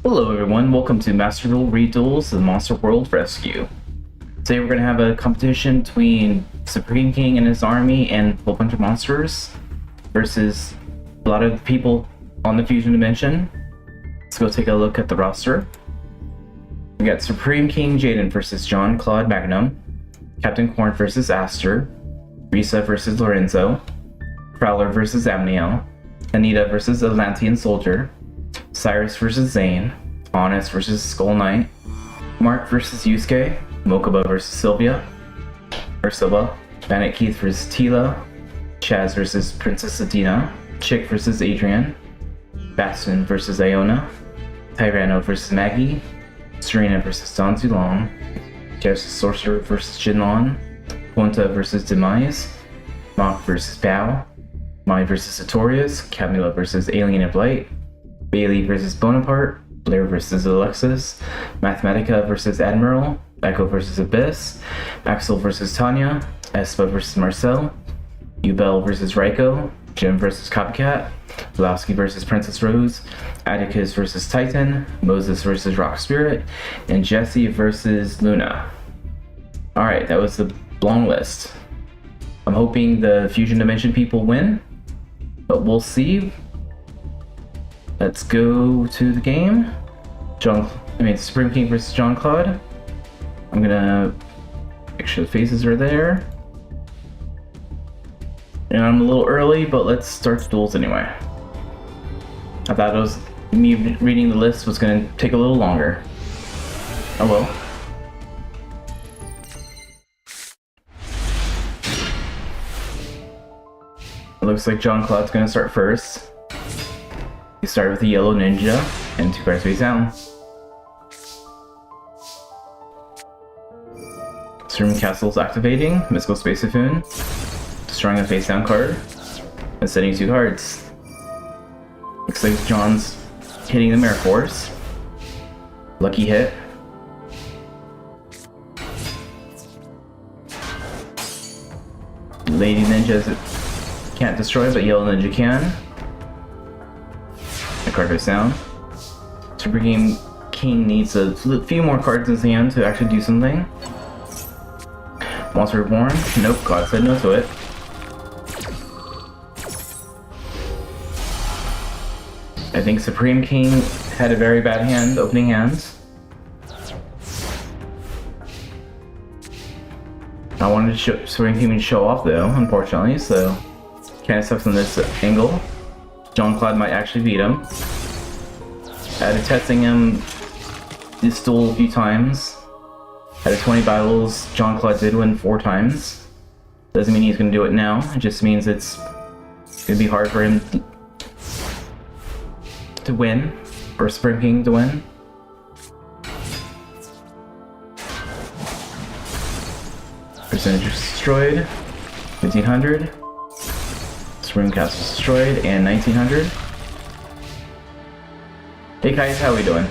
Hello everyone, welcome to Master Duel Reduels the Monster World Rescue. Today we're going to have a competition between Supreme King and his army and a whole bunch of monsters versus a lot of people on the Fusion Dimension. Let's go take a look at the roster. We got Supreme King Jaden versus Jean-Claude Magnum, Captain Korn versus Aster, Risa versus Lorenzo, Crowler versus Amniel, Anita versus Atlantean Soldier, Cyrus versus Zane, Honest versus Skull Knight, Mark versus Yusuke, Mokuba versus Sylvia, BIC Keith versus Tila, Chaz versus Princess Adena, Chick versus Adrien, Bastion versus Iona, Tyrano versus Maggie, Serena versus Don Zulong, Sorcerer versus Jinlon, Ponta versus Demise, Mach versus Bao, Mai versus Satorius, Camila versus Alien of Light, Bailey versus Bonaparte, Blair versus Alexis, Mathematica versus Admiral, Echo versus Abyss, Axel versus Tanya, Espa versus Marcel, Ubel versus Raiko, Jim versus Copycat, Lasky versus Princess Rose, Atticus versus Titan, Moses versus Rock Spirit, and Jesse versus Luna. Alright, that was the long list. I'm hoping the Fusion Dimension people win, but we'll see. Let's go to the game. Supreme King versus Jean-Claude. I'm gonna make sure the faces are there. And I'm a little early, but let's start the duels anyway. I thought me reading the list was gonna take a little longer. Oh well. It looks like Jean-Claude's gonna start first. You start with the yellow ninja and 2 cards face down. Stream Castle's activating, Mystical Space Typhoon, destroying a face down card, and setting 2 cards. Looks like John's hitting the Mirror Force. Lucky hit. Lady Ninja can't destroy, but Yellow Ninja can. A card face down. Supreme King needs a few more cards in his hand to actually do something. Monster Reborn. Nope, God said no to it. I think Supreme King had a very bad hand, opening hands. I wanted to Supreme King to show off though, unfortunately, so kind of sucks on this angle. Jean-Claude might actually beat him. After testing him this duel a few times, out of 20 battles, Jean-Claude did win 4 times. Doesn't mean he's going to do it now, it just means it's going to be hard for him to win, or Supreme King to win. Percentage destroyed, 1500. Supreme Castle destroyed, and 1900. Hey guys, how we doing?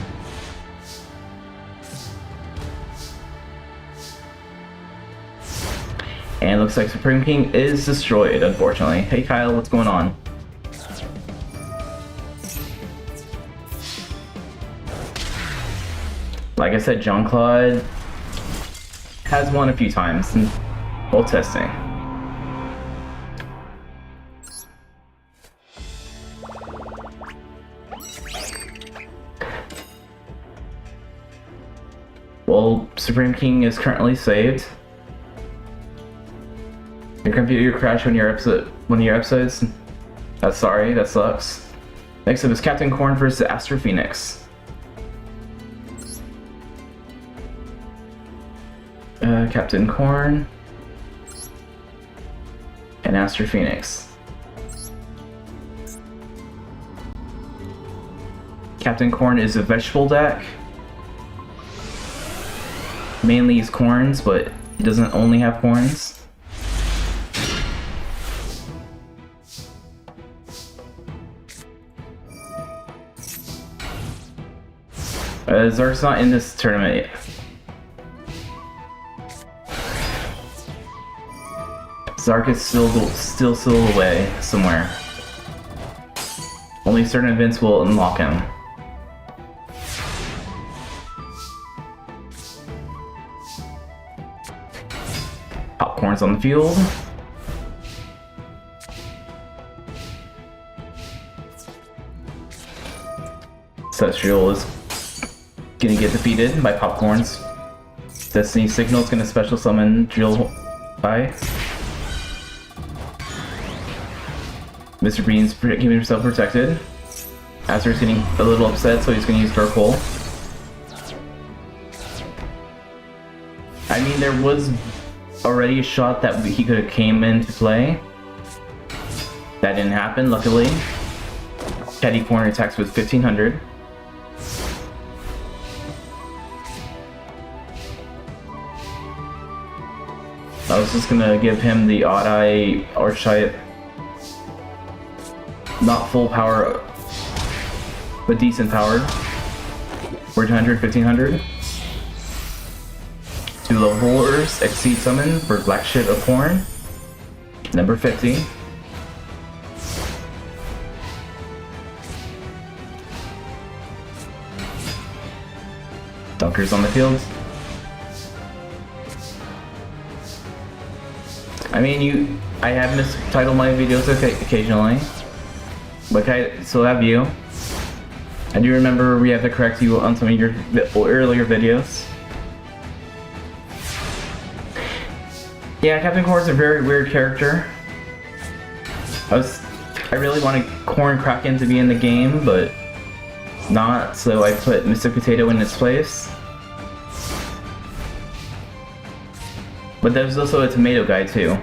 And it looks like Supreme King is destroyed, unfortunately. Hey Kyle, what's going on? Like I said, Jean-Claude has won a few times while testing. Well, Supreme King is currently saved. Your computer crashed one of your episodes. That's sorry, that sucks. Next up is Captain Korn versus Aster Phoenix. Captain Korn and Aster Phoenix. Captain Korn is a vegetable deck. Mainly use corns, but it doesn't only have corns. Zark's not in this tournament yet. Zark is still away somewhere. Only certain events will unlock him. Popcorn's on the field. Celestial is gonna get defeated by Popcorn's. Destiny Signal is gonna special summon Drill by. Mr. Bean's keeping himself protected. Azur's getting a little upset, so he's gonna use Dark Hole. I mean, there was already a shot that he could have came into play. That didn't happen, luckily. Caddy Corner attacks with 1500. I was just gonna give him the Odd Eye Archetype. Not full power, but decent power. 1400, 1500. 2 low horrors, Exceed Summon for Black Shit of Korn. Number 50. Dunkers on the field. I mean, I have mistitled my videos occasionally, but I still have you. I do remember we have to correct you on some of your earlier videos. Yeah, Captain Korn's a very weird character. I really wanted Korn Kraken to be in the game, but not, so I put Mystic Potato in its place. But there's also a tomato guy too.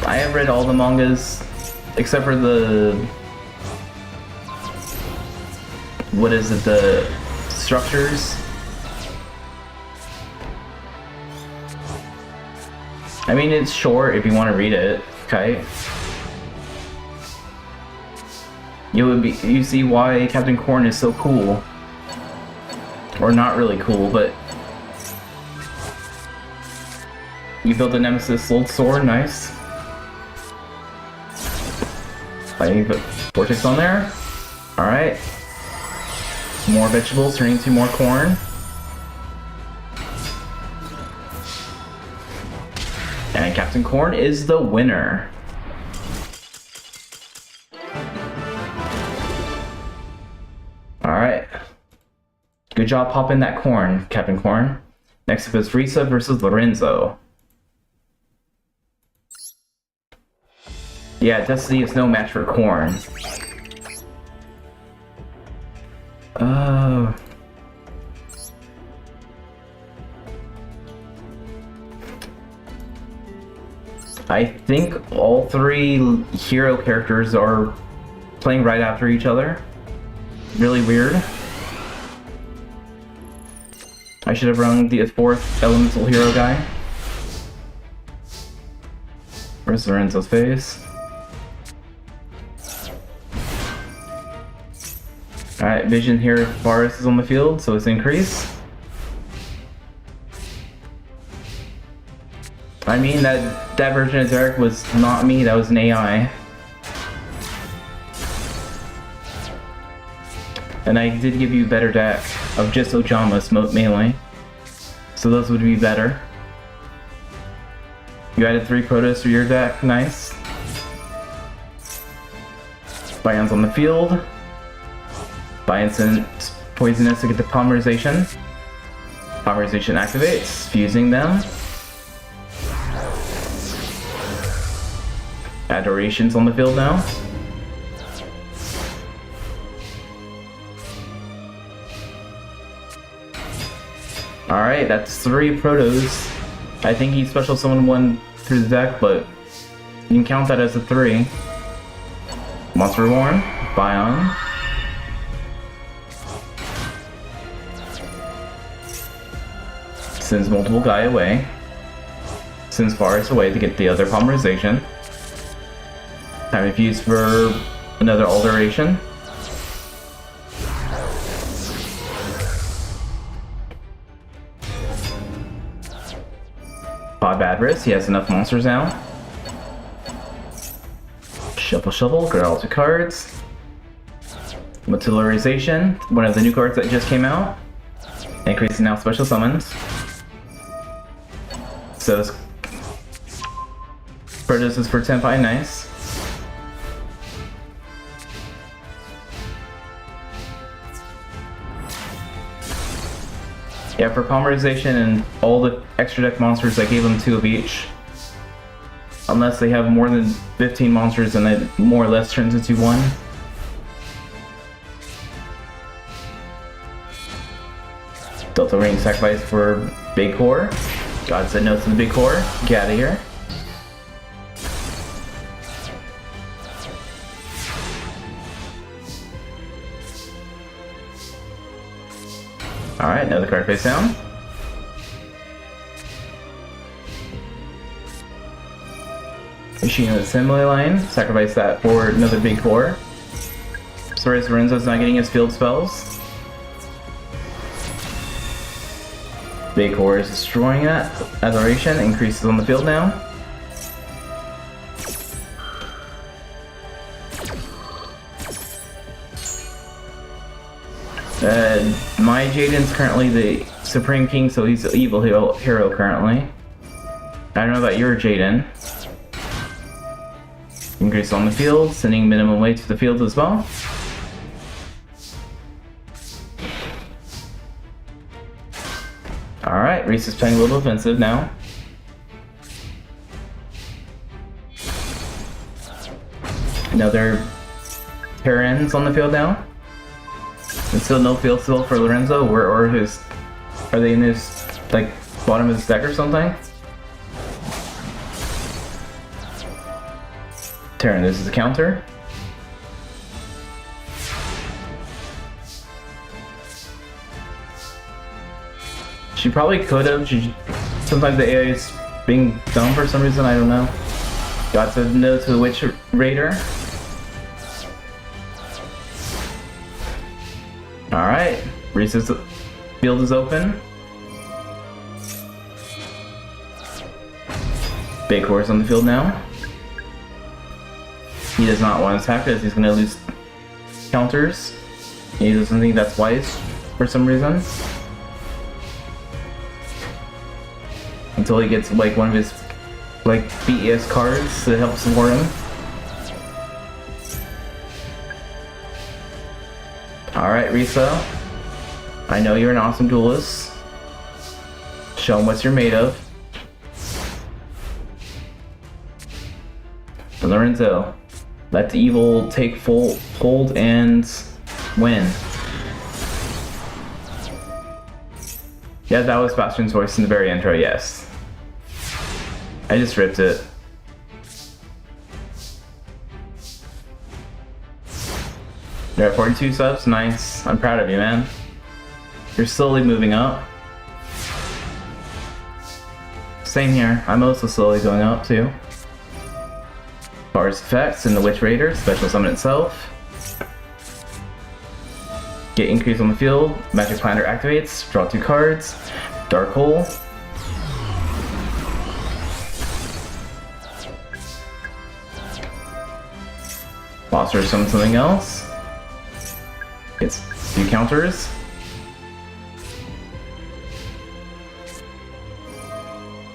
I have read all the mangas, except for the... what is it, the structures? I mean, it's short if you want to read it, okay? You see why Captain Korn is so cool. Or not really cool, but... you built a Nemesis Soul Sword, nice. I put Vortex on there. Alright. More vegetables turning into more corn. And Captain Korn is the winner. Alright. Good job popping that corn, Captain Korn. Next up is Risa versus Lorenzo. Yeah, Destiny is no match for Korn. I think all 3 hero characters are playing right after each other. Really weird. I should have run the 4th elemental hero guy. Where's Lorenzo's face? Alright, vision here if Varus is on the field, so it's increased. I mean, that version of Derek was not me, that was an AI. And I did give you a better deck of just Ojamas mainly. So those would be better. You added 3 Protos to your deck, nice. Bion's on the field. Bion's poisonous to get the polymerization. Polymerization activates, fusing them. Adoration's on the field now. Alright, that's 3 Protos. I think he special summoned 1 through the deck, but you can count that as a 3. Monster Reborn, Bion. Sends multiple guy away. Sends Varus away to get the other polymerization. Time to fuse for another alteration. Bob Adris, he has enough monsters now. Shovel, get all 2 cards. Materialization, one of the new cards that just came out. Increasing now special summons. So this Protos is for Tenpai, nice. Yeah, for polymerization and all the extra deck monsters, I gave them 2 of each. Unless they have more than 15 monsters, and it more or less turns into 1. Delta Ring sacrifice for Big Core. God said no to the Big Core. Get out of here. Alright, another card face down. Machine of the Assembly Line. Sacrifice that for another Big Core. Sorry, Lorenzo's not getting his field spells. Big Core is destroying that. Adoration increases on the field now. My Jaden's currently the Supreme King, so he's the evil hero currently. I don't know about your Jaden. Increase on the field, sending minimum weight to the field as well. Alright, Reese is playing a little offensive now. Another Terrans on the field now. And still no field spell for Lorenzo, or his... Are they in his, like, bottom of his deck or something? Terran, this is a counter. She probably could have. Sometimes the AI is being dumb for some reason, I don't know. Got to no to the Witch Raider. Alright, Risa's field is open. Big Horse on the field now. He does not want to attack because he's going to lose counters. He doesn't think that's wise for some reason. Until he gets like one of his like BES cards that help support him. Alright, Risa. I know you're an awesome duelist. Show him what you're made of. Lorenzo. Let the evil take full hold and win. Yeah, that was Bastion's voice in the very intro, yes. I just ripped it. You're at 42 subs, nice. I'm proud of you, man. You're slowly moving up. Same here, I'm also slowly going up too. Bars effects and the Witch Raider, special summon itself. Get increase on the field, Magic Planter activates, draw 2 cards, Dark Hole. Foster summon something else. It's 2 counters.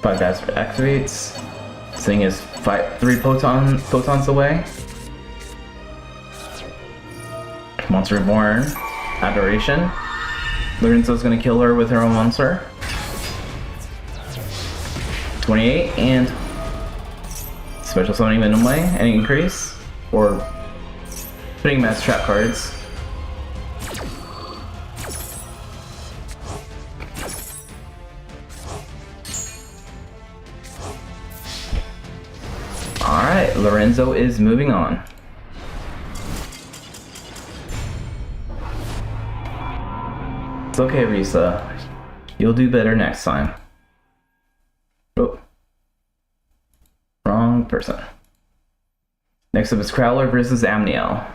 Five Bastard activates. This thing is 3 photons away. Monster Reborn. Adoration. Lorenzo's gonna kill her with her own monster. 28 and special summoning minimum way. Any increase or putting mass trap cards. Alright, Lorenzo is moving on. It's okay, Risa. You'll do better next time. Oh. Wrong person. Next up is Crowler versus Amniel.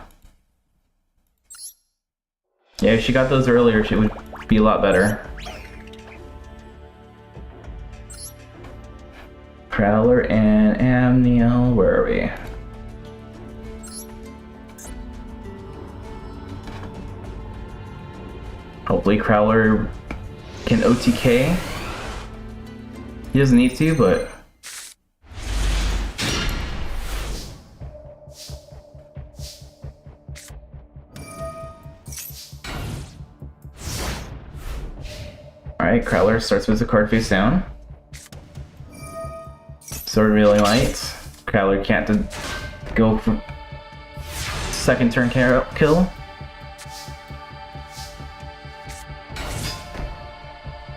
Yeah, if she got those earlier, she would be a lot better. Crowler and Amniel, where are we? Hopefully Crowler can OTK. He doesn't need to, but... Alright, Crowler starts with the card face down. Sword really light. Crowler can't go for second turn kill.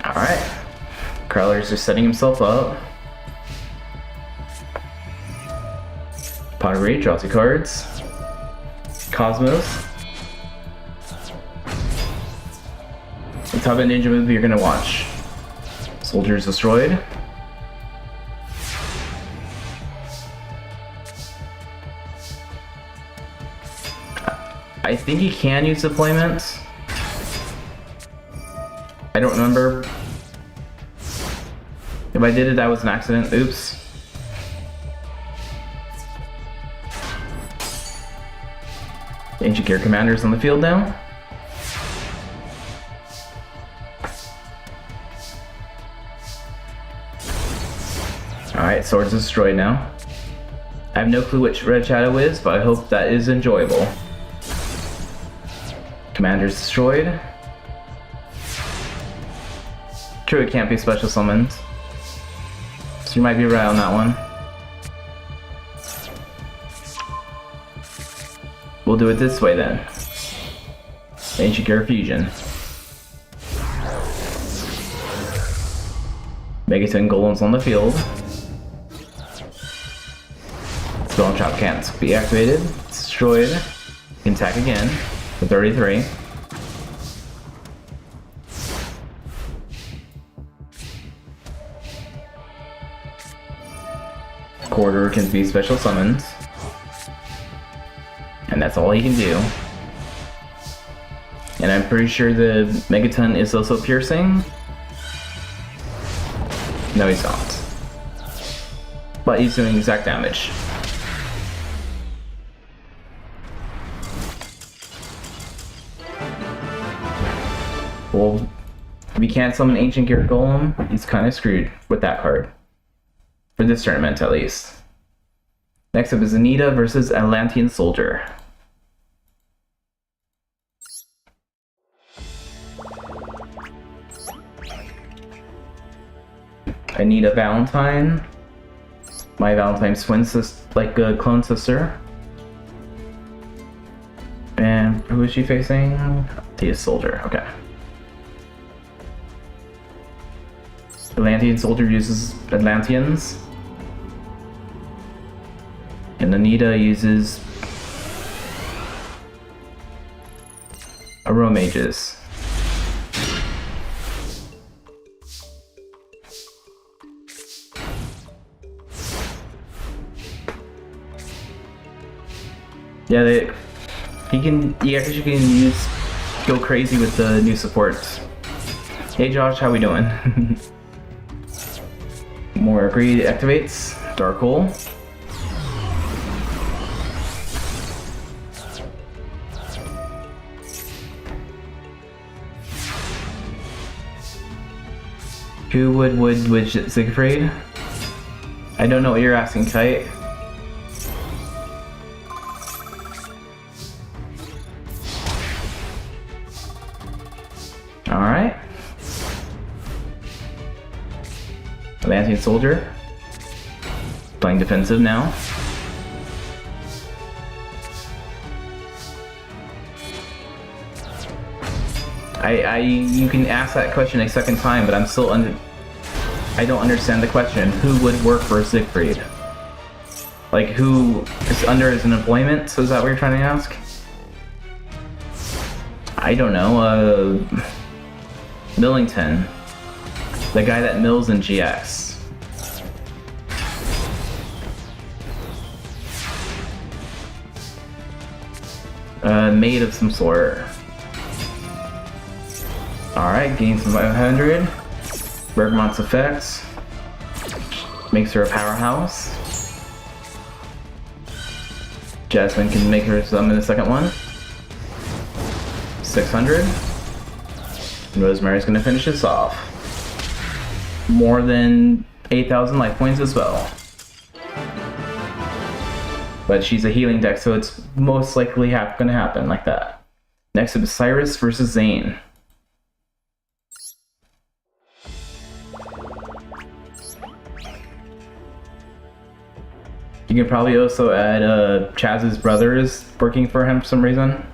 Alright. Crowler's just setting himself up. Pottery, draw 2 cards. Cosmos. The top of ninja movie you're gonna watch. Soldier is destroyed. I think he can use deployment. I don't remember. If I did it, that was an accident. Oops. Ancient Gear Commander's on the field now. Alright, Sword's destroyed now. I have no clue which Red Shadow is, but I hope that is enjoyable. Commander's destroyed. True, it can't be special summoned. So you might be right on that one. We'll do it this way then. Ancient Gear Fusion. Megaton Golems on the field. Spell and Trap can't be activated. It's destroyed. You can attack again for 33. Quarter can be special summoned. And that's all he can do. And I'm pretty sure the Megaton is also piercing. No, he's not. But he's doing exact damage. Well, if he can't summon Ancient Gear Golem, he's kind of screwed with that card. For this tournament, at least. Next up is Anita versus Atlantean Soldier. Anita Valentine. My Valentine's twin sister, like a clone sister. And who is she facing? The Soldier, okay. Atlantean Soldier uses Atlanteans. And Anita uses Aromages. Yeah, you can go crazy with the new supports. Hey Josh, how we doing? More Greed activates. Dark Hole. Who would Siegfried? I don't know what you're asking, Kite. Alright. Atlantean Soldier. Playing defensive now. You can ask that question a second time, but I'm still I don't understand the question. Who would work for Siegfried? Like, who is under his employment? So is that what you're trying to ask? I don't know, Millington. The guy that mills in GX. Maid of some sort. Alright, gains some 500. Bergmont's effects. Makes her a powerhouse. Jasmine can make her summon the second one. 600. And Rosemary's gonna finish this off. More than 8,000 life points as well. But she's a healing deck, so it's most likely gonna happen like that. Next up is Cyrus versus Zane. You can probably also add Chaz's brother is working for him for some reason.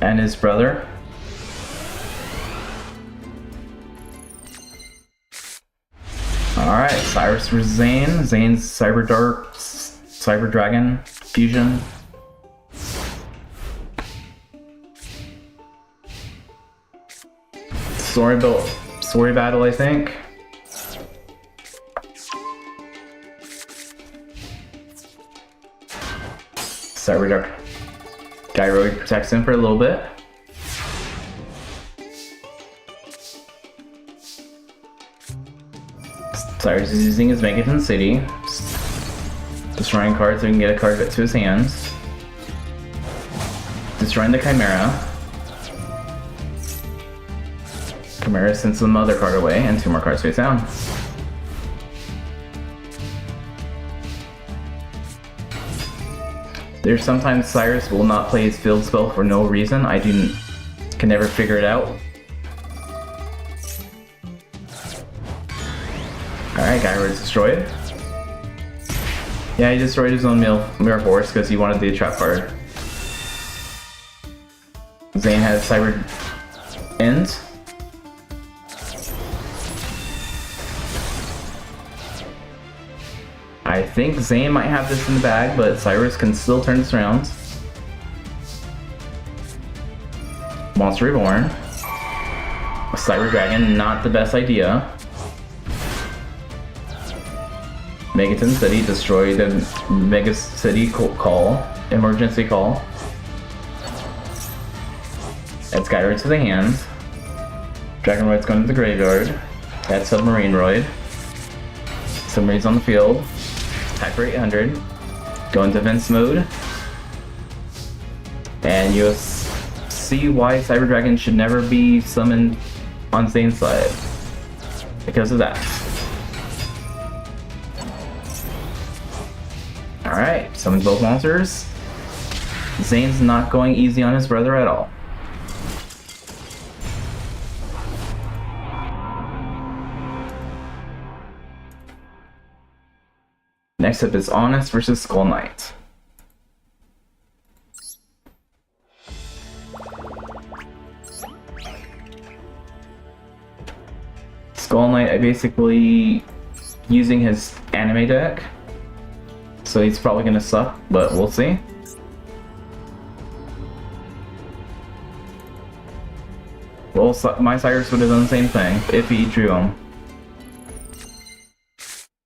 And his brother. Alright, Cyrus versus Zane. Zane's Cyber Dark, Cyber Dragon fusion. Story battle, I think. Cyber Dark. Gyroid protects him for a little bit. Cyrus is using his Megaton City, destroying cards so he can get a card to his hands. Destroying the Chimera. Chimera sends some other card away, and 2 more cards face down. There's sometimes Cyrus will not play his field spell for no reason. I can never figure it out. Alright, Gyroid's destroyed. Yeah, he destroyed his own Mirror Force because he wanted the trap card. Zane has Cyber End. I think Zane might have this in the bag, but Cyrus can still turn this around. Monster Reborn. Cyber Dragon, not the best idea. Megaton City, destroy the Mega City call. Emergency call. That's Gyroid to the hand. Dragonroid's going to the graveyard. That's Submarine Roid. Submarine's on the field. Attack for 800. Go in defense mode. And you'll see why Cyber Dragon should never be summoned on Zane's side. Because of that. Alright, summon both monsters. Zane's not going easy on his brother at all. Next up is Honest versus Skull Knight. Skull Knight, I basically using his anime deck. So he's probably gonna suck, but we'll see. Well, my Cyrus would have done the same thing if he drew them.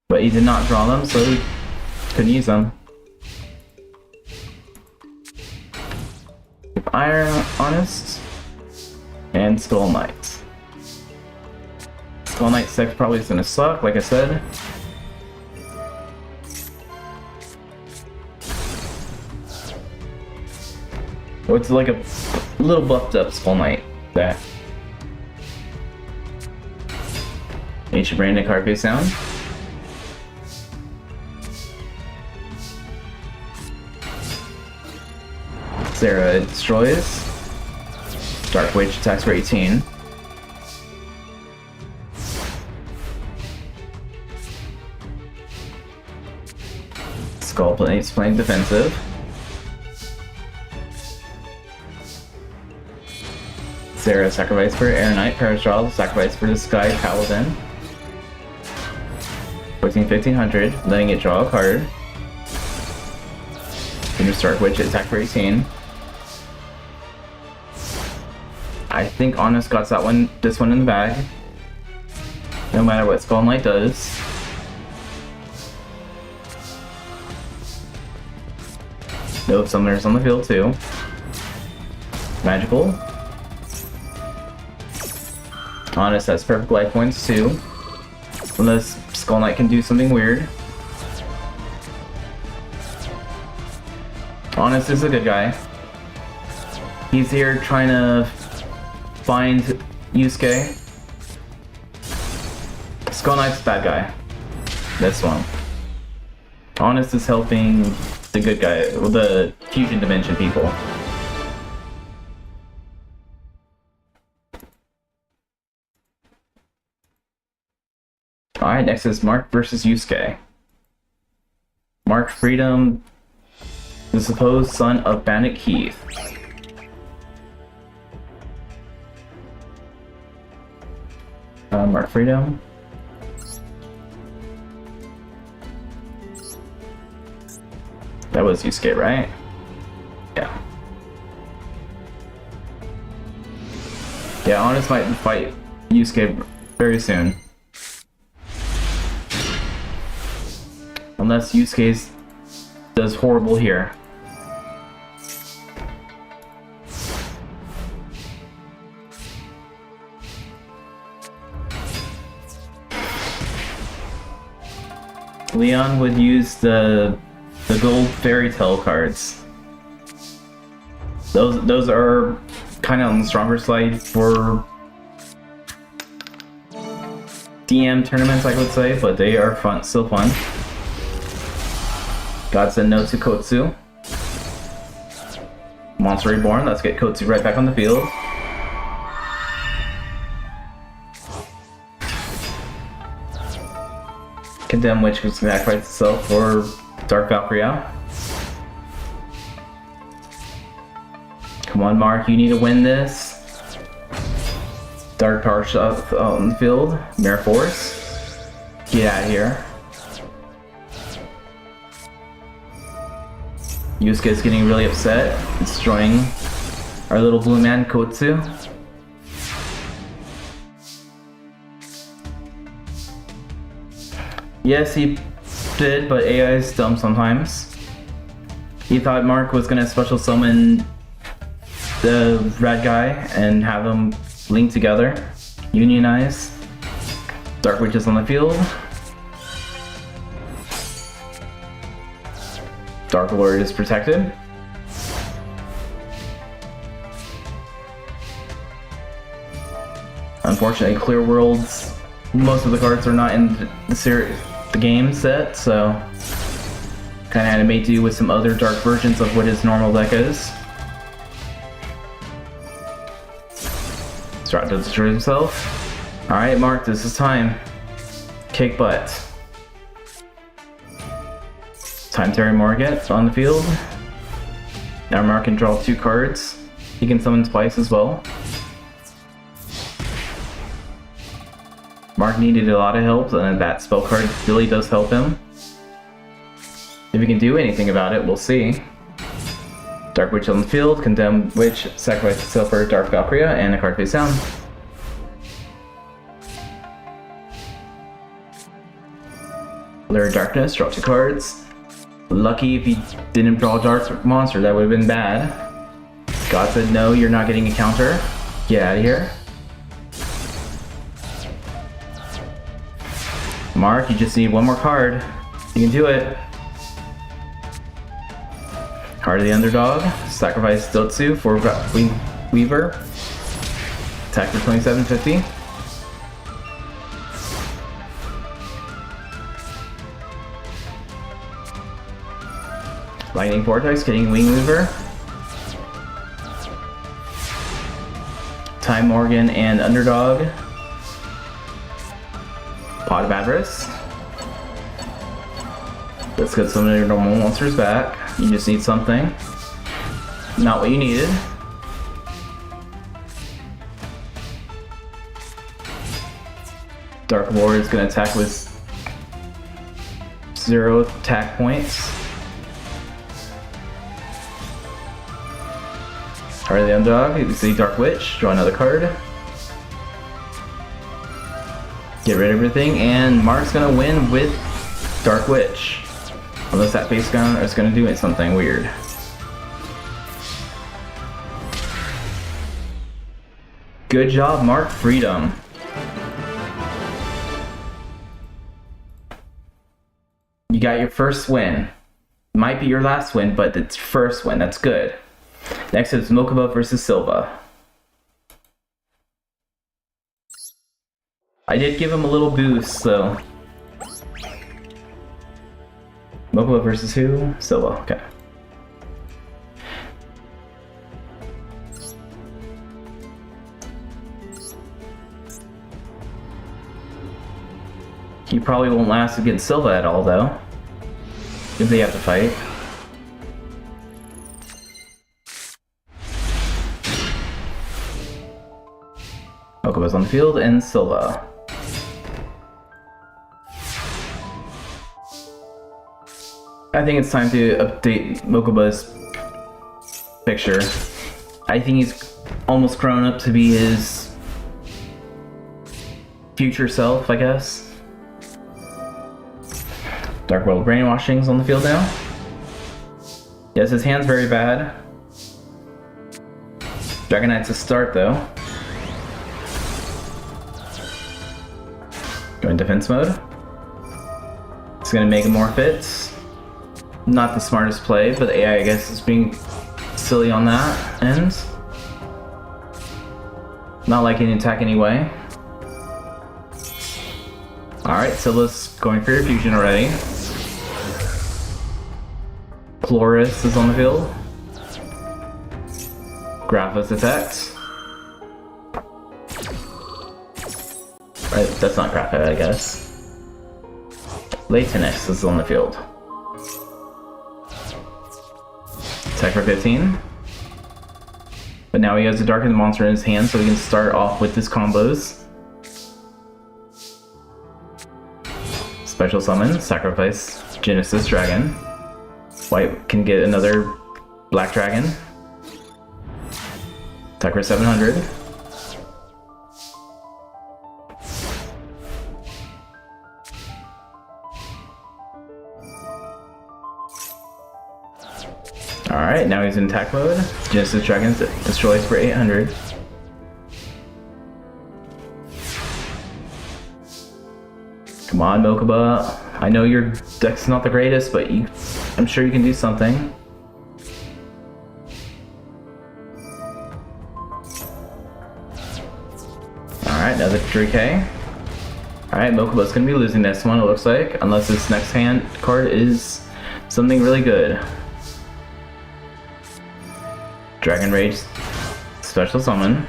But he did not draw them, so he couldn't use them. Iron Honest and Skull Knight. Skull Knight's deck probably is gonna suck, like I said. Oh, it's like a little buffed up Skull Knight deck. Ancient Branded card face down. Sarah destroys. Dark Witch attacks for 18. Skull Plate's playing defensive. Sarah sacrifice for Air Knight, Parastral, sacrifice for the Sky Paladin. 1500, letting it draw a card. Finish Dark Witch, attack for 18. I think Honest got this one in the bag. No matter what Skull Knight does. No summoners on the field too. Magical. Honest has perfect life points too. Unless Skull Knight can do something weird. Honest is a good guy. He's here trying to find Yusuke. Skull Knight's bad guy. This one. Honest is helping the good guy, the Fusion Dimension people. Alright, next is Mark versus Yusuke. Mark Freedom, the supposed son of BIC Keith. Mark Freedom. That was Yusuke, right? Yeah. Yeah, Honest might fight Yusuke very soon. Unless Yusuke does horrible here. Leon would use the gold fairy tale cards. Those are kind of on the stronger side for DM tournaments, I would say, but they are fun, still fun. God said no to Kotsu. Monster Reborn, let's get Kotsu right back on the field. Condemn Witch can sacrifice itself for Dark Valkyria. Come on, Mark, you need to win this. Dark Power shot on the field. Mirror Force. Get out of here. Yusuke's getting really upset, destroying our little blue man, Kotsu. Yes, he did, but AI is dumb sometimes. He thought Mark was gonna special summon the red guy and have them link together, unionize. Dark Witch is on the field. Dark Lord is protected. Unfortunately, Clear Worlds, most of the cards are not in the game set, so kind of had to make do with some other dark versions of what his normal deck is. Strat to destroy himself. Alright, Mark, this is time. Kick butt. Time Terry Morgat on the field. Now Mark can draw 2 cards. He can summon twice as well. Mark needed a lot of help, and that spell card really does help him. If he can do anything about it, we'll see. Dark Witch on the field, Condemn Witch, sacrifice itself for Dark Valkyria, and a card face down. Lair of Darkness, draw 2 cards. Lucky if he didn't draw a Dark Monster, that would have been bad. God said no, you're not getting a counter. Get out of here. Mark, you just need 1 more card. You can do it. Heart of the Underdog. Sacrifice Dotsu for Weaver. Attack for 2750. Lightning Vortex, getting Wing Weaver. Time Morgan and Underdog. Pot of Avarice. Let's get some of your normal monsters back. You just need something. Not what you needed. Dark Lord is going to attack with 0 attack points. Heart of the Underdog, you can see Dark Witch, draw another card. Get rid of everything, and Mark's gonna win with Dark Witch. Unless that face gun is gonna do something weird. Good job, Mark Freedom. You got your first win. Might be your last win, but it's first win. That's good. Next is Mokuba versus Silva. I did give him a little boost, so... Mokuba versus who? Silva, okay. He probably won't last against Silva at all, though. If they have to fight. Mokuba's on the field, and Silva. I think it's time to update Mokuba's picture. I think he's almost grown up to be his future self, I guess. Dark World Brainwashing's on the field now. Yes, his hand's very bad. Dragon Knight's a start, though. Go in defense mode. It's gonna make him more fit. Not the smartest play, but the AI, I guess, is being silly on that end. Not liking the attack anyway. Alright, Silva's going for your fusion already. Chloris is on the field. Grapha's attacked. Right, that's not Grapha, I guess. Latinx is on the field. Attack for 15. But now he has a Darkened Monster in his hand, so he can start off with his combos. Special summon, sacrifice Genesis Dragon. White can get another Black Dragon. Attack for 700. Alright, now he's in attack mode. Genesis Dragon destroys for 800. Come on, Mokuba. I know your deck's not the greatest, but I'm sure you can do something. Alright, another 3K. Alright, Mokuba's gonna be losing this one, it looks like. Unless this next hand card is something really good. Dragon Rage, special summon.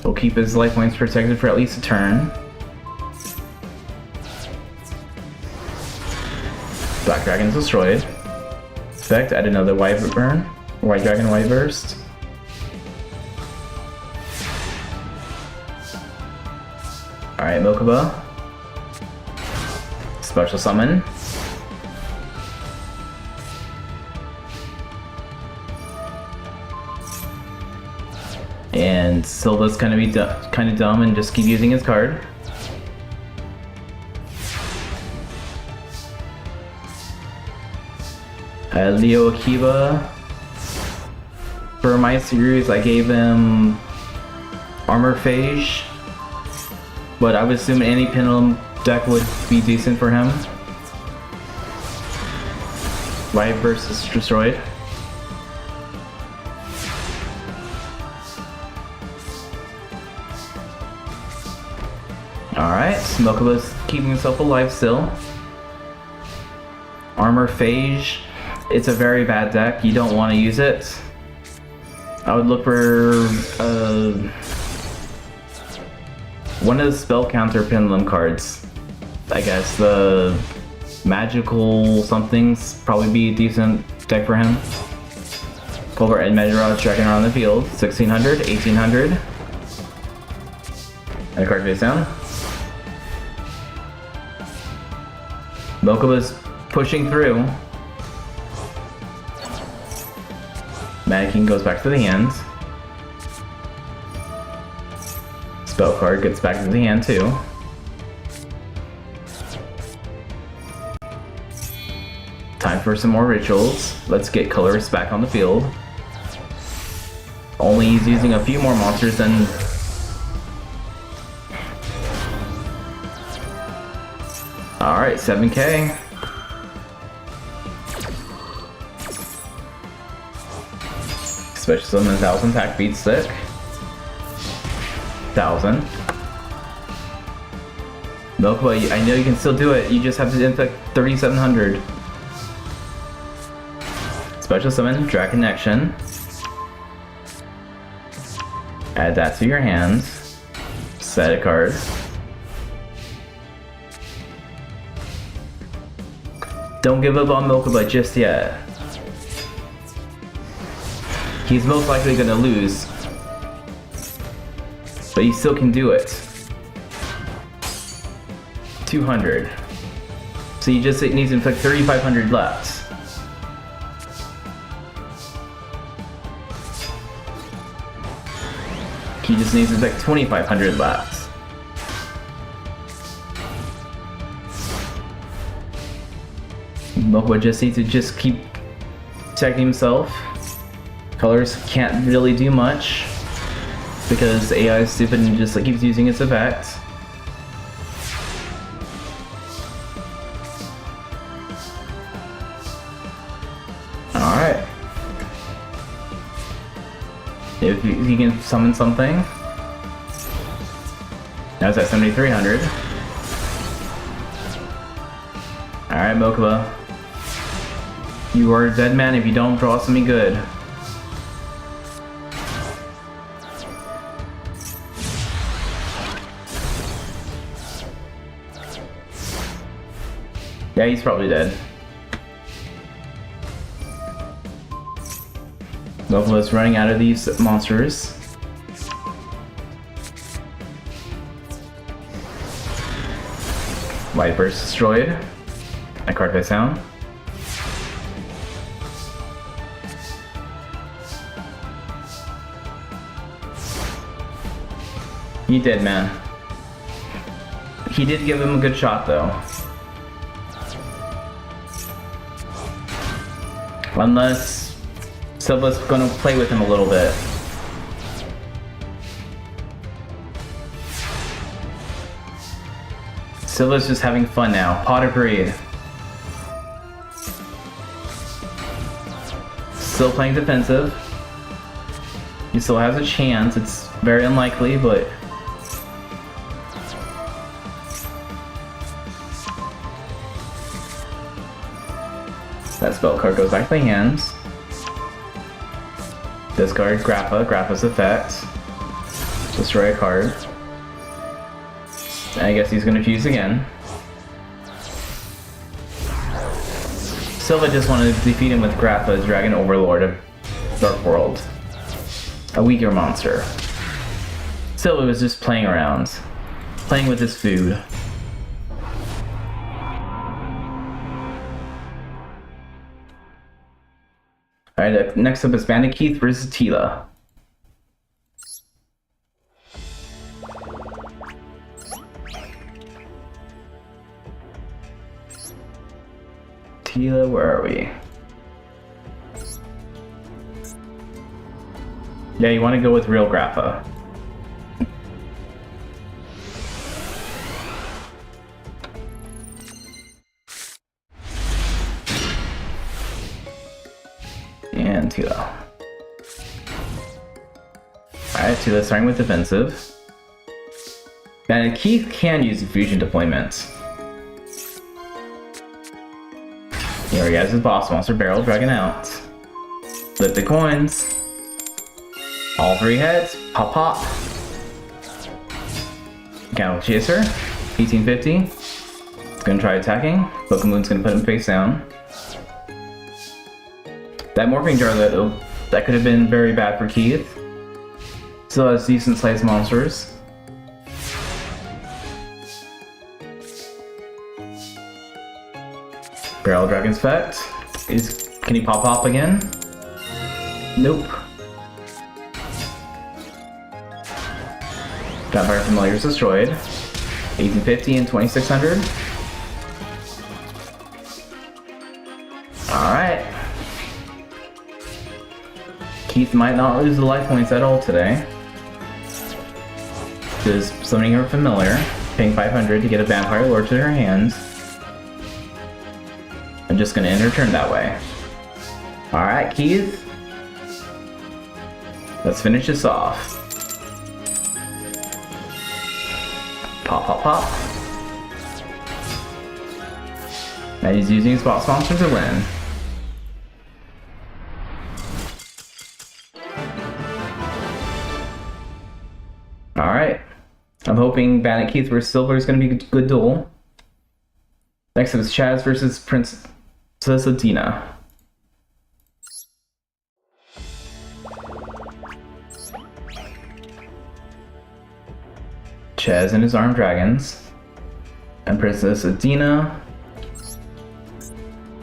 He'll keep his life points protected for at least a turn. Black Dragon's destroyed. Effect, add another Wyvern. White Dragon White Burst. Alright, Mokuba. Special summon. And Silva's gonna be kind of dumb and just keep using his card. Leo Akiba. For my series, I gave him Armor Phage, but I would assume any Pendulum deck would be decent for him. Riot Burst is destroyed. Alright, Mokuba's keeping himself alive still. Armor Phage. It's a very bad deck. You don't want to use it. I would look for one of the spell counter pendulum cards. I guess the magical somethings probably be a decent deck for him. Culver and Meteorite Dragon are on the field. 1600, 1800. And a card face down. Mokuba's pushing through. Mannequin goes back to the hand. Spell card gets back to the hand too. Time for some more rituals. Let's get Colorist back on the field. Only he's using a few more monsters than... Alright, 7K. Special summon 1000 attack beat stick. 1000. Milkboy, I know you can still do it. You just have to inflict 3700. Special summon Drag Connection. Add that to your hand. Set a card. Don't give up on Milkboy just yet. He's most likely gonna lose, but he still can do it. 200. So you just need to inflict 3500 left. He just needs to inflict 2500 left. Milkboy just needs to just keep protecting himself. Colors can't really do much because AI is stupid and just like keeps using its effect. Alright. If he can summon something. Now it's at 7300. Alright, Mokuba. You are a dead man if you don't draw something good. Yeah, he's probably dead. Mokuba's running out of these monsters. Light Burst destroyed. That card face down. He did, man. He did give him a good shot, though. Unless Silva's gonna play with him a little bit. Silva's just having fun now. Pot of Greed. Still playing defensive. He still has a chance. It's very unlikely, but... that spell card goes back to the hands. Discard Grappa, Grappa's effect. Destroy a card. And I guess he's gonna fuse again. Silva just wanted to defeat him with Grappa, Dragon Overlord of Dark World. A weaker monster. Silva was just playing around. Playing with his food. Alright, next up is BIC Keith versus Tila. Tila, where are we? Yeah, you want to go with real Grappa. And Tila. Alright, Tila starting with defensive. And Keith can use the fusion deployment. Here he has his boss monster barrel dragging out. Flip the coins. All three heads. Pop pop. Cattle Chaser. 1850. It's gonna try attacking. Pokemon's gonna put him face down. That morphing jar though, that could have been very bad for Keith. Still has decent sized monsters. Barrel Dragon's effect. Can he pop up again? Nope. Vampire Familiar is destroyed. 1850 and 2600. Alright. Keith might not lose the life points at all today. Just summoning her Familiar, paying 500 to get a Vampire Lord to her hand. I'm just gonna end her turn that way. Alright, Keith. Let's finish this off. Pop, pop, pop. Now he's using spot sponsor to win. Alright. I'm hoping BIC Keith versus Silver is going to be a good duel. Next up is Chaz versus Princess Adena. Chaz and his armed dragons. And Princess Adena.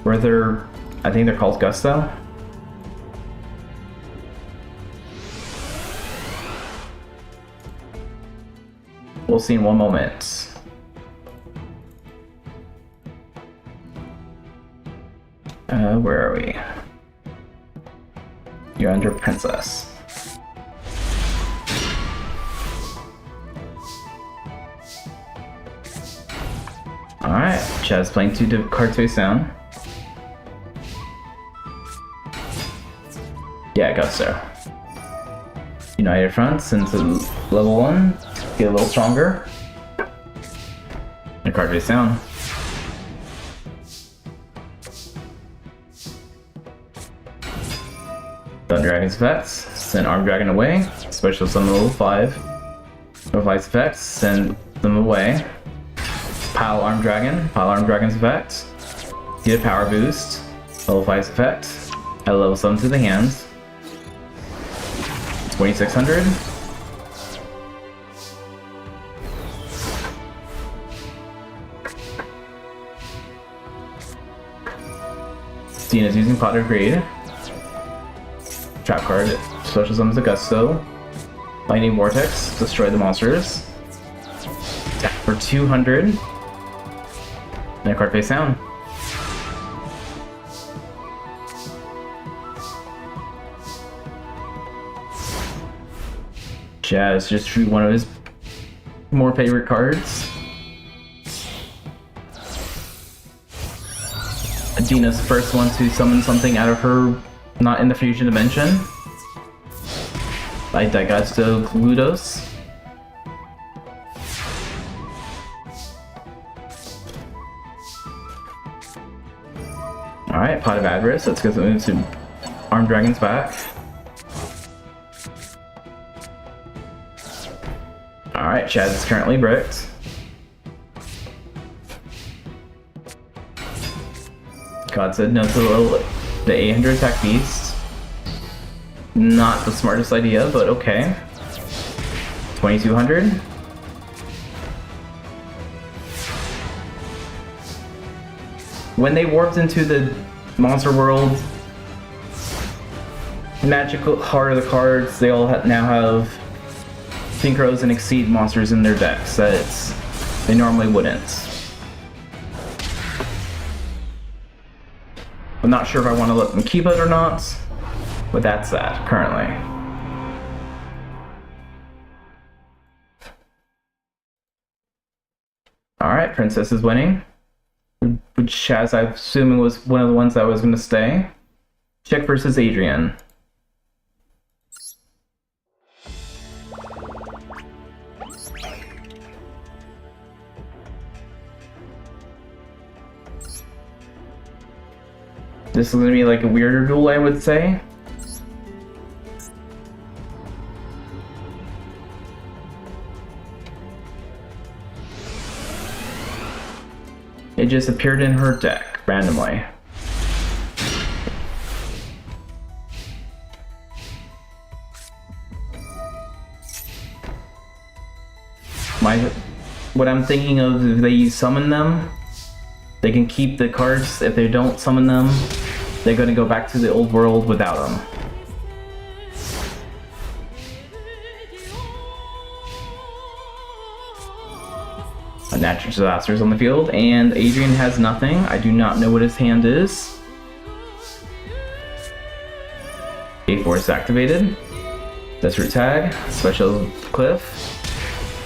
I think they're called Gusto. We'll see in one moment. Where are we? You're under Princess. Alright, Chaz playing 2 cards face down. Yeah, Gusto. United Front, since level 1, get a little stronger. And card face down. Thunder Dragon's effects, send Armed Dragon away. Special summon level 5. Level 5's effects, send them away. Pile Armed Dragon's effect. Get a power boost. Level 5's effect. Add a level 7 to the hands. 2600. Adena's using Potter Grade. Trap card, special summons a Gusto. Lightning Vortex, destroy the monsters. Attack for 200. And a card face down. Chaz just drew one of his more favorite cards. Adena's first one to summon something out of her not in the fusion dimension. Like Daigatsu Gludos. Alright, Pot of Avarice. Let's go to Armed Dragon's back. Alright, Chaz is currently bricked. God said no to the 800 attack beast. Not the smartest idea, but okay. 2200. When they warped into the monster world, magical heart of the cards, they all now have synchros and exceed monsters in their decks that they normally wouldn't. I'm not sure if I want to let them keep it or not, but that's that currently. Alright, Princess is winning. Which Chaz, I'm assuming, was one of the ones that was going to stay. Chick versus Adrien. This is going to be like a weirder duel, I would say. It just appeared in her deck, randomly. What I'm thinking of, if they summon them, they can keep the cards. If they don't summon them, they're going to go back to the old world without them. A natural disaster is on the field, and Adrien has nothing. I do not know what his hand is. A4 is activated. Desperate Tag, Special Cliff,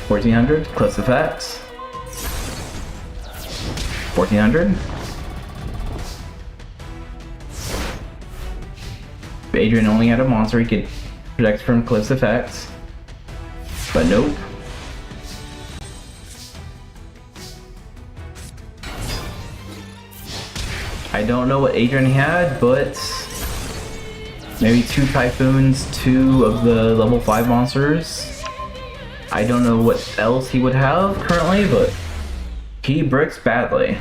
1400, Cliff's effect, 1400. If Adrien only had a monster, he could protect from Cliff's effects. But nope. I don't know what Adrien had, but maybe 2 Typhoons, 2 of the level 5 monsters. I don't know what else he would have currently, but he bricks badly.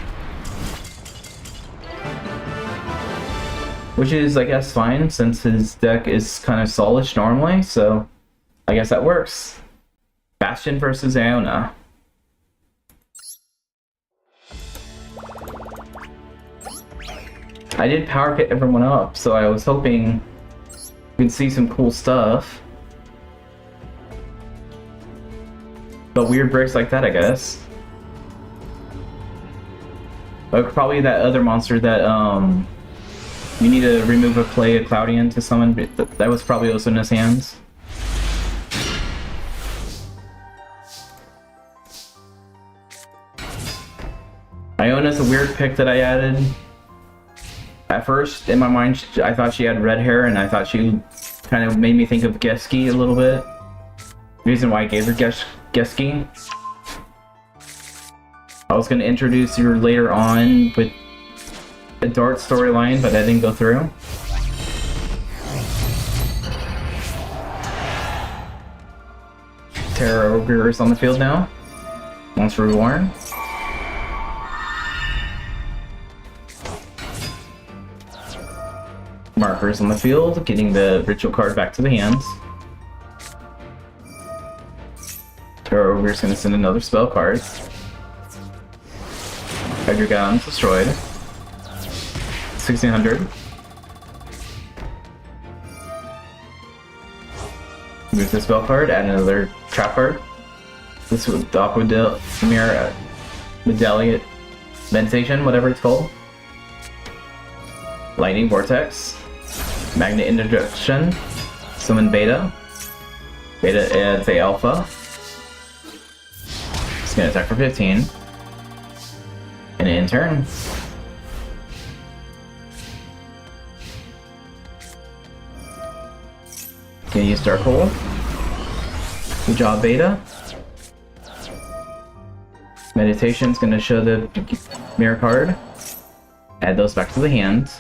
Which is, I guess, fine, since his deck is kind of solish normally, so I guess that works. Bastion versus Iona. I did power pit everyone up, so I was hoping we could see some cool stuff. But weird breaks like that, I guess. But probably that other monster that, you need to remove a play a Cloudian to summon. That was probably also in his hands. Iona's a weird pick that I added. At first, in my mind, I thought she had red hair, and I thought she kind of made me think of Geski a little bit. Reason why I gave her Geski. I was going to introduce her later on with a Dart storyline, but that didn't go through. Terra Ogre is on the field now. Monster Reborn. Markers on the field, getting the ritual card back to the hands. Terra Ogre is going to send another spell card. Adrien destroyed. 1600. Move the spell card, add another trap card. This with the Aqua Mirror Medallion Meditation, whatever it's called. Lightning Vortex. Magnet Introduction. Summon Beta. Beta adds a Alpha. It's gonna attack for 15. And in turn. Gonna use Dark Hole. Good job, Beta. Meditation's gonna show the mirror card. Add those back to the hand.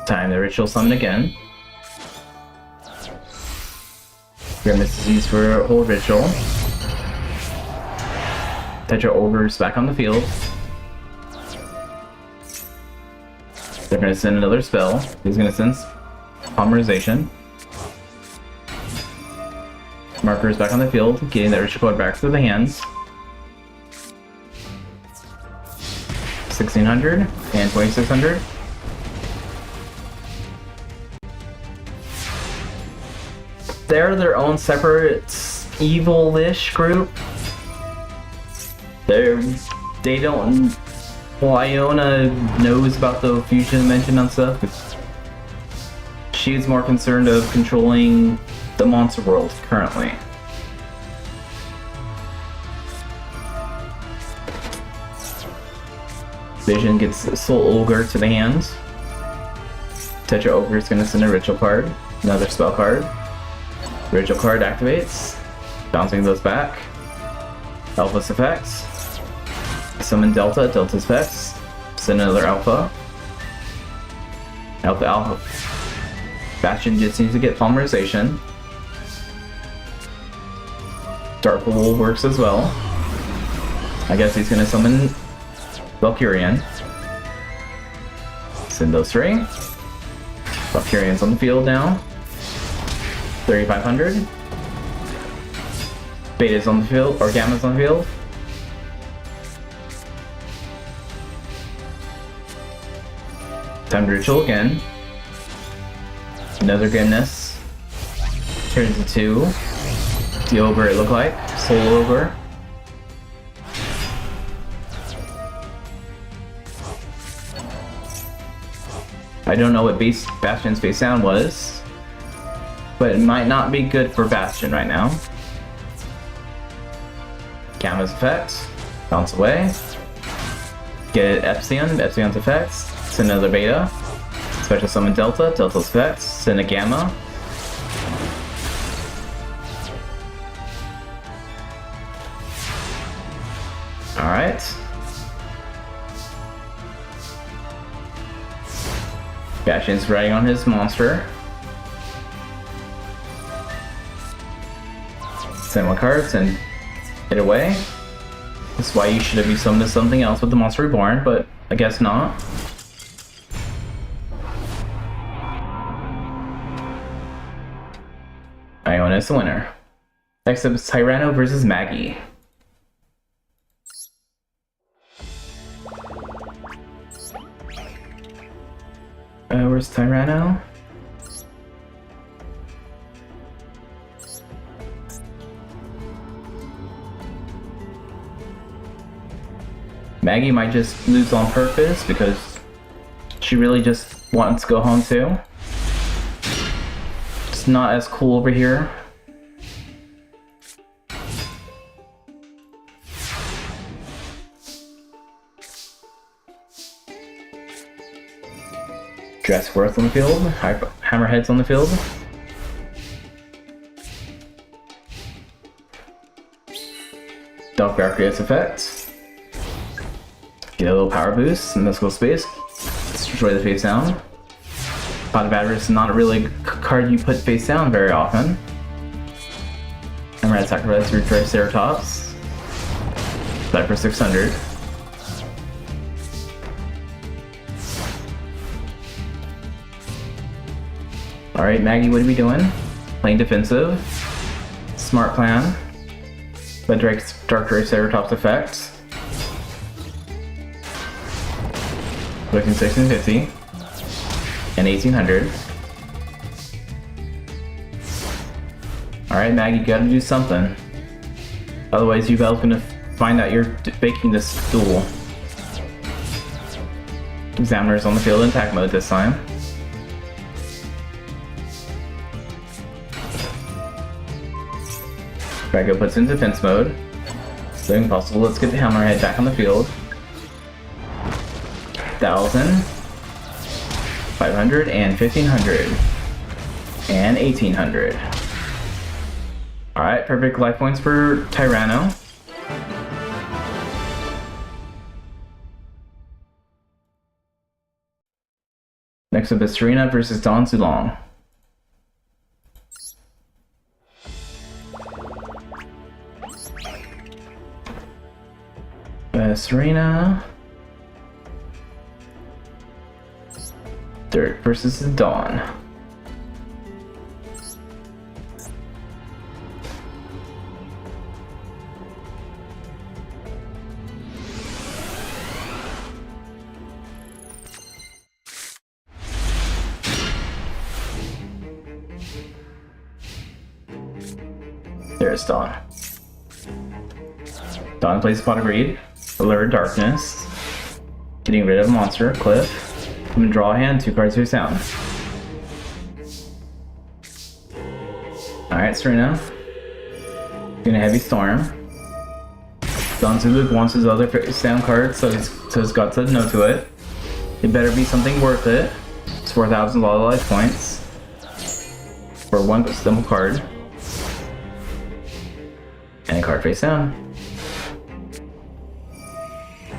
Time the ritual summon again. Grimace is used for a whole ritual. Tetra Ogre's back on the field. They're going to send another spell. He's going to send Polymerization. Marker is back on the field, getting that ritual card back to the hands. 1600 and 2600. They're their own separate evil-ish group. They don't. Well, Iona knows about the fusion dimension and stuff. She's more concerned of controlling the monster world currently. Vision gets Soul Ogre to the hands. Tetra Ogre is going to send a ritual card, another spell card. Ritual card activates, bouncing those back. Alpha's effects. Summon Delta, Delta's effects. Send another Alpha. Alpha. Bastion just needs to get Polymerization. Dark Hole works as well. I guess he's gonna summon Valkyrian. Send those 3. Valkyrian's on the field now. 3500. Beta's on the field, or Gamma's on the field. Time to ritual again. Another goodness. Turns to 2. The Ogre it looked like. Soul Ogre. I don't know what Bastion's base sound was, but it might not be good for Bastion right now. Gamma's effect. Bounce away. Get Bastion's effects, send another beta, special summon Delta's effects, send a gamma. Alright. Bastion's riding on his monster. Send one card, send it away. That's why you should have used summoned something else with the Monster Reborn, but I guess not. Iona is the winner. Next up is Tyrano versus Maggie. Where's Tyrano? Maggie might just lose on purpose because she really just wants to go home too. It's not as cool over here. Jurassic Worth on the field, Hammerhead's on the field. Dark Valkyrie's effect. Get a little power boost, mystical space. Destroy the face down. Pot of Avarice is not really a card you put face down very often. Hammerhead sacrifice your Triceratops. That for 600. Alright, Maggie, what are we doing? Playing defensive. Smart plan. The Dark Triceratops effect. Looking 1650. And 1800. Alright, Maggie, you gotta do something. Otherwise, Yuval's gonna find out you're faking this duel. Examiner's on the field in attack mode this time. Drago puts in defense mode. So impossible. Let's get the Hammerhead back on the field. 1,000, 500, and 1,500, and 1,800. Alright, perfect life points for Tyrano. Next up is Serena versus Don Zulong. Serena. Dirt versus Dawn. There's Dawn. Dawn plays Pot of Greed. Alert Darkness. Getting rid of a monster, Cliff. I'm gonna draw a hand, 2 cards face down. Alright, Serena. Gonna Heavy Storm. Don Zuluk wants his other face down card, so he's got to no to it. It better be something worth it. It's 4,000 life points. For 1 simple card. And a card face down.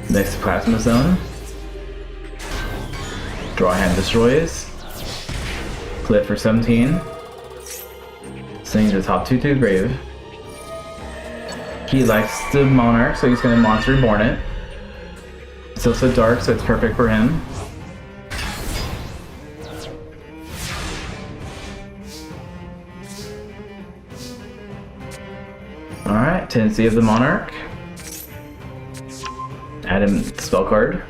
Next, Plasma Zone. Draw hand destroys. Cliff for 17. Sending the top 2 to the grave. He likes the Monarch, so he's gonna Monster Reborn it. It's also dark, so it's perfect for him. Alright, Tendency of the Monarch. Add him the spell card.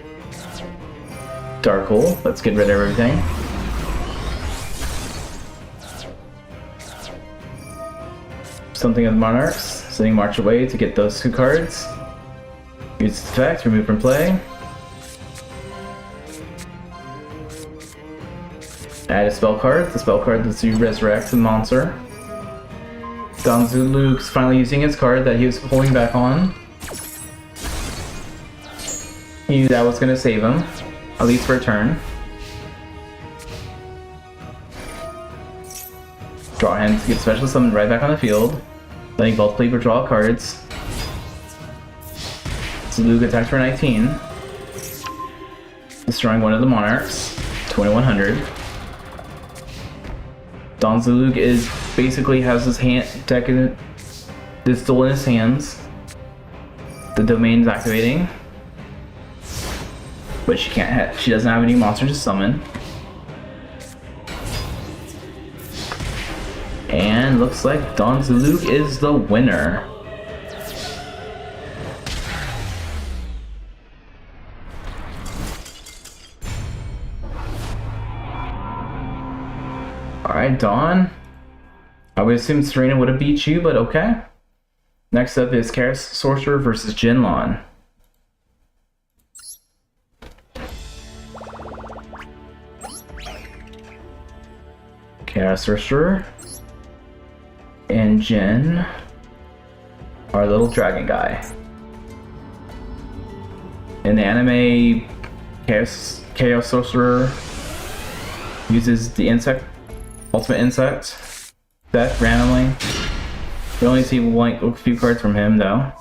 Dark Hole, let's get rid of everything. Something of the Monarchs, sending March away to get those 2 cards. Use its effect, remove from play. Add a spell card, the spell card lets you resurrect the monster. Don Zuluk's finally using his card that he was holding back on. He knew that was gonna save him, at least for a turn. Draw hands to get special summon right back on the field, letting both play draw cards. Zalug attacks for 19, destroying one of the monarchs, 2100. Don Zalug is basically has his hand deck in this still in his hands. The domain is activating, but she can't. She doesn't have any monsters to summon. And looks like Don Zalug is the winner. Alright, Dawn. I would assume Serena would have beat you, but okay. Next up is Cyrus, Sorcerer versus Jinlon. Cyrus, Sorcerer, and Jin, our little dragon guy. In the anime, Chaos Sorcerer uses the ultimate insect deck randomly. We only see a few cards from him though.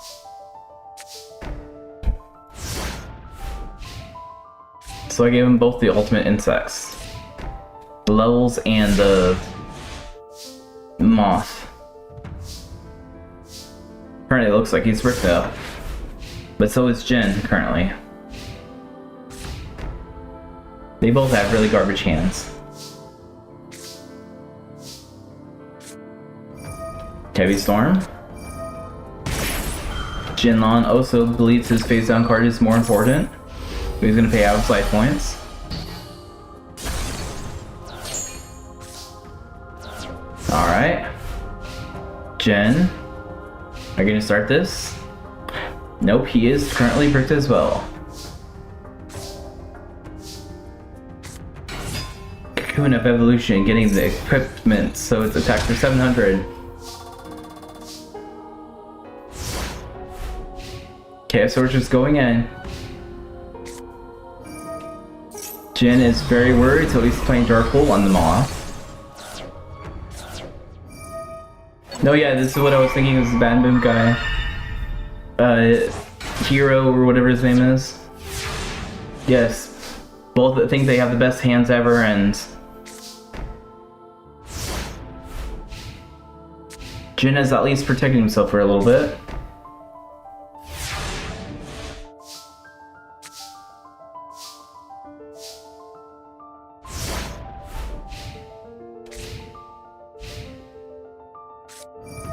So I gave him both the ultimate insects. The levels and the moth. Currently it looks like he's ripped up. But so is Jin currently. They both have really garbage hands. Heavy Storm. Jinlon also believes his face down card is more important. He's gonna pay out his life points. Alright. Jen, are you gonna start this? Nope, he is currently bricked as well. Cocoon of Evolution getting the equipment, so it's attack for 700. Chaos Sorcerer's going in. Jin is very worried, so he's playing Dark Hole on the Moth. No, yeah, this is what I was thinking of, this Bad Boom guy. Hero, or whatever his name is. Yes. Both think they have the best hands ever, and Jin is at least protecting himself for a little bit.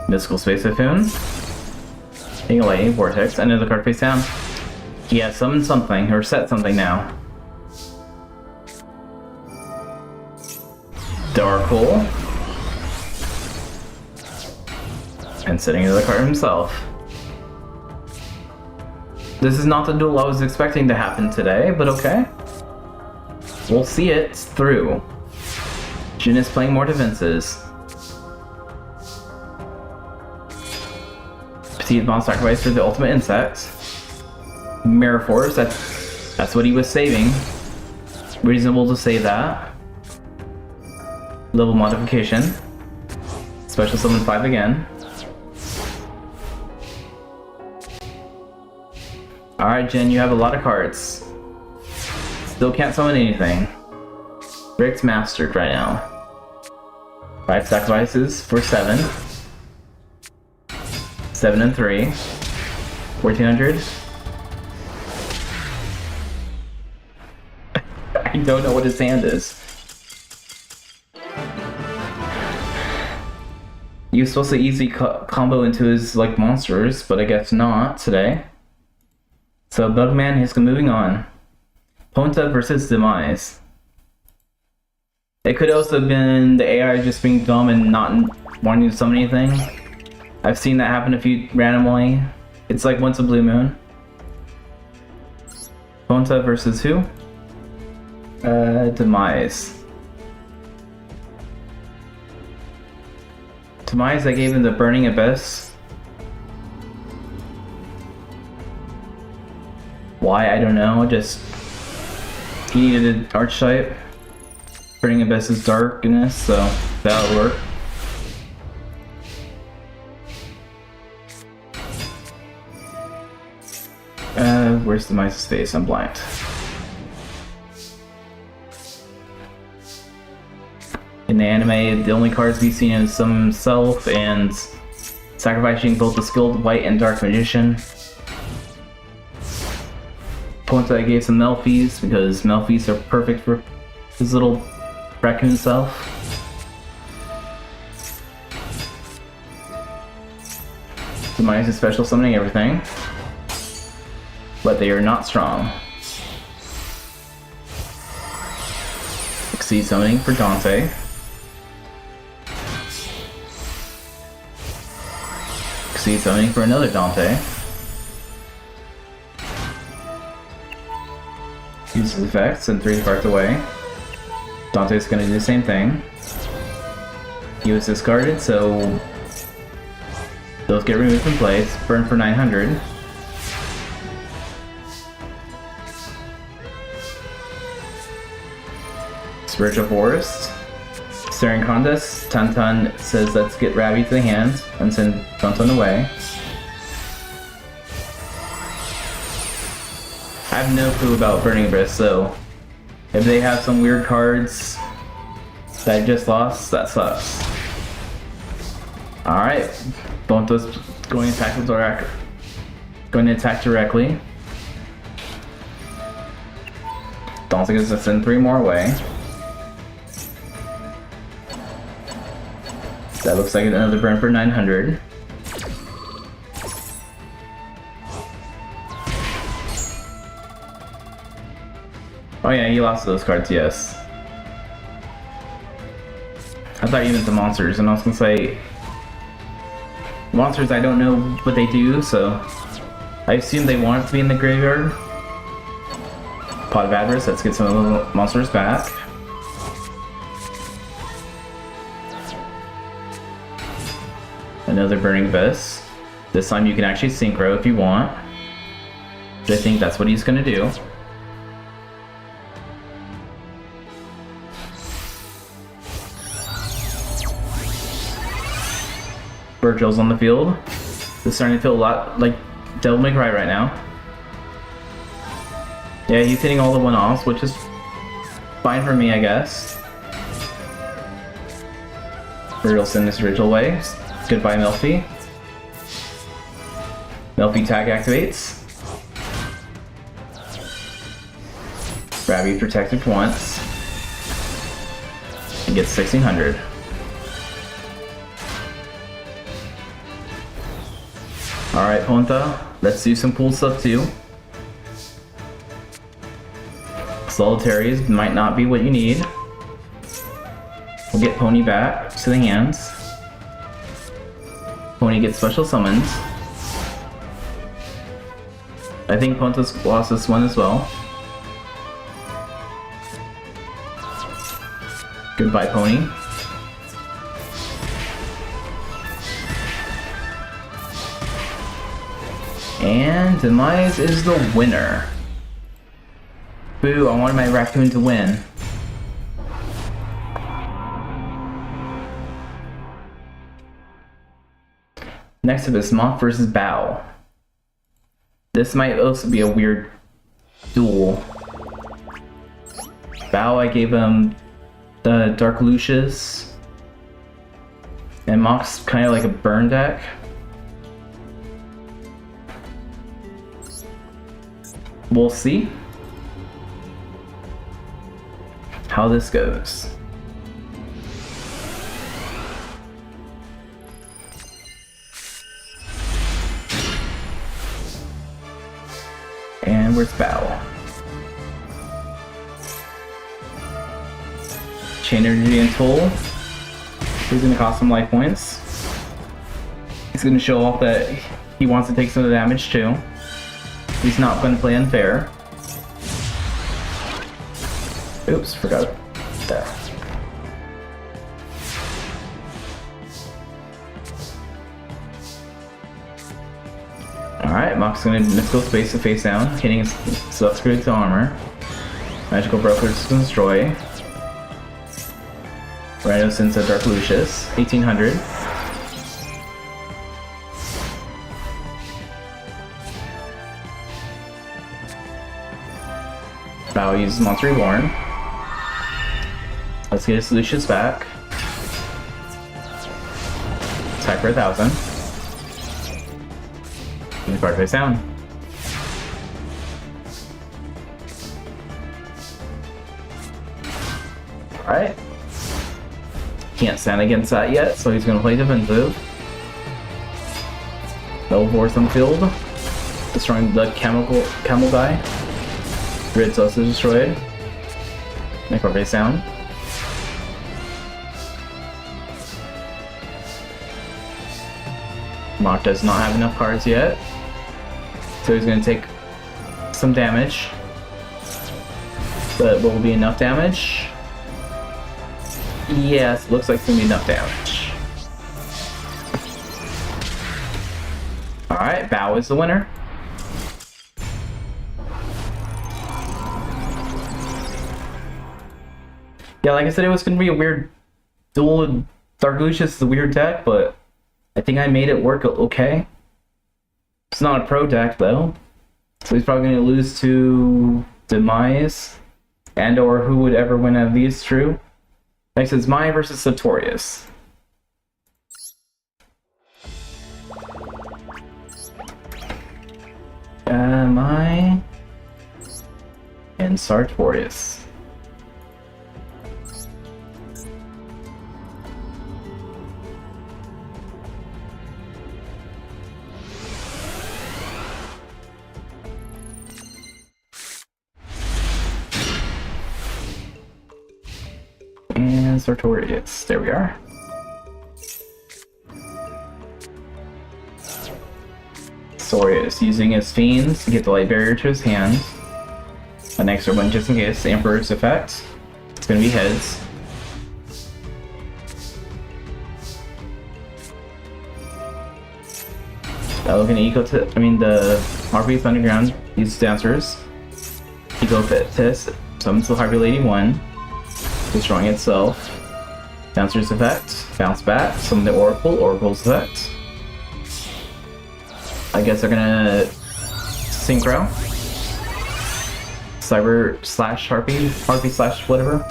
Mystical Space Typhoon. Taking a Lightning Vortex. Another card face down. He has summoned something, or set something now. Dark Hole. And setting another card himself. This is not the duel I was expecting to happen today, but okay. We'll see it through. Jin is playing more defenses. Petite Bomb sacrifice for the ultimate insect. Mirror Force, that's what he was saving. Reasonable to say that. Level modification. Special summon 5 again. Alright, Jin, you have a lot of cards. Still can't summon anything. Rick's mastered right now. 5 sacrifices for 7. 7 and 3. 1400. I don't know what his hand is. He was supposed to easy combo into his like monsters, but I guess not today. So Bugman is moving on. Ponta versus Demise. It could also have been the AI just being dumb and not wanting to summon anything. I've seen that happen a few randomly. It's like once a blue moon. Ponta versus who? Demise. Demise, I gave him the Burning Abyss. Why, I don't know. Just he needed an archetype. Burning Abyss is darkness, so that'll work. Where's the mice's face? I'm blind. In the anime, the only cards we've seen is Summon himself and sacrificing both the skilled white and dark magician. Point I gave some Melfies because Melfies are perfect for his little raccoon self. The mice is special summoning everything, but they are not strong. Exceed summoning for Dante. Exceed summoning for another Dante. Use his effects, send 3 cards away. Dante's gonna do the same thing. He was discarded, so those get removed from play. It's burn for 900. Spiritual Forest. Staring Contest. Tantan says let's get Ravi to the hand and send Tantan away. I have no clue about Burning Abyss, so if they have some weird cards that I just lost, that sucks. Alright, Bonto's going to attack directly. Dante is gonna send 3 more away. That looks like another burn for 900. Oh yeah, he lost those cards, yes. I thought you meant the monsters, and I was gonna say... Monsters, I don't know what they do, so... I assume they want it to be in the graveyard. Pot of Avarice, let's get some of the monsters back. Another Burning Abyss. This time you can actually synchro if you want. But I think that's what he's gonna do. Virgil's on the field. It's starting to feel a lot like Devil May Cry right now. Yeah, he's hitting all the one-offs, which is fine for me, I guess. Virgil send this Virgil away. Goodbye, Melfi. Melfi tag activates. Ravi protected once. And gets 1600. Alright, Ponta. Let's do some cool stuff too. Solitaries might not be what you need. We'll get Pony back to the hands. Pony gets special summons. I think Ponta's lost this one as well. Goodbye, Pony. And Demise is the winner. Boo, I wanted my raccoon to win. Next up is Moth versus Bao. This might also be a weird duel. Bao, I gave him the Dark Lucius. And Moth's kind of like a burn deck. We'll see how this goes. And where's Bao? Chain Energy and Toll. He's gonna cost some life points. He's gonna show off that he wants to take some of the damage too. He's not gonna play unfair. Oops, forgot that. Alright, Mock's gonna mystical space to face down, hitting his self screw to armor. Magical Brokers to destroy. Rhino sends a Dark Lucius, 1800. Bow uses Monster Reborn. Let's get his Lucius back. Attack for 1,000. And the card face down. Alright. Can't stand against that yet, so he's gonna play defensive. Level Force on the field. Destroying the camel guy. Grid's also destroyed. Make our face down. Mock does not have enough cards yet, so he's going to take some damage. But will it be enough damage? Yes, looks like it's going to be enough damage. Alright, Bow is the winner. Yeah, like I said, it was going to be a weird duel. Dark Lucius is a weird deck, but I think I made it work okay. It's not a pro deck though, so he's probably going to lose to Demise, and or who would ever win out of these two. Next is Maya versus Sartorius. Maya and Sartorius. And Sartorius. There we are. Sartorius using his Fiends to get the Light Barrier to his hand. An extra one just in case. The Emperor's effect. It's gonna be heads. Look at the Harpy's Underground uses Dancers. Eco Test summons the Harpy Lady 1. Destroying itself. Dancer's effect. Bounce back. Summon the Oracle's effect. I guess they're gonna synchro. Cyber slash Harpy slash whatever.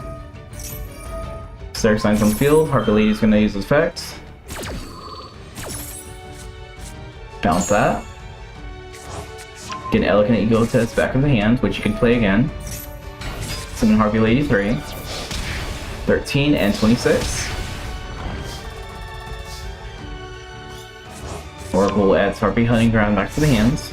Static Signs on the field. Harpy Lady's gonna use effect. Bounce that. Get an Elegant Egotist back in the hand, which you can play again. Summon Harpy Lady 3. 13 and 26. Oracle adds Harpy Hunting Ground back to the hands.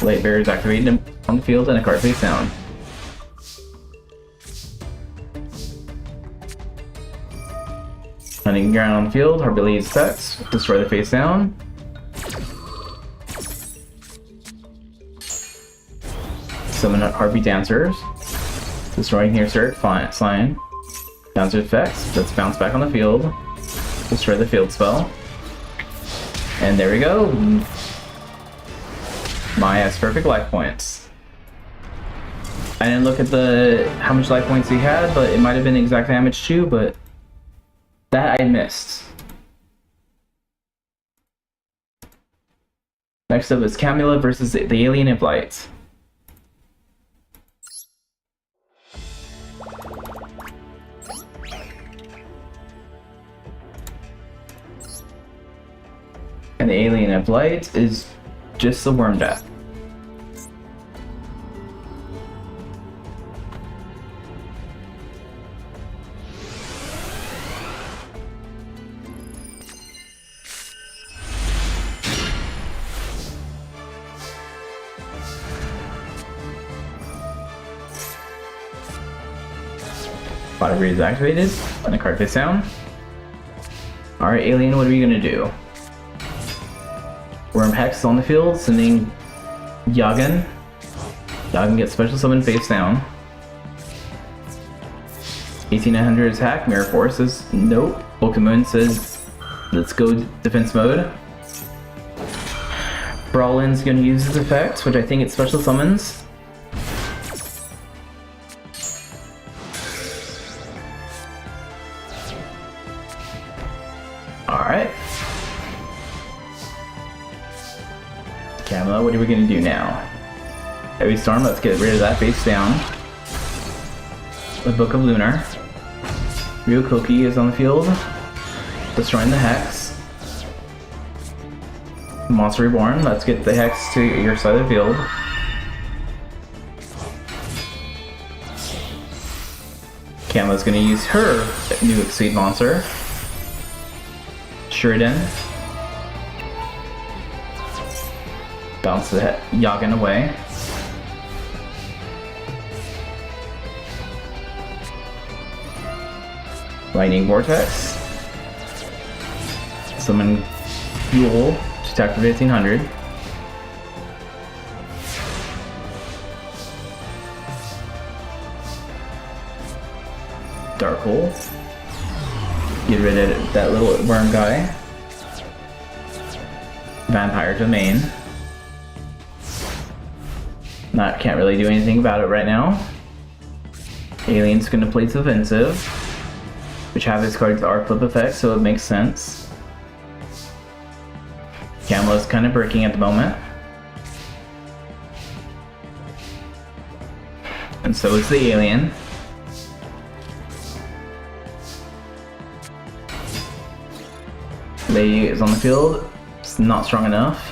Light Barrier is activated on the field and a card face down. Hunting Ground on the field, Harpy Lady's effects, destroy the face down. Summon Harpy Dancers, destroying here Sign. Dancer effects, let's bounce back on the field, destroy the field spell. And there we go. Maya has perfect life points. I didn't look at how much life points he had, but it might have been exact damage too, but that I missed. Next up is Camula versus the Alien of Light. And the Alien of Light is just the Worm Death. Battery is activated, and the card face down. Alright, Alien, what are you gonna do? Worm Hex on the field, sending Yagen. Yagen gets special summon face down. 18900 attack, Mirror Force says nope. Pokemon says Let's go defense mode. Brawlin's gonna use his effect, which I think it's special summons. Alright. Camilla, what are we gonna do now? Heavy Storm, let's get rid of that face down. The Book of Lunar. Ryokoki is on the field. Destroying the Hex. Monster Reborn, let's get the Hex to your side of the field. Camilla's gonna use her new Exceed monster. Shuriken. Bounce the Yagen away. Lightning Vortex. Summon Yule to attack for 1500. Dark Hole. Get rid of that little worm guy. Vampire Domain. Can't really do anything about it right now. Alien's gonna play defensive, which have his card's Arc Flip effect, so it makes sense. Camilla's kind of breaking at the moment. And so is the alien. Lady is on the field. It's not strong enough.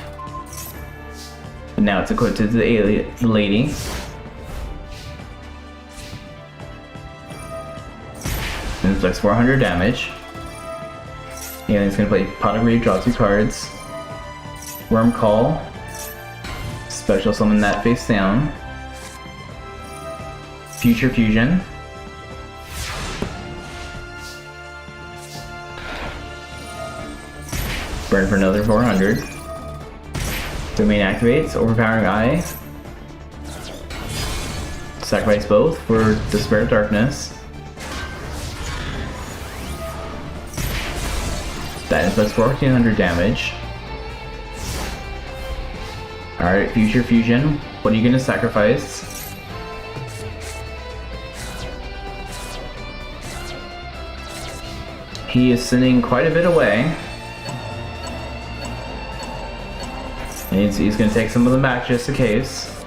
But now it's equipped to the lady. And it does 400 damage. Alien's gonna play Pot of Greed, draw 2 cards. Worm Call. Special summon that face down. Future Fusion. Burn for another 400. Domain activates, Overpowering Eye. Sacrifice both for Despair of Darkness. That does 1400 damage. Alright, Future Fusion. What are you gonna sacrifice? He is sending quite a bit away. And he's gonna take some of them back just in case.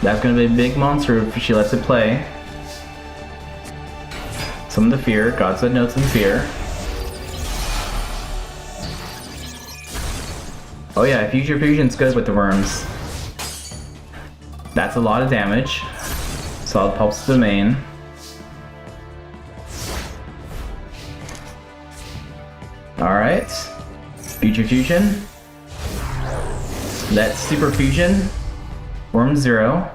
That's gonna be a big monster if she lets it play. Summon the Fear, God's Notes and Fear. Oh yeah, Future Fusion's good with the worms. That's a lot of damage. Solid Pulse Domain. Alright. Future Fusion. That's Super Fusion. Worm 0.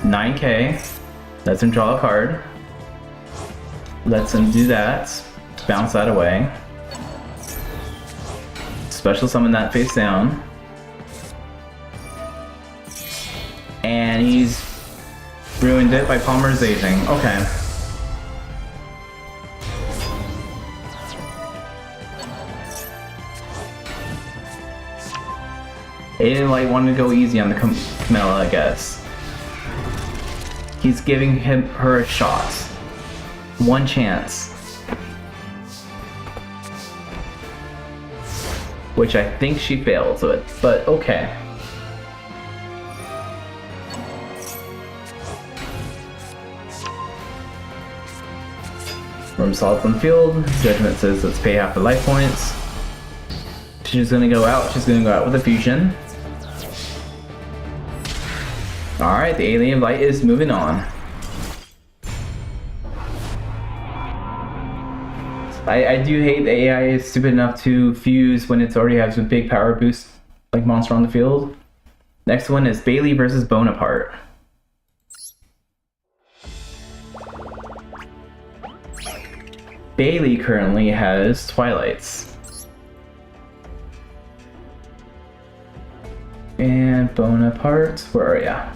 9k. Lets him draw a card. Lets him do that. Bounce that away. Special summon that face down. And he's ruined it by polymerizing. Okay. He didn't want to go easy on the Camilla, I guess. He's giving her a shot. One chance. Which I think she failed it, but okay. From Solid on field, Judgment says let's pay half the life points. She's gonna go out with a fusion. Alright, the alien light is moving on. I do hate the AI is stupid enough to fuse when it already has a big power boost like monster on the field. Next one is Bailey versus Bonaparte. Bailey currently has Twilights. And Bonaparte, where are ya?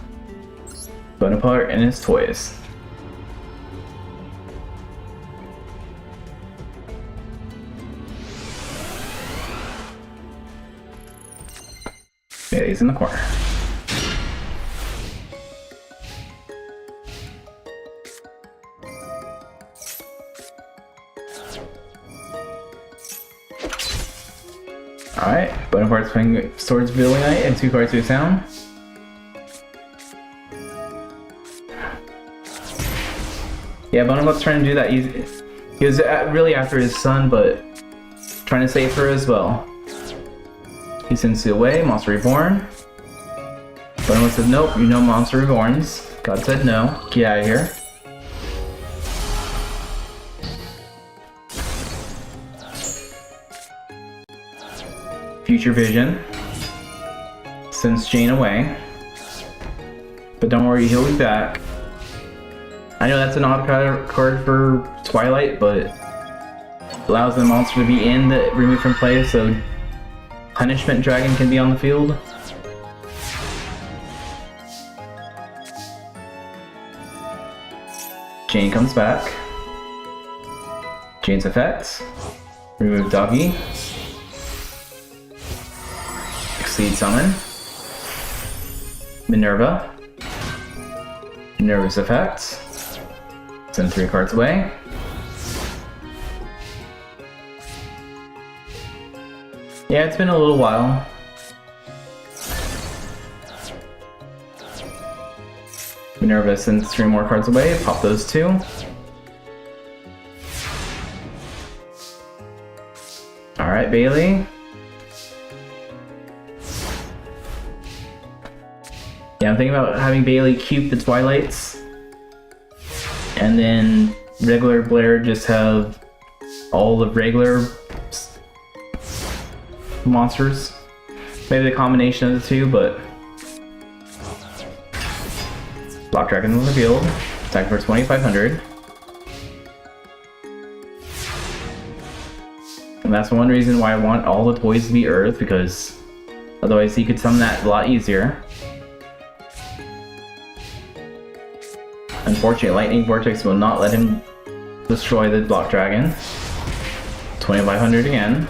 Bonaparte and his toys. Yeah, he's in the corner. Alright, Bonaparte's playing Swords Billy Knight and 2 cards face down. Yeah, Bonaparte's trying to do that. He was really after his son, but trying to save her as well. He sends you away, Monster Reborn. Bonaparte says, nope, you know Monster Reborns. God said no, get out of here. Future Vision sends Jane away, but don't worry, he'll be back. I know that's an odd card for Twilight, but allows the monster to be in the removed from play, so Punishment Dragon can be on the field. Jane comes back. Jane's effects. Remove Doggy. Exceed Summon. Minerva. Minerva's effects. Send 3 cards away. Yeah, it's been a little while. Minerva sends 3 more cards away, pop those 2. Alright, Bailey. Yeah, I'm thinking about having Bailey keep the Twilights. And then regular Blair just have all the regular monsters. Maybe the combination of the 2, but Block Dragon on the field. Attack for 2500. And that's one reason why I want all the toys to be Earth, because otherwise he could summon that a lot easier. Unfortunately, Lightning Vortex will not let him destroy the Block Dragon. 2500 again.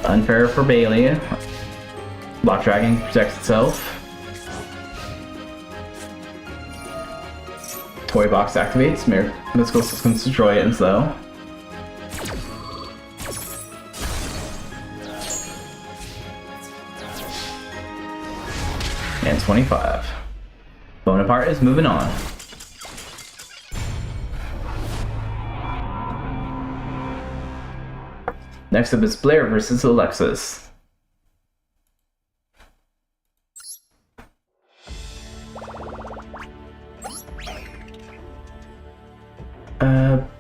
Unfair for Bailey. Block Dragon protects itself. Toy Box activates. Mystical Systems destroy it and so. And 25. Bonaparte is moving on. Next up is Blair versus Alexis.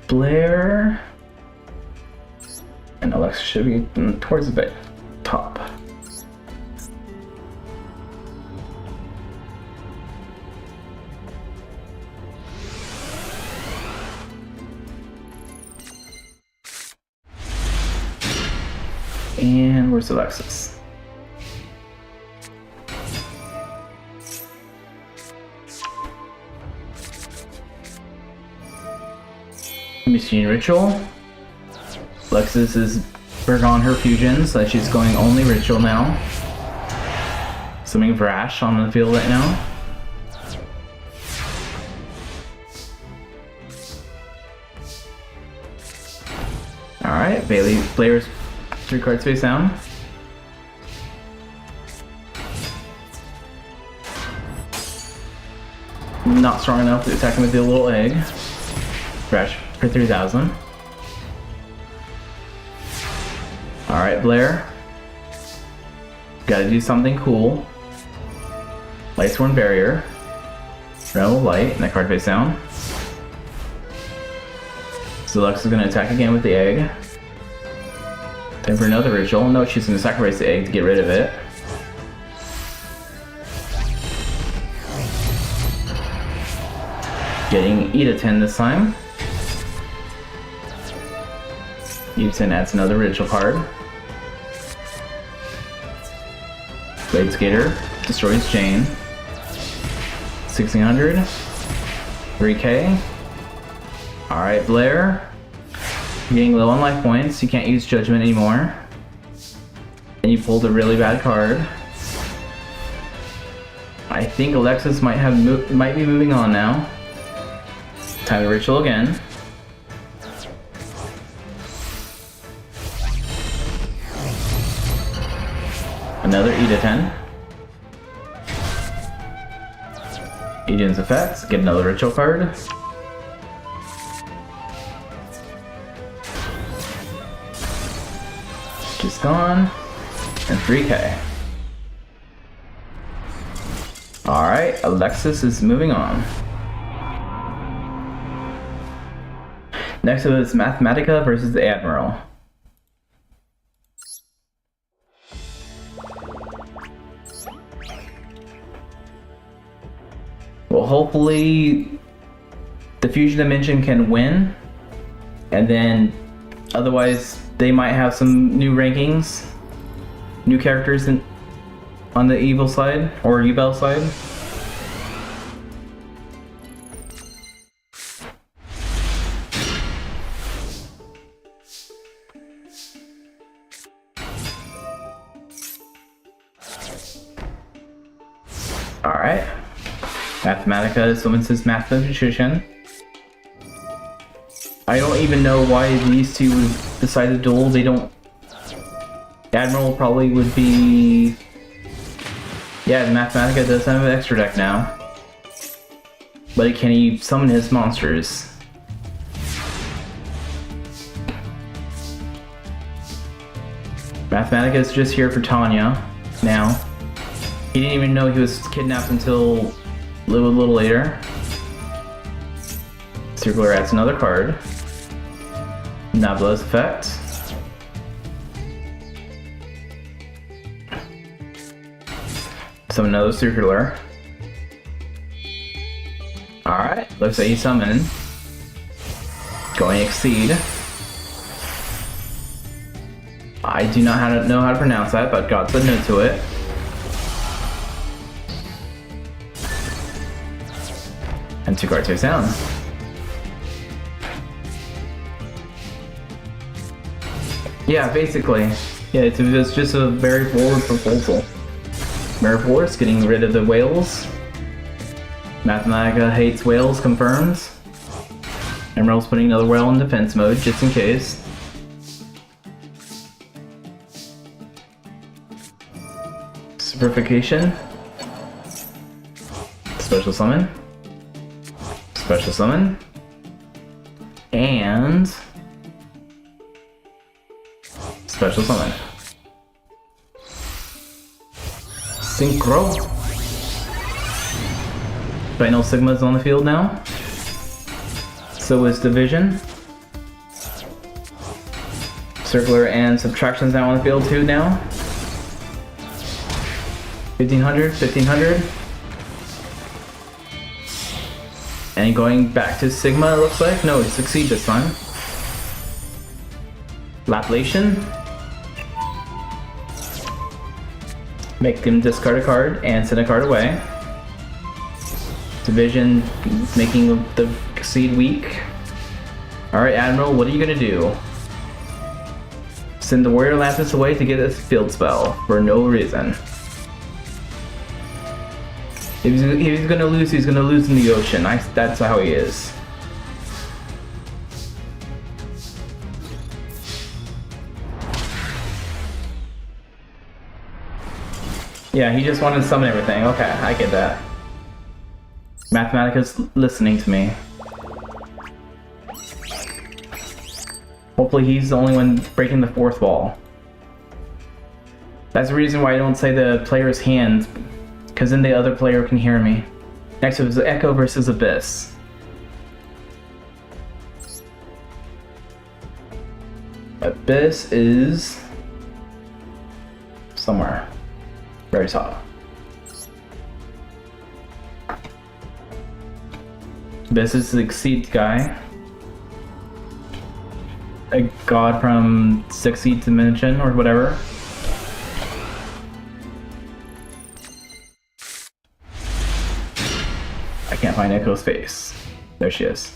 Blair and Alexis should be towards the top. And where's Alexis? Machine Ritual. Alexis is forgone her fusions, so she's going only Ritual now. Summoning Vrash on the field right now. Alright, Blair's 3 cards face down. Not strong enough to attack him with the little egg. Vrash for 3000. Alright, Blair. Gotta do something cool. Lightsworn Barrier. Realm of Light, and that card face down. So Lux is gonna attack again with the egg. Time for another ritual. No, she's gonna sacrifice the egg to get rid of it. Getting Eda 10 this time. Eda 10 adds another ritual card. Blade Skater destroys Jane. 1600. 3k. Alright, Blair. You're getting low on life points. You can't use Judgment anymore. And you pulled a really bad card. I think Alexis might be moving on now. Time to ritual again. Another Eda 10. Eden's effects. Get another ritual card. Just gone. And 3k. Alright, Alexis is moving on. Next up is Mathematica versus the Admiral. Well, hopefully the Fusion Dimension can win, and then otherwise they might have some new rankings, new characters on the evil side or Ebel side. Alright. Mathematica summons Mathematician. I don't even know why these two would decide to duel. They don't... Admiral probably would be... Yeah, Mathematica does have an extra deck now. But can he summon his monsters? Mathematica is just here for Tanya now. He didn't even know he was kidnapped until a little later. Circular adds another card. Nabla's effect. Summon another circular. Alright, looks like he summoned. Going exceed. I do not know how to pronounce that, but God said no to it. And 2 cards face down. Yeah, basically. Yeah, it was just a very forward proposal. Mirrorforce getting rid of the whales. Mathematica hates whales, confirms. Emerald's putting another whale in defense mode, just in case. Superfication. Special summon. Special summon. And... Special summon. Synchro. Final Sigma's on the field now. So is Division. Circular and Subtraction's now on the field too now. 1500, 1500. And going back to Sigma, it looks like. No, Succeed this time. Laplation. Make them discard a card and send a card away. Division making the Succeed weak. Alright, Admiral, what are you gonna do? Send the Warrior Lapis away to get a field spell for no reason. If he's gonna lose, he's gonna lose in the ocean. That's how he is. Yeah, he just wanted to summon everything. Okay, I get that. Mathematica's listening to me. Hopefully he's the only one breaking the fourth wall. That's the reason why I don't say the player's hand, because then the other player can hear me. Next up is Echo versus Abyss. Abyss is somewhere. Very top. Abyss is the Exceed guy. A god from Succeed Dimension or whatever. I can't find Echo's face. There she is.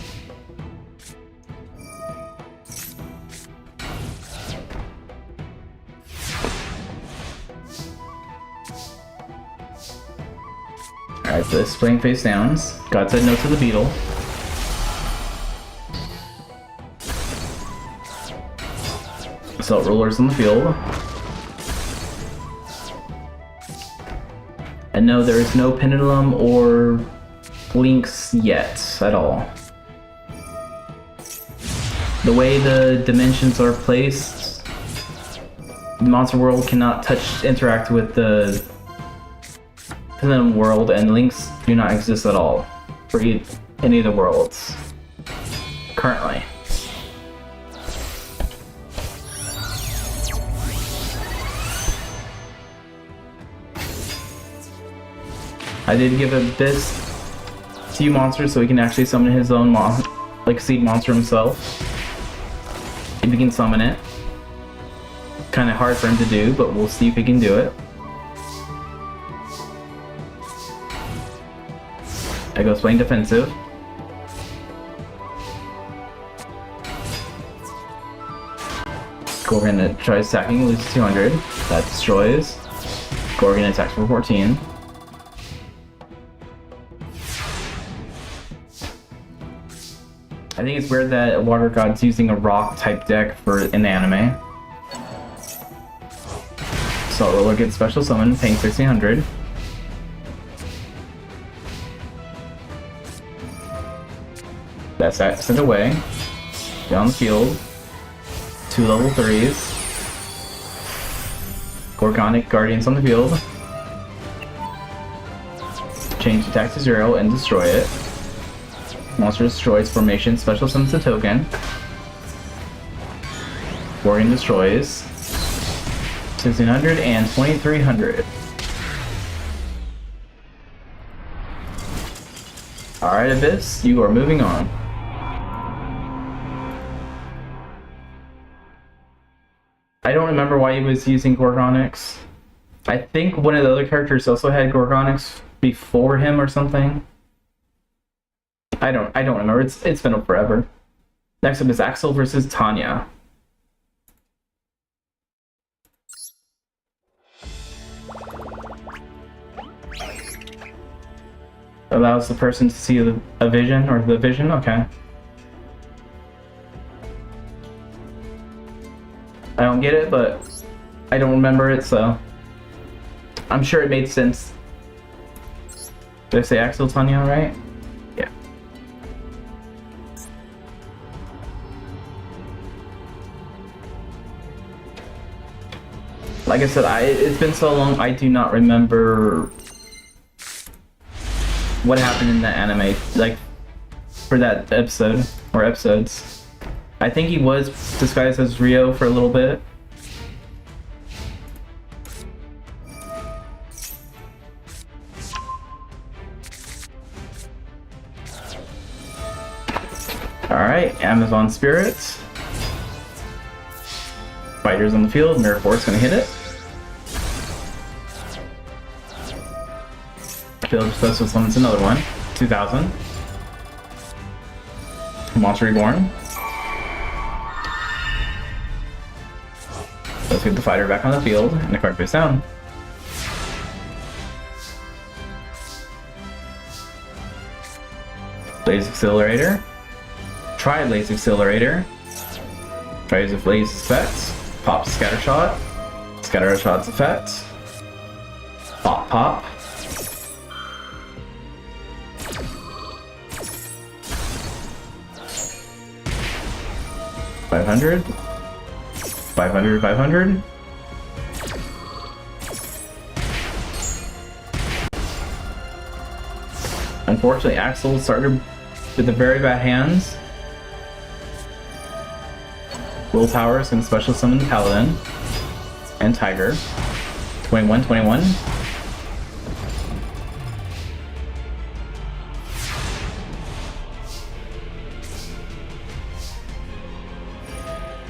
Alright, so this is playing face downs. God said no to the beetle. Assault rollers on the field. And no, there is no pendulum or links yet at all. The way the dimensions are placed, the monster world cannot interact with the pendulum world, and links do not exist at all for any of the worlds currently. I did give Abyss to monsters so he can actually summon his own seed monster himself. If he can summon it. Kind of hard for him to do, but we'll see if he can do it. I go playing defensive. Gorgon tries attacking, loses 200. That destroys. Gorgon attacks for 14. I think it's weird that Water God's using a rock type deck for an anime. So we'll look at special summon, paying 1600. That's sent away. Down the field. 2 level 3s. Gorgonic Guardians on the field. Change attack to 0 and destroy it. Monster destroys formation, special summons a token. Gorgon destroys. 1600 and 2300. Alright, Abyss, you are moving on. I don't remember why he was using Gorgonics. I think one of the other characters also had Gorgonics before him or something. I don't remember. It's been forever. Next up is Axel versus Tanya. Allows the person to see a vision or the vision. Okay. I don't get it, but I don't remember it, so I'm sure it made sense. Did I say Axel Tanya right? Yeah. Like I said, it's been so long, I do not remember what happened in the anime, like, for that episode, or episodes. I think he was disguised as Rio for a little bit. Alright, Amazon Spirits. Fighters on the field, Mirror Force gonna hit it. Field Special Summons another one. 2000. Monster Reborn. Let's get the fighter back on the field and the card face down. Blaze Accelerator. Try Blaze Accelerator. Tries a Blaze effect. Pop Scattershot. Scattershot's effect. Pop Pop. $500. 500, 500. Unfortunately, Axel started with the very bad hands. Willpower is going to special summon Paladin and Tiger. 21, 21.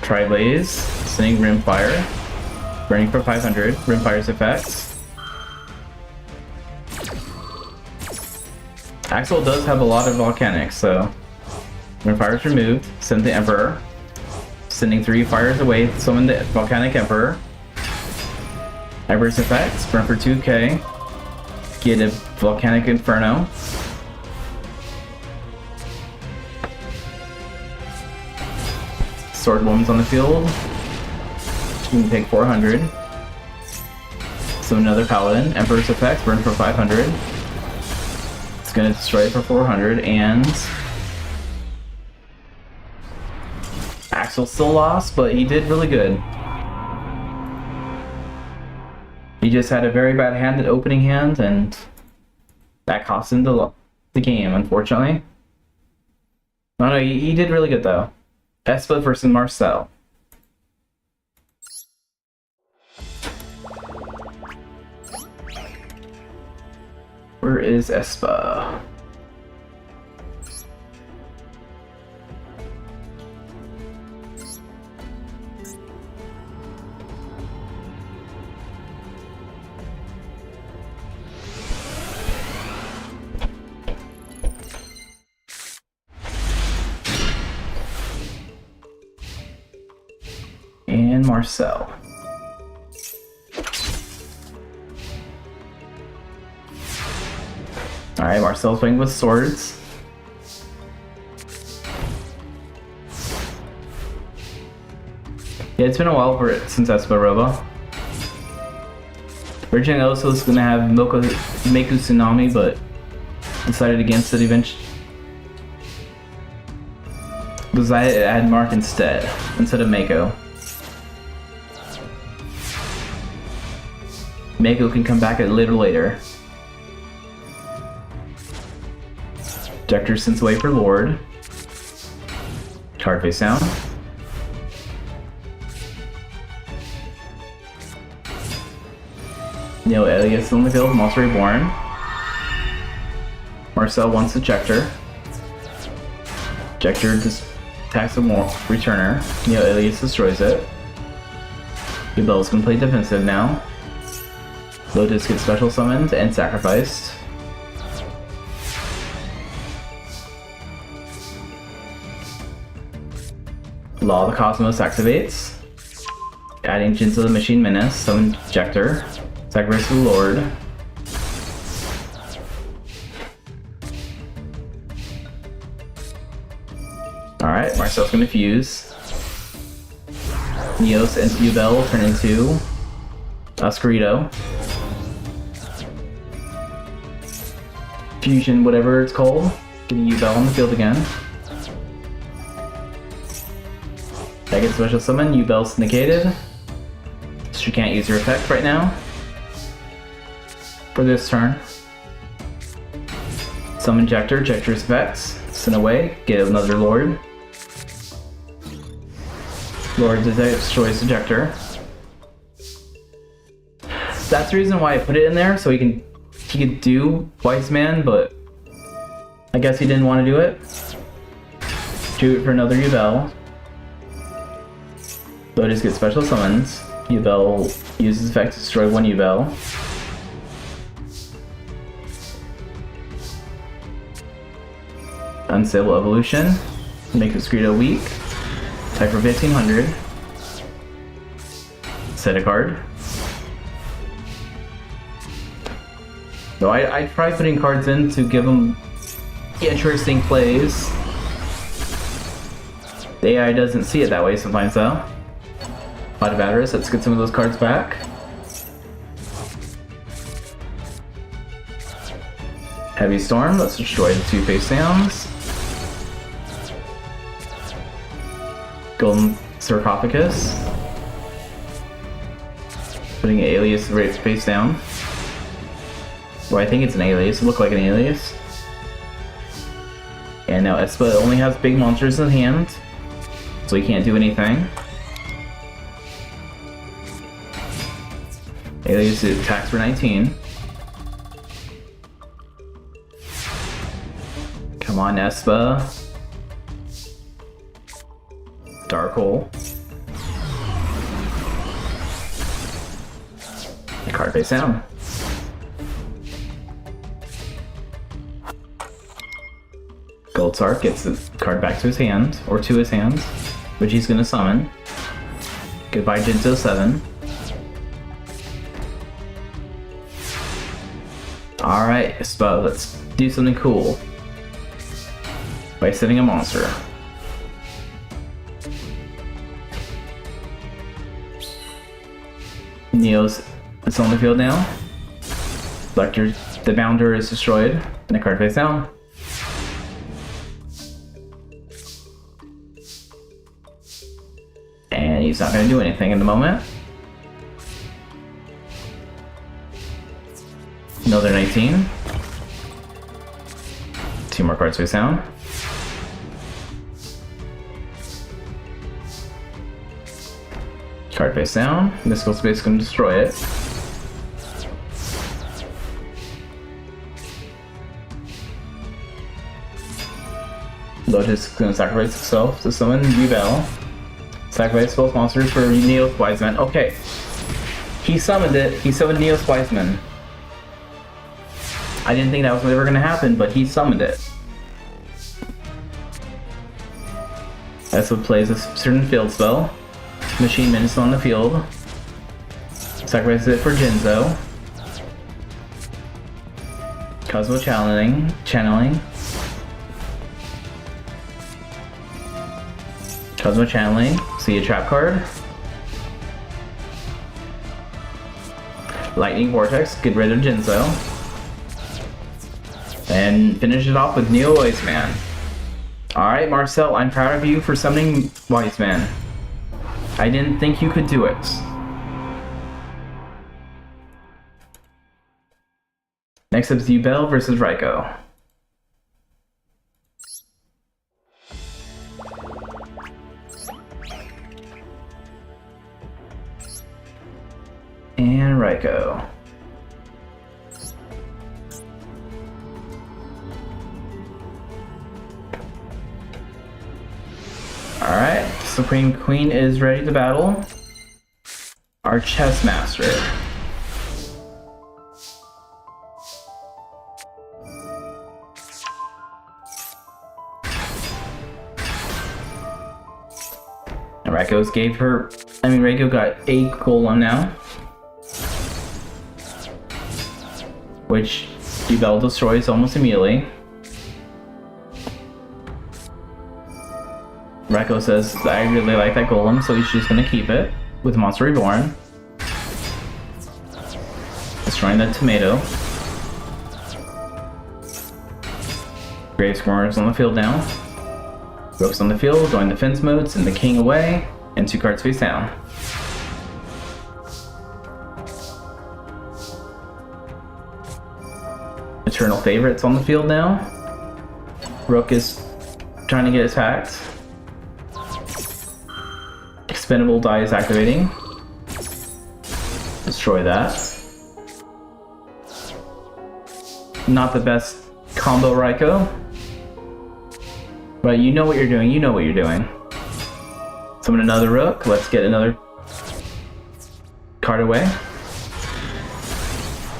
Tri-Blaze, sending Rimfire, burning for 500, Rimfire's effects. Axel does have a lot of volcanics, so Rimfire is removed, send the Emperor, sending 3 fires away, summon the Volcanic Emperor. Emperor's effects, burn for 2k, Get a Volcanic Inferno. Sword Woman's on the field. You can take 400. So another Paladin. Emperor's Effect, burn for 500. It's gonna destroy it for 400, and Axel still lost, but he did really good. He just had a very bad hand at opening hand, and that cost him the game, unfortunately. Oh no, he did really good though. Espa versus Marcel. Where is Espa? And Marcel. Alright, Marcel's playing with swords. Yeah, it's been a while since Espa Robo. Originally I was gonna have Meku Tsunami, but decided against it eventually. Decided to add Mark instead of Mako. Mako can come back a little later. Projector sends away for Lord. Card face down. Neo Elias on the field, Monster Reborn. Marcel wants Ejector. Ejector just attacks a returner. Neo Elias destroys it. Yubel's gonna play defensive now. Lotus gets special summoned and sacrificed. Law of the Cosmos activates. Adding Jinzo the Machine Menace, summon Ejector. Sacrifice the Lord. Alright, Marcel's gonna fuse. Neos and Yubel turn into Oscarito. Fusion, whatever it's called. Getting Yubel on the field again. I get special summon, Yubel's negated. She can't use her effect right now. For this turn. Summon Ejector, Ejector's effects. Send away, get another Lord. Lord destroys Ejector. That's the reason why I put it in there, so he could do Wise Man, but I guess he didn't want to do it. Do it for another Yubel. Lotus gets special summons. Yubel uses effect to destroy one Yubel. Unstable Evolution. Make Mosquito weak. Type for 1500. Set a card. So I'd try putting cards in to give them interesting plays. The AI doesn't see it that way sometimes though. Pot of Avarice, let's get some of those cards back. Heavy Storm, let's destroy the two face downs. Golden Sarcophagus. Putting an alias right face down. Well, I think it's an alias, it looked like an alias. And now Espa only has big monsters in hand, so he can't do anything. Alias attacks for 19. Come on, Espa. Dark Hole. Card face down. Goldsark gets the card back to his hand, or to his hand, which he's gonna summon. Goodbye, Jinzo 7. Alright, so let's do something cool. By setting a monster. Neo's it's on the field now. The bounder is destroyed, and the card face down. And he's not going to do anything in the moment. Another 19. 2 more cards face down. Card face down. Mystical Space is going to destroy it. Lotus is going to sacrifice itself to summon Rebel. Sacrifice both monsters for Neo's Wise Man. Okay. He summoned it. He summoned Neo's Wise Man. I didn't think that was ever going to happen, but he summoned it. That's what plays a certain field spell. Machine Man is on the field. Sacrifices it for Jinzo. Cosmo channeling. Cosmo channeling. See a trap card. Lightning Vortex. Get rid of Jinzo. And finish it off with Neo Wise Man. Alright, Marcel, I'm proud of you for summoning Wise Man. I didn't think you could do it. Next up is Yubel versus Raiko. And Raiko. Alright, Supreme Queen is ready to battle. Our Chess Master. And Raiko got a golem now. Which Yubel destroys almost immediately. Raiko says, I really like that golem, so he's just gonna keep it with Monster Reborn. Destroying that tomato. Grave Scorner's on the field now. Rogue's on the field, going defense mode, send the king away, and 2 cards face down. Eternal Favorite's on the field now. Rook is trying to get attacked. Expendable Die is activating. Destroy that. Not the best combo, Raiko. But you know what you're doing, Summon another Rook, let's get another card away.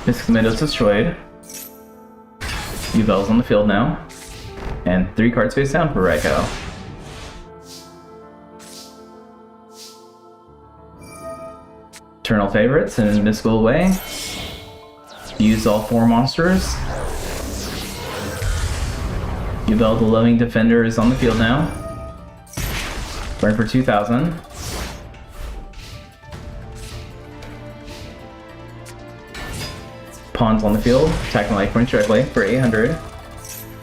This Tomato's destroyed. Yubel's on the field now. And 3 cards face down for Raiko. Eternal Favorites and Mystical away. Use all 4 monsters. Yubel the Loving Defender is on the field now. Burn for 2,000. Pawn's on the field. Attacking life points directly for 800.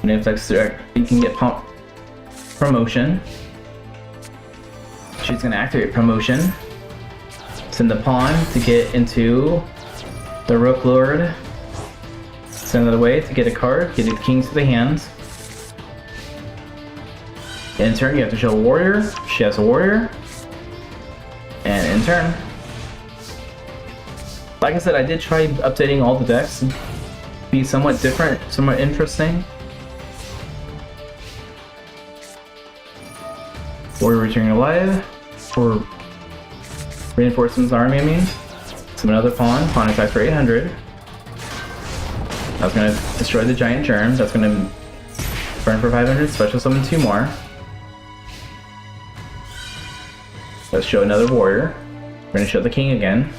And if that's direct, you can get promotion. She's going to activate promotion. Send the pawn to get into the Rook Lord. Send it away to get a card, get the king to the hand. In turn, you have to show a warrior. She has a warrior. And in turn. Like I said, I did try updating all the decks to be somewhat different, somewhat interesting. Warrior returning alive for reinforcements army, Summon another pawn. Pawn attacks for 800. That's going to destroy the giant germ. That's going to burn for 500. Special summon 2 more. Let's show another warrior. We're going to show the king again.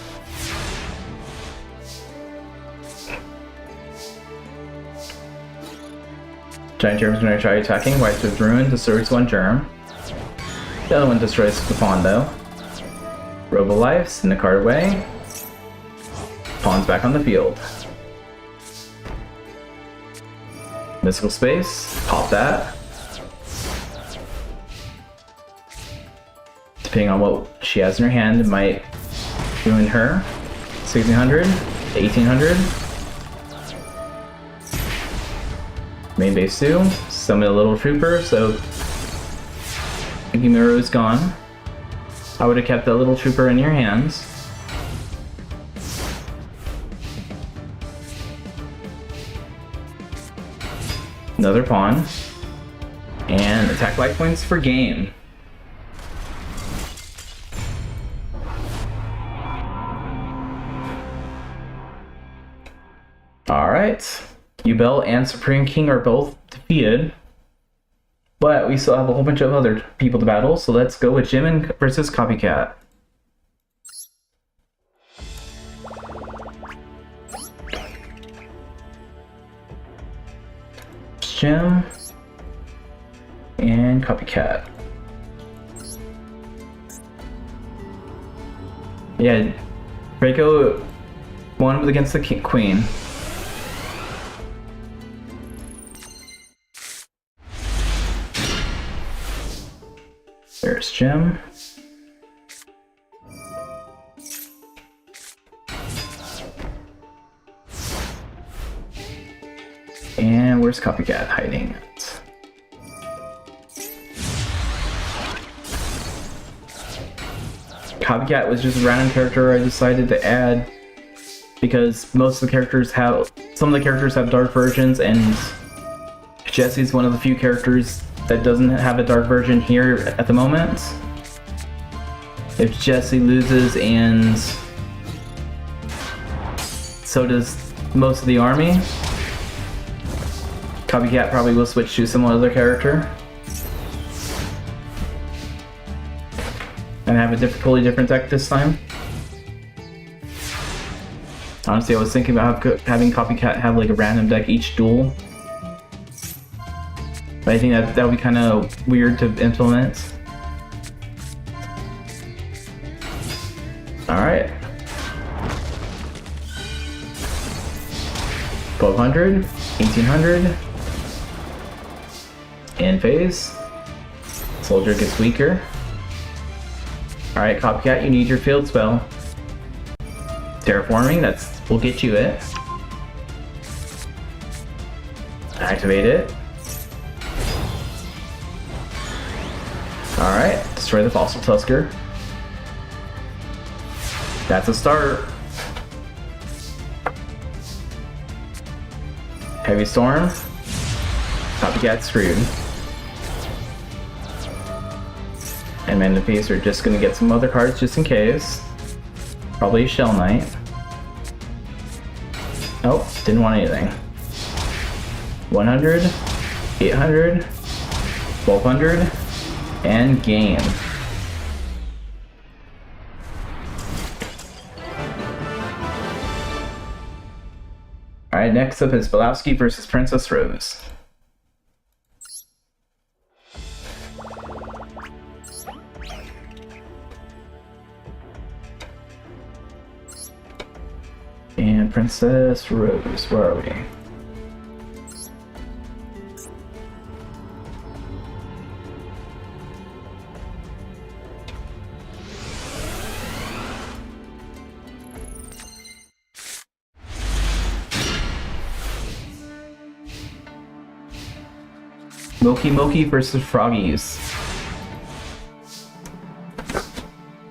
Giant Germ's gonna try attacking. White with Ruin destroys one germ. The other one destroys the pawn though. Robo Life, send the card away. Pawn's back on the field. Mystical Space, pop that. Depending on what she has in her hand, it might ruin her. 1600, 1800. Main base 2, summon a little trooper, so Gimeru is gone. I would have kept that little trooper in your hands. Another pawn. And attack life points for game. Alright. Yubel and Supreme King are both defeated. But we still have a whole bunch of other people to battle, so let's go with Jim versus Copycat. Jim and Copycat. Yeah, Draco won against the Queen. There's Jim. And where's Copycat hiding at? Copycat was just a random character I decided to add because most of the characters have, some of the characters have dark versions, and Jesse's one of the few characters that doesn't have a dark version here at the moment. If Jesse loses and so does most of the army, Copycat probably will switch to some other character and have a totally different deck this time. Honestly, I was thinking about having Copycat have like a random deck each duel. But I think that would be kind of weird to implement. Alright. 1200, 1800. In phase. Soldier gets weaker. Alright, Copycat, you need your field spell. Terraforming, we'll get you it. Activate it. Alright, destroy the Fossil Tusker. That's a start. Heavy Storm. Copycat screwed. And Man in Peace are just gonna get some other cards just in case. Probably a Shell Knight. Oh, didn't want anything. 100, 800, 1200. And game. Alright, next up is Belowski versus Princess Rose. And Princess Rose, where are we? Moki Moki versus Froggies.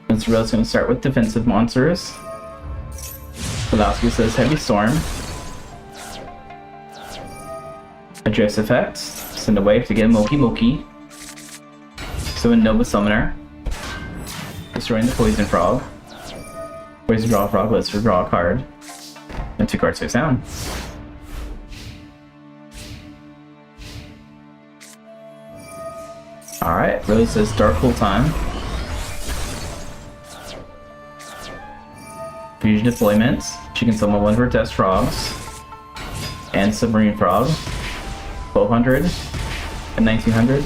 Mr. Rose gonna start with defensive monsters. Belowski says Heavy Storm. Address effects. Send a wave to get Moki Moki. Summon Nova Summoner. Destroying the Poison Frog. Ways to draw a frog, let's draw a card. And 2 cards face down. Alright, Rose says Dark Hole Time. Fusion Deployments. She can summon one of her test frogs. And Submarine Frog. 1200 and 1900.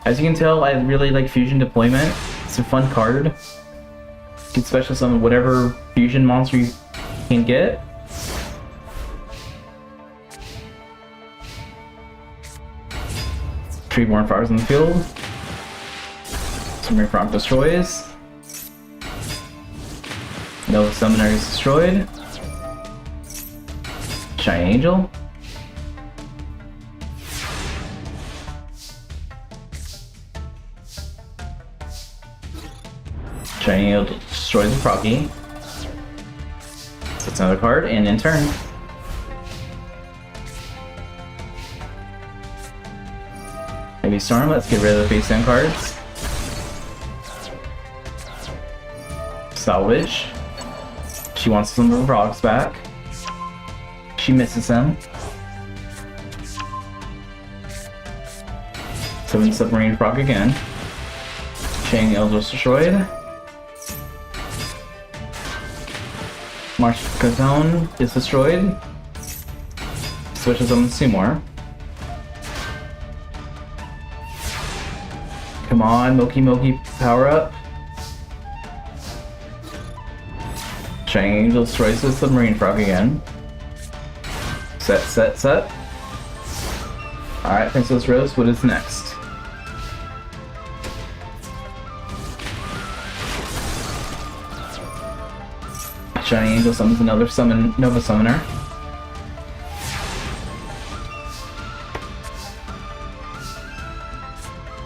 As you can tell, I really like Fusion Deployment. It's a fun card. You can special summon whatever fusion monster you can get. Treeborn fires on the field. Summon Frog destroys. Nova Summoner is destroyed. Shiny Angel. Shiny Angel destroys the Froggy. So it's another card, and in turn. Maybe Storm, let's get rid of the face down cards. Salvage. She wants some of her frogs back. She misses them. Summon Submarine Frog again. Chain Elders destroyed. March Cazone is destroyed. Switches on Seymour. Come on, Moki power up. Shining Angel destroys the Submarine Frog again. Set. Alright, Princess Rose, what is next? Shining Angel summons another Nova Summoner.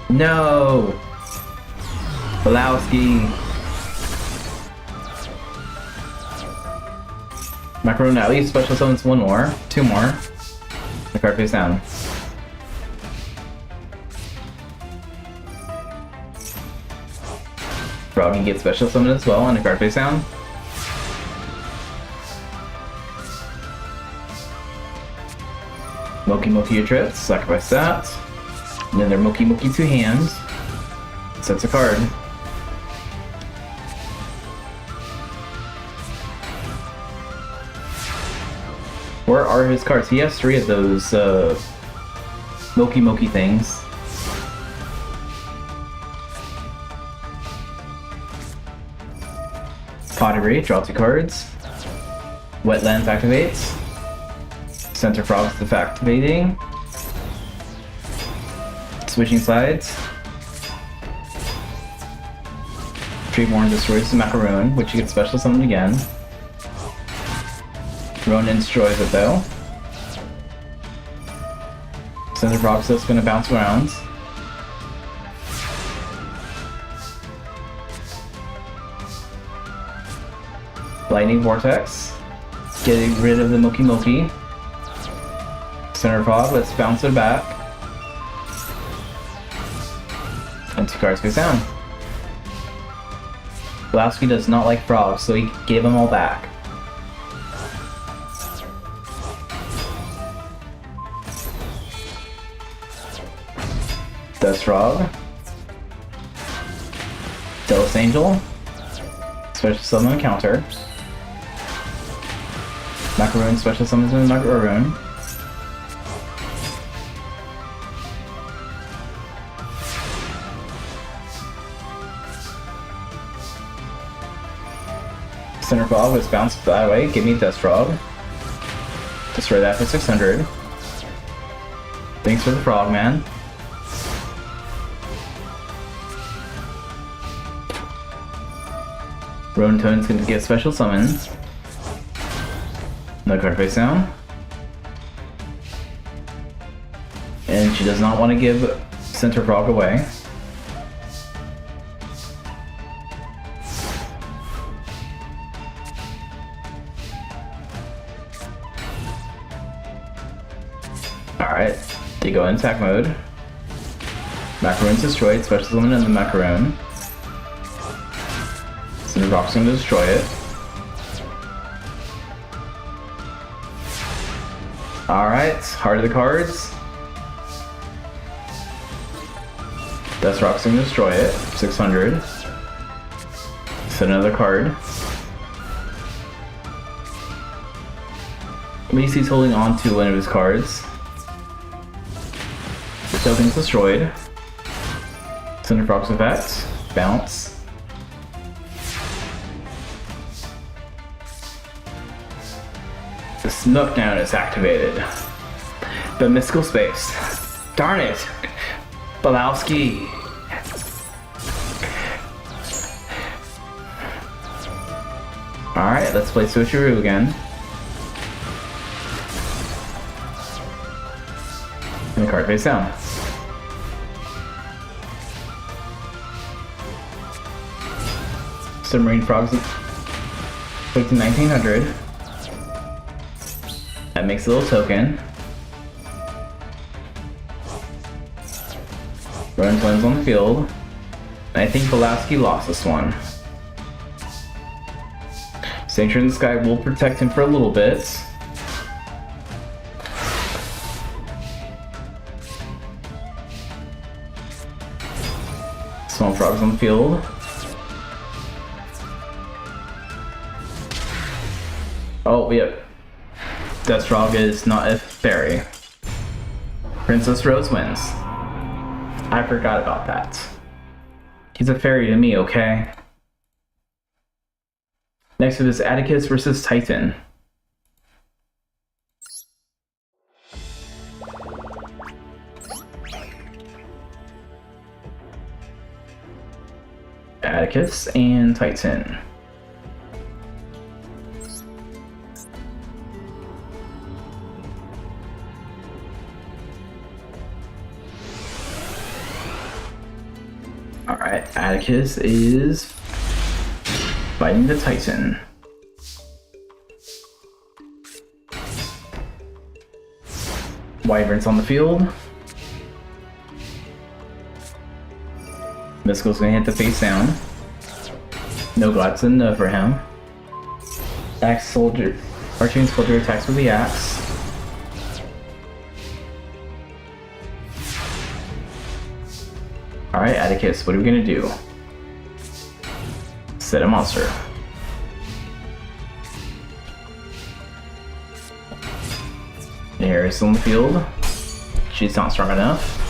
No! Balowski! Macaron at least special summons two more. The card face down. Froggy gets special summoned as well, and the card face down. Moki Trips, sacrifice that. Another Moki 2 hands. Sets a card. Where are his cards? He has 3 of those Moki things. Pottery, draw 2 cards. Wetlands activates. Center Frogs activating. Switching sides. Treeborn destroys the Macaroon, which you get special summoned again. Ronin destroys it though. Center Frog still gonna bounce around. Lightning Vortex. Getting rid of the Moki. Center Frog, let's bounce it back. And 2 cards goes down. Balowski does not like frogs, so he gave them all back. Dust Frog. Delos Angel. Special summon counter. Macaroon special summons in Macaroon. Center Frog, let's bounce that way. Give me Dust Frog. Destroy that for 600. Thanks for the frog, man. Roan Tone's gonna get special summons. No card face down. And she does not want to give Center Frog away. Alright, they go in attack mode. Macaroon's destroyed, special summon in the Macaroon. Center Frog's gonna destroy it. Alright, Heart of the Cards. Dust Rock's gonna destroy it. 600. Set another card. At least he's holding on to one of his cards. Token's destroyed. Cinder Frog's effect. Bounce. The Snook Down is activated. The Mystical Space. Darn it! Balowski! Alright, let's play Switcheroo again. And the card face down. Submarine Frogs put to 1900. That makes a little token. Runs wins on the field. And I think Balowski lost this one. Sanctuary in the Sky will protect him for a little bit. Swamp Frogs on the field. Oh, yep. Death Frog is not a fairy. Princess Rose wins. I forgot about that. He's a fairy to me, okay? Next up is Atticus versus Titan. Atticus and Titan. Alright, Atticus is fighting the Titan. Wyvern's on the field. Mystical's gonna hit the face down. No Gladson, no for him. Axe Soldier. Arching Soldier attacks with the axe. Alright, Atticus, what are we gonna do? Set a monster. Harris on the field. She's not strong enough.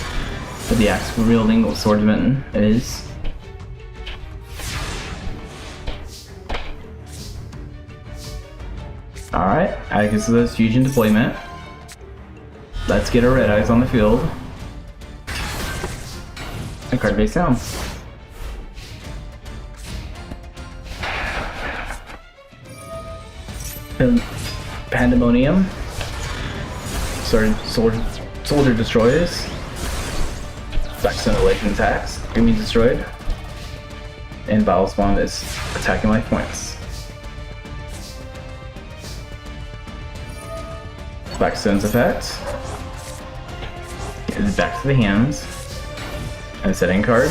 But the axe wielding swordsman is. Alright, Atticus does fusion deployment. Let's get our red eyes on the field. And card base down. Pandemonium. Soldier destroys. Bastion Legend attacks. Enemy destroyed. And Battle Spawn is attacking life points. Backstone's effect. Is back to the hands. And setting card.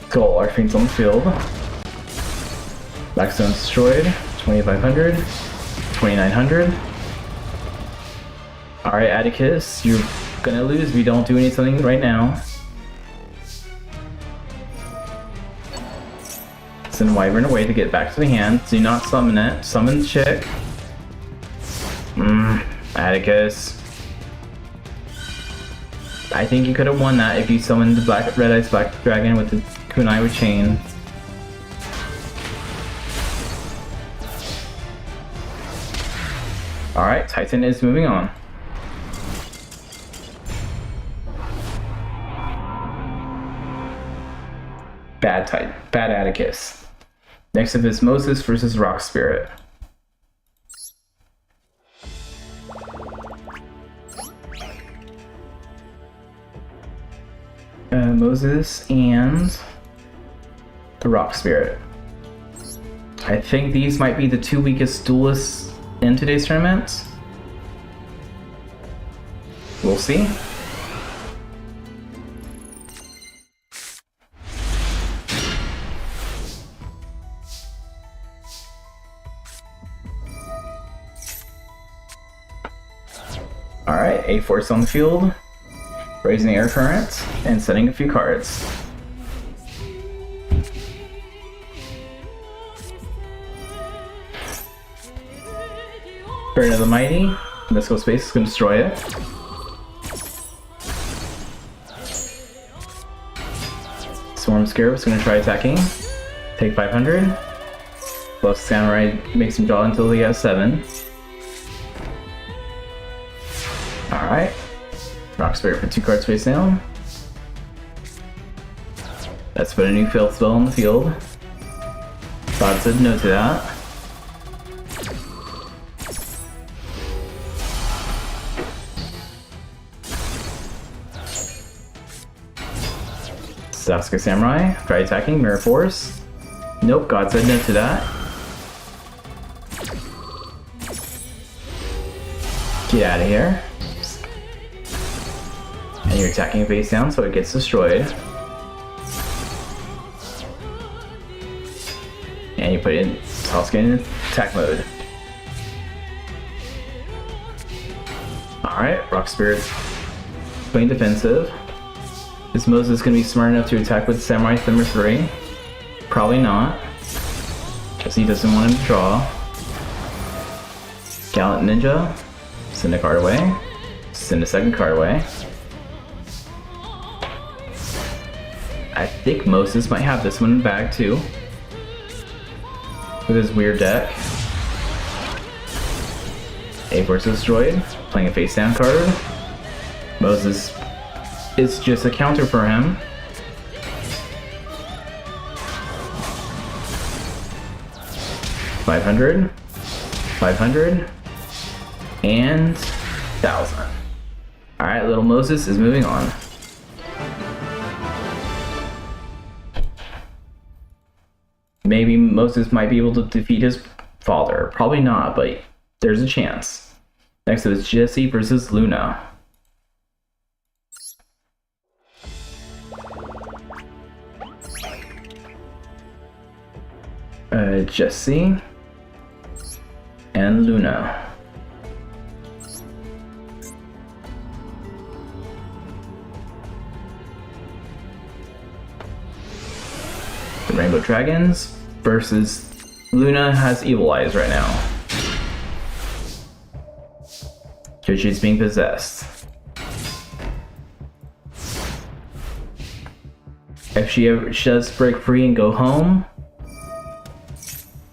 Skull Archfiend's on the field. Blackstone's destroyed. 2500. 2900. Alright, Atticus, you're gonna lose if you don't do anything right now. Send Wyvern away to get back to the hand. Do not summon it. Summon the chick. Atticus. I think you could have won that if you summoned the Red Eyes Black Dragon with the Kunai with Chain. Alright, Titan is moving on. Bad Titan. Bad Atticus. Next up is Moses versus Rock Spirit. Moses and the Rock Spirit. I think these might be the two weakest duelists in today's tournament. We'll see. Alright, a force on the field, raising the air current, and setting a few cards. Burn of the Mighty. Mystical Space is going to destroy it. Swarm Scarab is going to try attacking. Take 500. Plus Samurai makes him draw until he has 7. Alright. Rock Spirit for 2 cards face down. Let's put a new field spell on the field. God said no to that. Sasuke Samurai, try attacking, Mirror Force. Nope, God said no to that. Get out of here. And you're attacking face down, so it gets destroyed. And you put in Sasuke in attack mode. Alright, Rock Spirit playing defensive. Is Moses gonna be smart enough to attack with Samurai number 3? Probably not. Because he doesn't want him to draw. Gallant Ninja. Send a card away. Send a second card away. I think Moses might have this one in the bag too. With his weird deck. A versus Droid. Playing a face down card. Moses is just a counter for him. $500, 500, and 1,000. Alright, little Moses is moving on. Maybe Moses might be able to defeat his father. Probably not, but there's a chance. Next up is Jesse versus Luna. Jesse and Luna. The Rainbow Dragons versus Luna has evil eyes right now. Because she's being possessed. If she ever does break free and go home,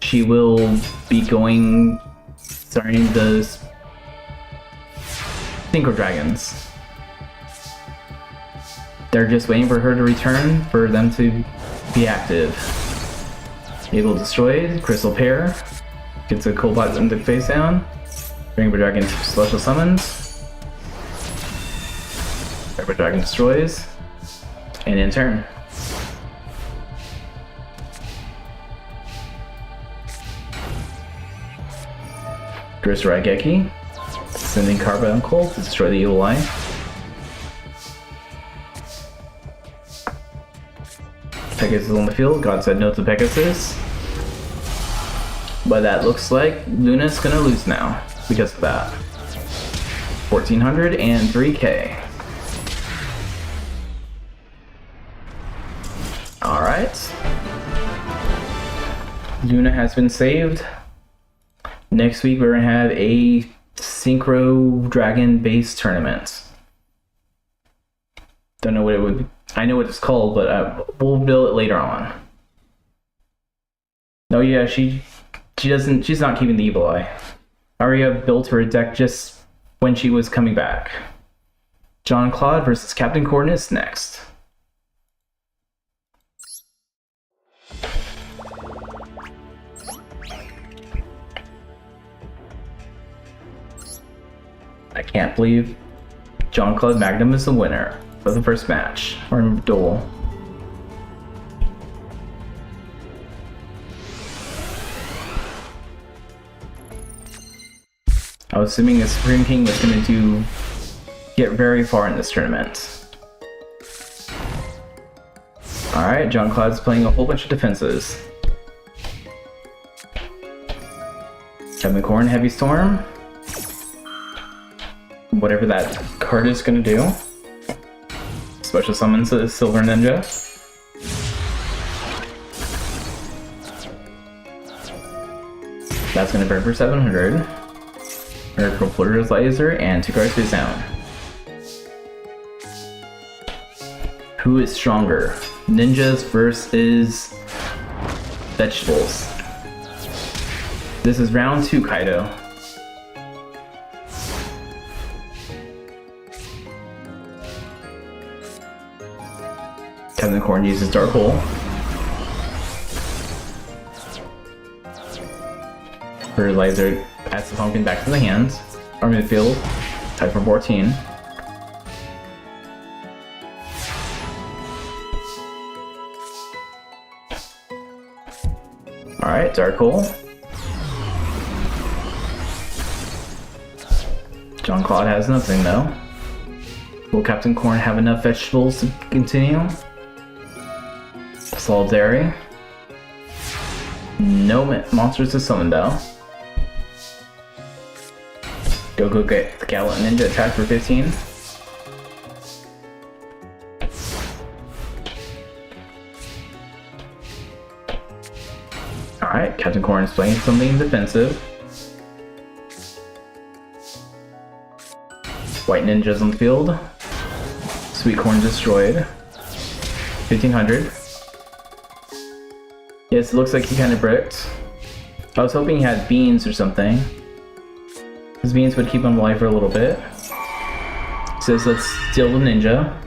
she will be starting the Synchro Dragons. They're just waiting for her to return for them to be active. Evil destroyed, Crystal Pair, gets a Cobalt into face down, Rainbow Dragon special summons, Rainbow Dragon destroys, and in turn. Gris Raigeki, sending Carbon Uncle to destroy the evil eye. Pegasus on the field, God said no to Pegasus. But that looks like Luna's gonna lose now because of that. 1,400 and 3K. Alright. Luna has been saved. Next week we're gonna have a Synchro Dragon based tournament. Don't know what it would be. I know what it's called, but we'll build it later on. No, yeah, she's not keeping the evil eye. Arya built her deck just when she was coming back. John Claude versus Captain Korn is next. I can't believe John Claude Magnum is the winner of the first match, or duel. I was assuming the Supreme King was going to get very far in this tournament. Alright, John Claude's playing a whole bunch of defenses. Kevin Korn, Heavy Storm. Whatever that card is going to do. Special summons the Silver Ninja. That's going to burn for 700. Miracle Fertilizer, and 2 cards face down. Who is stronger? Ninjas versus vegetables. This is round 2, Kaido. Captain Korn uses Dark Hole. Fertilizer adds the pumpkin back to the hand. Our midfield, tied for 14. Alright, Dark Hole. John Claude has nothing though. Will Captain Korn have enough vegetables to continue? Solidarity. No monsters to summon though. Go get the Gallant Ninja attack for 15. Alright, Captain Korn is playing something defensive. White Ninjas on the field. Sweet Corn destroyed. 1500. Yes, it looks like he kind of bricked. I was hoping he had beans or something. His beans would keep him alive for a little bit. Says let's steal the ninja.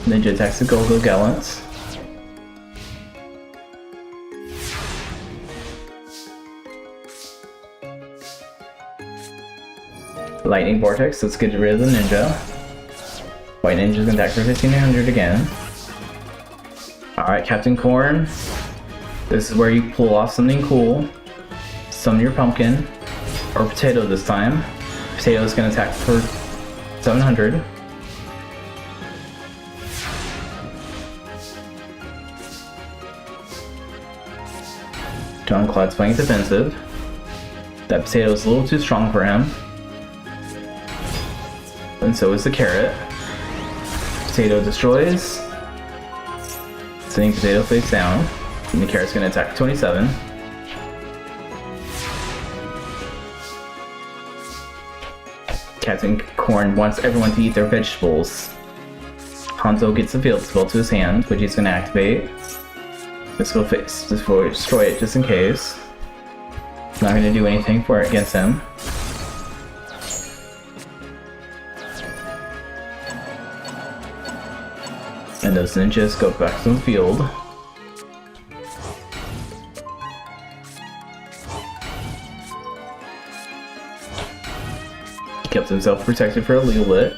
Ninja attacks the Go Gallants. Lightning Vortex, let's get rid of the ninja. White Ninja's gonna attack for 1500 again. Alright, Captain Korn. This is where you pull off something cool. Summon your pumpkin. Or potato this time. Potato is gonna attack for 700. John Claude's playing defensive. That potato is a little too strong for him. And so is the carrot. Potato destroys. Sending potato face down. And the carrot's gonna attack 27. Captain Korn wants everyone to eat their vegetables. Hanzo gets the field spell to his hand, which he's gonna activate. Let's go destroy it just in case. It's not gonna do anything for it against him. And those ninjas go back to the field. He kept himself protected for a little bit.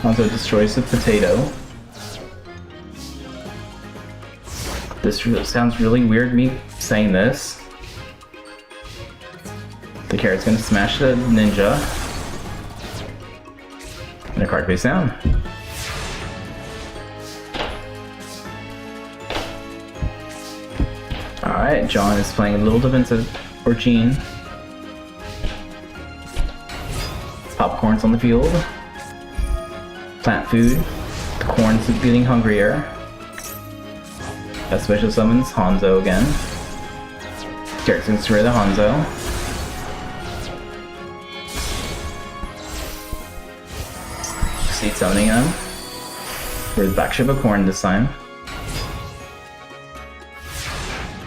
Hanzo destroys the potato. This sounds really weird me saying this. The carrot's gonna smash the ninja. And a card face down. Alright, John is playing a little defensive, or Gene. Popcorn's on the field. Plant food. The corn's getting hungrier. That special summons Hanzo again. Derek's gonna destroy the Hanzo. Seed summoning him. We're the back ship of Korn this time.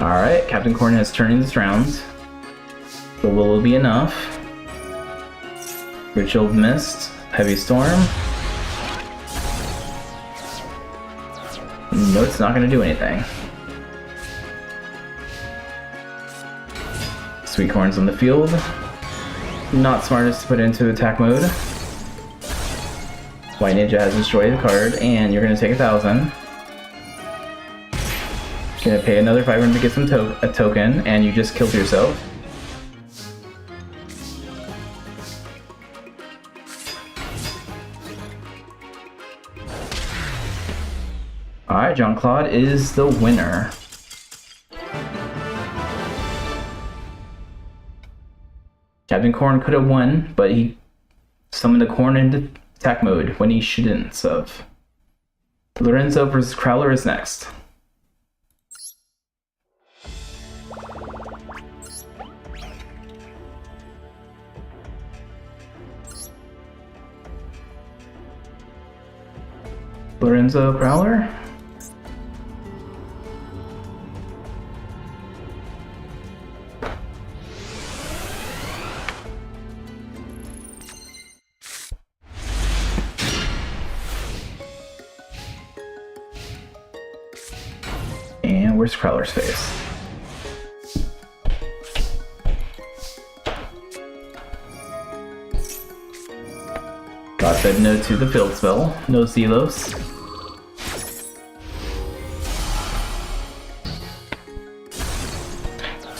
Alright, Captain Korn has turned this round. But will it be enough? Ritual Mist, Heavy Storm. No, it's not going to do anything. Sweet Corn's on the field. Not smartest to put into attack mode. White Ninja has destroyed the card, and you're going to take 1,000. You're going to pay another 500 to get some a token, and you just killed yourself. Alright, John Claude is the winner. Captain Korn could have won, but he summoned a Korn into attack mode when he shouldn't have. Lorenzo vs. Crowler is next. Lorenzo, Crowler. And where's Crowler's face? God said no to the field spell. No Zelos.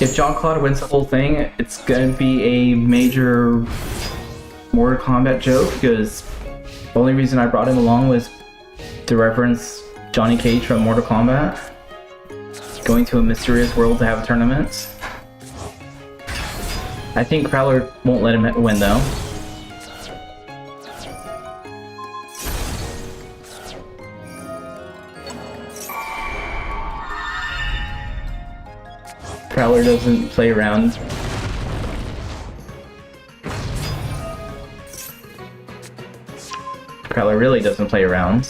If John Claude wins the whole thing, it's gonna be a major Mortal Kombat joke, because the only reason I brought him along was to reference Johnny Cage from Mortal Kombat going to a mysterious world to have a tournament. I think Crowler won't let him win though. Crowler doesn't play around. Crowler really doesn't play around.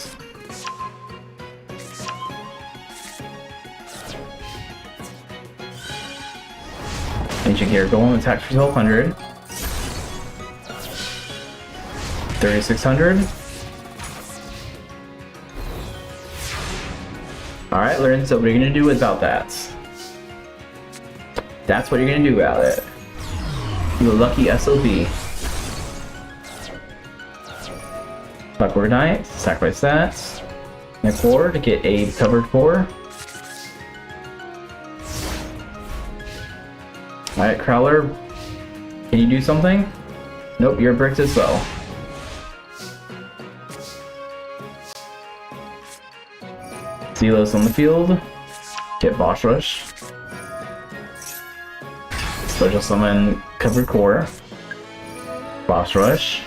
Ancient Gear Golem attacks for 1200. 3600. Alright, Lorenzo, what are you gonna do about that? That's what you're gonna do about it. You lucky SOB. Clockwork Knight, sacrifice that. Neck 4 to get a covered 4. Alright, Crowler, can you do something? Nope, you're bricked as well. Zelos on the field. Get Boss Rush. Special summon covered core. Boss Rush.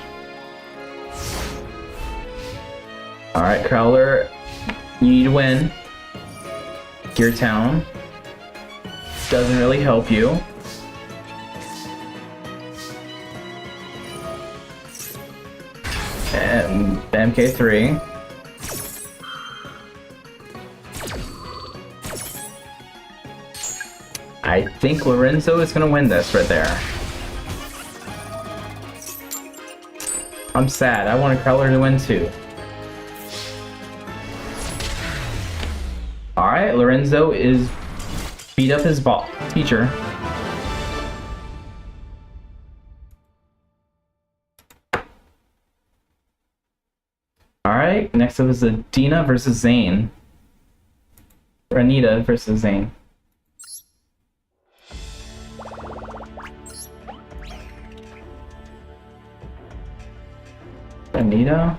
Alright, Crowler, you need to win. Gear Town doesn't really help you. And MK3. I think Lorenzo is gonna win this right there. I'm sad, I wanted Crowler to win too. Alright, Lorenzo is beat up his teacher. Alright, next up is Adena versus Zane. Or Anita versus Zane. Anita?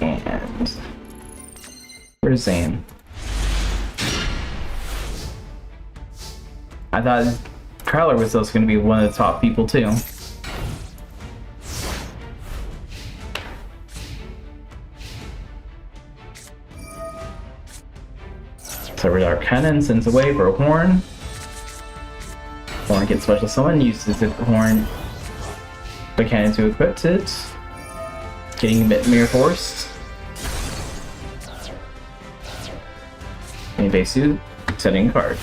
And where's Zane? I thought Crowler was also going to be one of the top people too. So our cannon sends away for a horn. Horn gets special summon, uses the horn the cannon to equip it. Getting a bit mirror force. And base suit, setting a card.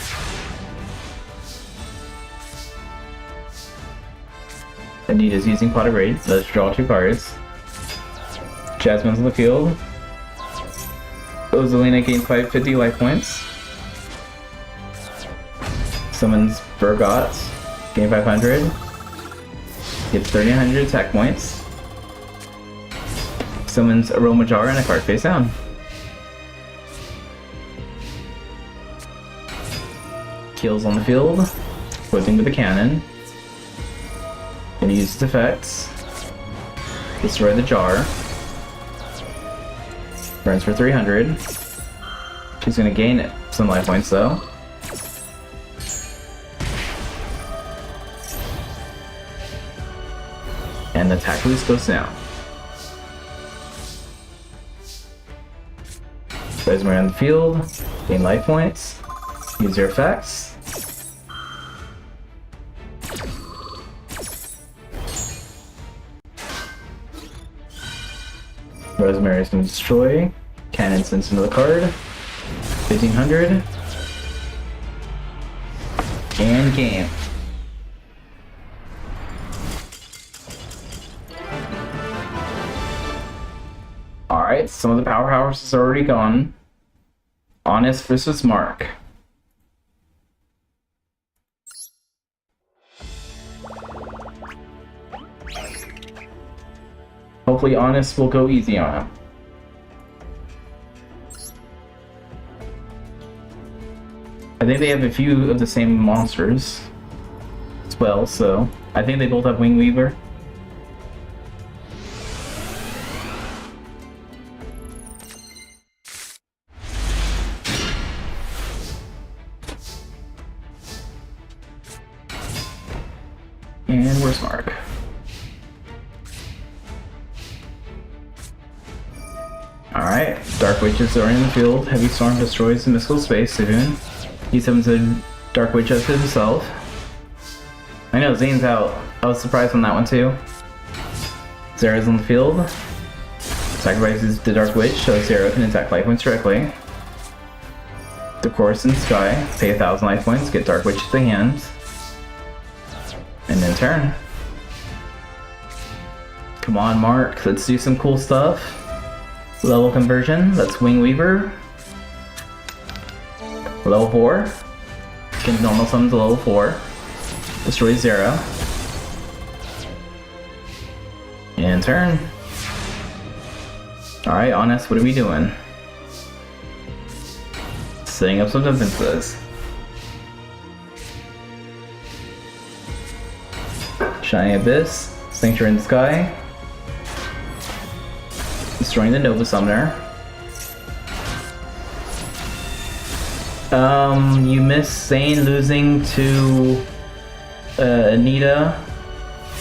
Anita's using pot of raid. Let's draw 2 cards. Jasmine's on the field. Rosalina gains 550 life points. Summons Burgot, gain 500. Gets 3900 attack points. Summons Aroma Jar and a card face down. Kills on the field, whipping with the cannon. Gonna use its effects. Destroy the jar. Burns for 300. She's gonna gain some life points though. And the attack boost goes down. Plays around the field. Gain life points. Use your effects. Rosemary's gonna destroy. Cannon sends into the card. 1500. And game. Alright, some of the powerhouses are already gone. Honest versus Mark. Hopefully Honest will go easy on him. I think they have a few of the same monsters as well, so I think they both have Wing Weaver. And where's Mark? Alright, Dark Witches are in the field. Heavy Storm destroys the mystical space soon. He summons a Dark Witch up to himself. I know, Zane's out. I was surprised on that one too. Zera's on the field. Sacrifices the Dark Witch so Zera can attack life points directly. The Chorus in the Sky. Pay 1000 life points, get Dark Witch to the hand. And then turn. Come on, Mark, let's do some cool stuff. Level conversion, that's Wing Weaver. Level 4. Can normal summon to level 4. Destroy Zera. And turn. Alright, Honest, what are we doing? Setting up some defenses. Shining Abyss. Sanctuary in the Sky. Destroying the Nova Summoner. You missed Zane losing to Anita.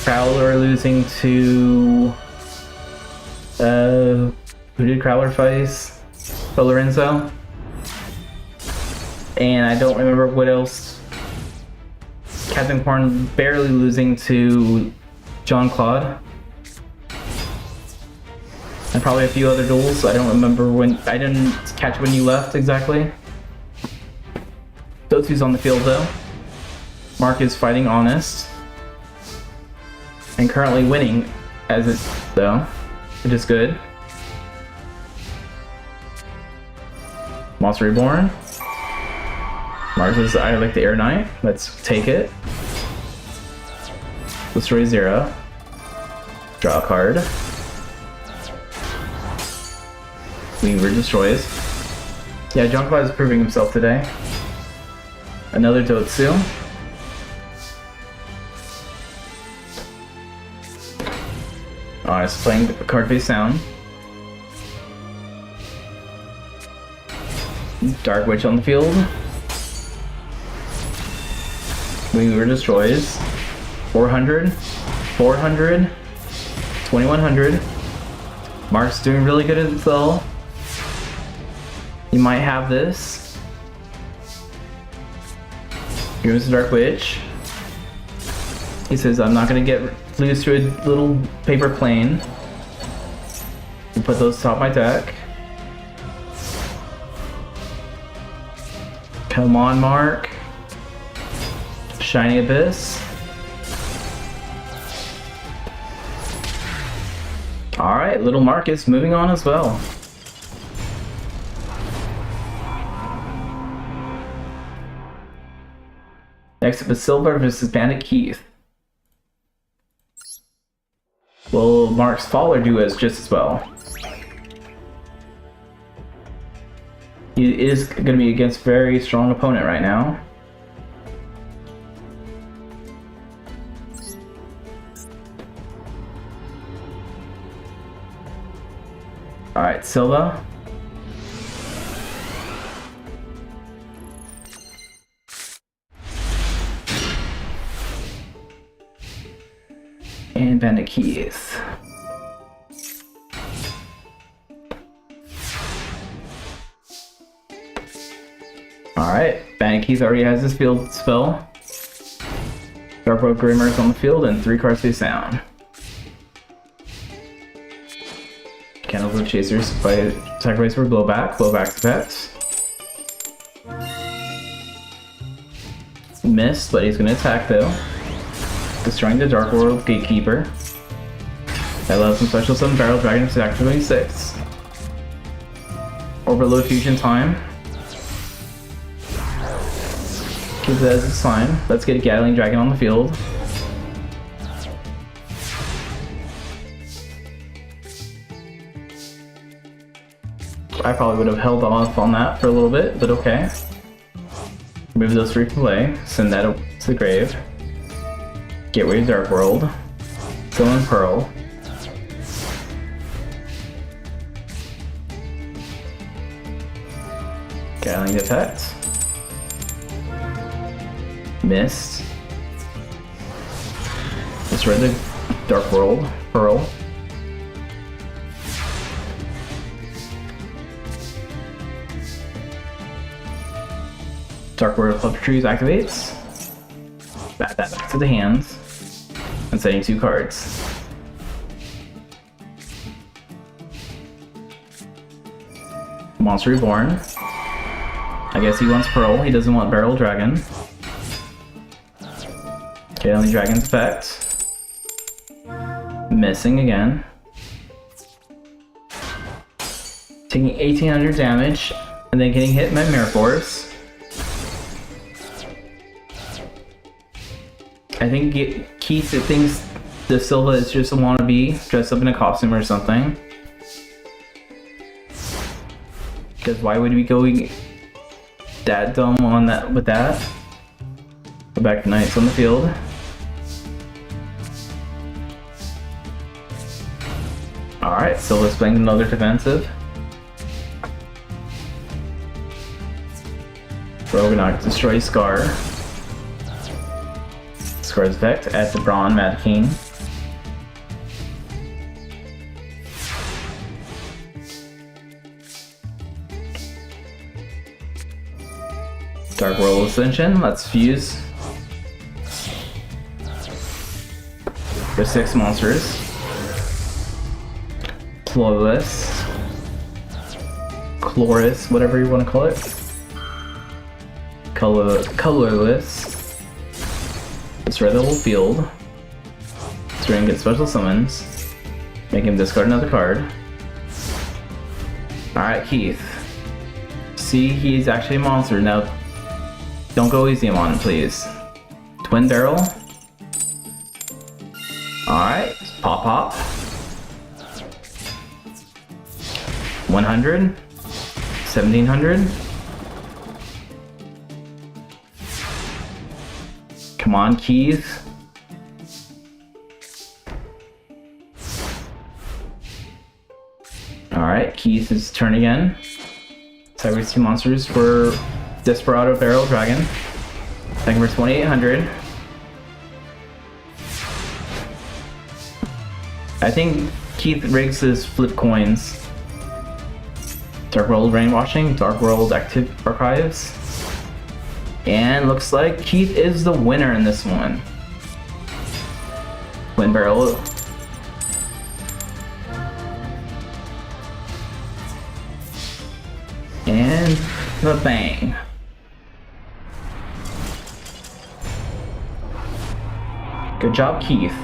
Crowler losing to who did Crowler face? Lorenzo. And I don't remember what else. Captain Korn barely losing to John Claude. And probably a few other duels. I don't remember when. I didn't catch when you left exactly. Those two's on the field though. Mark is fighting Honest. And currently winning as it though, which is good. Monster Reborn. Mark says, I like the Air Knight. Let's take it. Destroy Zera. Draw a card. Weaver destroys. Yeah, John Clyde is proving himself today. Another Dotsu. It's playing the card face down. Dark Witch on the field. Weaver destroys. 400. 400. 2100. Mark's doing really good at though. He might have this. Here's the Dark Witch. He says, I'm not gonna lose to a little paper plane. We'll put those atop my deck. Come on, Mark. Shiny Abyss. Alright, little Marcus moving on as well. Next up is Silver versus Bandit Keith. Will Mark's Faller do just as well? He is going to be against a very strong opponent right now. Alright, Silva. And Bandit Keith. Alright, BIC Keith already has his field spell. Dark World Grimmer is on the field and 3 cards face down. Candles of Chasers by sacrifice for blowback to pets. Missed, but he's gonna attack though. Destroying the Dark World Gatekeeper. I love some special summon Barrel Dragon to act 26. Overload Fusion time. Keep that as a sign. Let's get a Gatling Dragon on the field. I probably would have held off on that for a little bit, but okay. Move those 3 from play. Send that to the grave. Gateway to Dark World. Summon Pearl. Gatling detect. Missed. Destroy the Dark World. Pearl. Dark World Puppetries activates. Bat that back to the hands. And setting 2 cards. Monster Reborn. I guess he wants Pearl, he doesn't want Barrel Dragon. Gatling Dragon's effect. Missing again. Taking 1800 damage, and then getting hit by Mirror Force. I think Keith thinks the Silva is just a wannabe, dressed up in a costume or something. Because why would we go that dumb on that with that? Go back to Knights on the field. Alright, Silva's playing another defensive. We're gonna destroy Scar. Scar's effect at the Brawn Mad King. Dark World Ascension, let's fuse for 6 monsters. Flawless, Chloris, whatever you want to call it. Colorless. Destroy the whole field. Destroy and get special summons. Make him discard another card. Alright, Keith. See, he's actually a monster. Now, don't go easy on him, please. Twin Barrel. Alright, pop. 100. 1700. Come on, Keith. Alright, Keith's turn again. Cyrus 2 monsters for Desperado Barrel Dragon. Second for 2800. I think Keith rigs his flip coins. Dark World Rainwashing, Dark World Active Archives. And looks like Keith is the winner in this one. Twin Barrel. And the bang. Good job, Keith.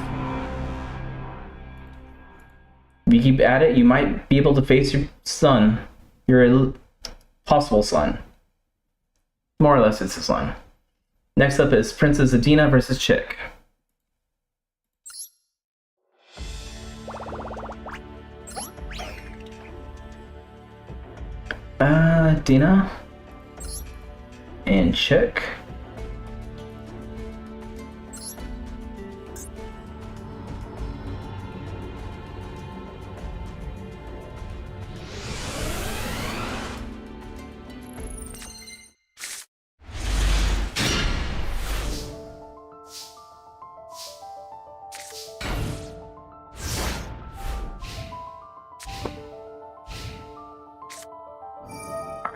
If you keep at it, you might be able to face your son. Your possible son. More or less, it's his son. Next up is Princess Adena versus Chick. Adena and Chick.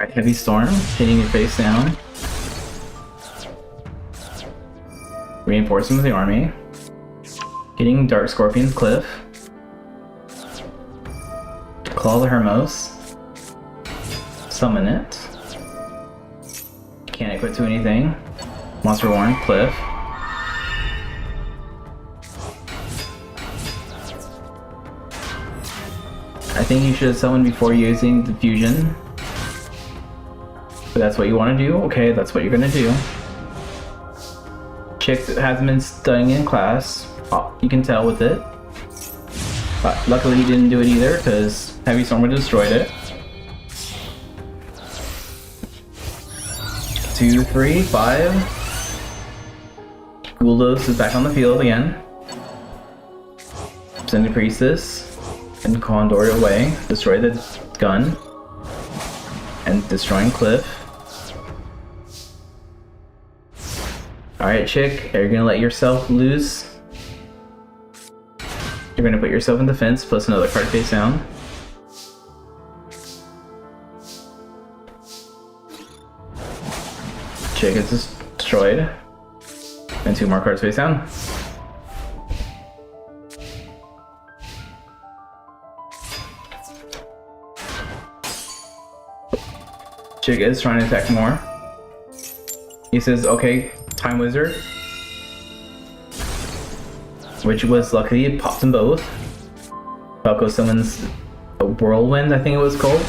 Alright, Heavy Storm, hitting your face down. Reinforcing with the army. Hitting Dark Scorpion's Cliff. Claw the Hermos. Summon it. Can't equip to anything. Monster Warren, Cliff. I think you should have summoned before using the fusion. But that's what you want to do? Okay, that's what you're gonna do. Chick hasn't been studying in class. Oh, you can tell with it. But luckily he didn't do it either, because Heavy Storm would have destroyed it. 2, 3, 5. Guldos is back on the field again. Send the Priestess. And Condor away, destroy the gun, and destroying Cliff. Alright, Chick, are you gonna let yourself lose? You're gonna put yourself in defense, plus another card face down. Chick is destroyed, and 2 more cards face down. Chick is trying to attack more. He says, okay, Time Wizard. Which was lucky, it popped them both. Falco summons a Whirlwind, I think it was called.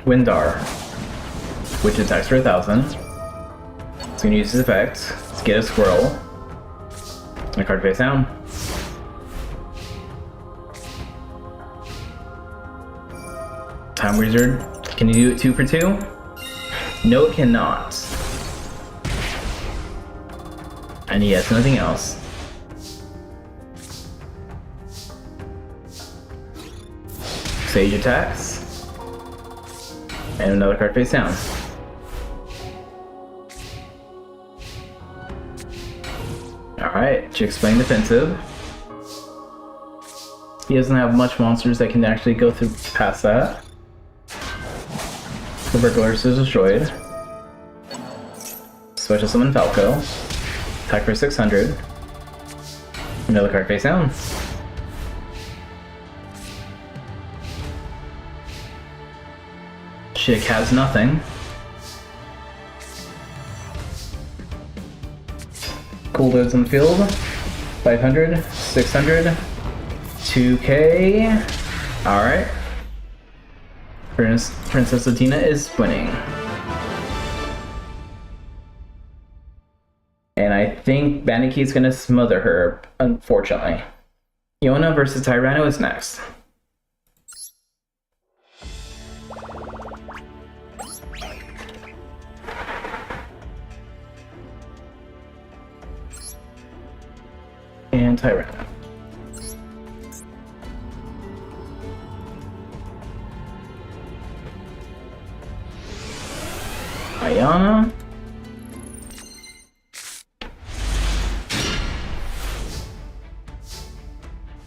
Windar, which attacks for 1,000. It's gonna use his effect to get a squirrel. And a card face down. Time Wizard, can you do it 2 for 2? No, it cannot. And he has nothing else. Sage attacks. And another card face down. Alright, Chick's playing defensive. He doesn't have much monsters that can actually go through past that. The Burglars is destroyed. Special Summon Falco. Attack for 600. Another card face down. Chick has nothing. Cool Dudes on the field. 500, 600, 2k. Alright. Princess Adena is winning. And I think Baniki's gonna smother her, unfortunately. Yona versus Tyrano is next. And Tyrano. Ayana.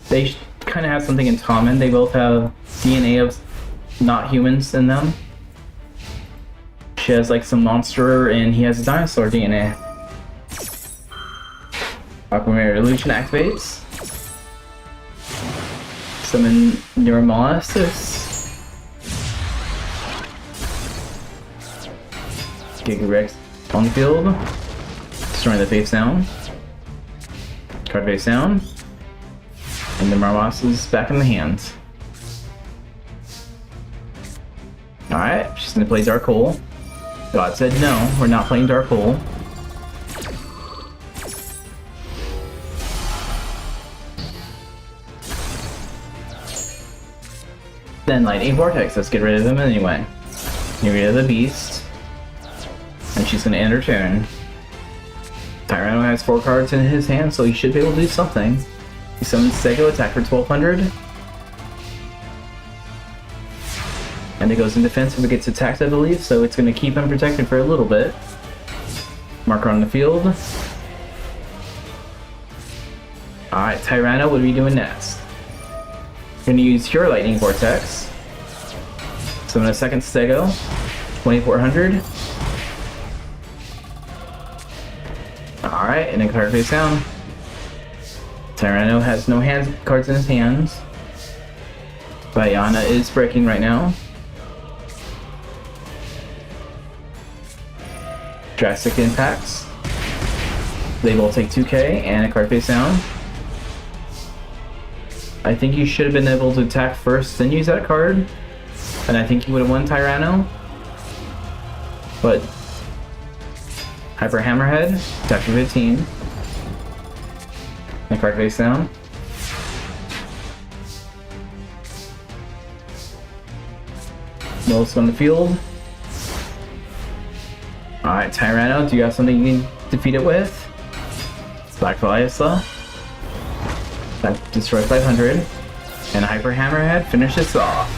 They kind of have something in common. They both have DNA of not humans in them. She has like some monster and he has a dinosaur DNA. Aquamarine Illusion activates. Summon Neuromolysis. Gigarex on the field. Destroying the face down. Card face down. And the Marmos is back in the hands. Alright, she's gonna play Dark Hole. God said no, we're not playing Dark Hole. Then Lightning Vortex, let's get rid of them anyway. Get rid of the beast. And she's gonna end her turn. Tyrano has 4 cards in his hand, so he should be able to do something. He summons Sego, attack for 1200. And it goes in defense if it gets attacked, I believe, so it's gonna keep him protected for a little bit. Marker on the field. Alright, Tyrano, what are we doing next? Gonna use your Lightning Vortex. Summon a second Stego. 2400. Alright, and then card face down. Tyrano has no cards in his hands. Bayana is breaking right now. Drastic impacts. They will take 2k and a card face down. I think you should have been able to attack first, then use that card. And I think you would have won Tyrano. But Hyper Hammerhead, attack for 15. And card face down. Most on the field. Alright, Tyrano, do you have something you can defeat it with? Black Valiosa. That destroys 500. And Hyper Hammerhead finishes off.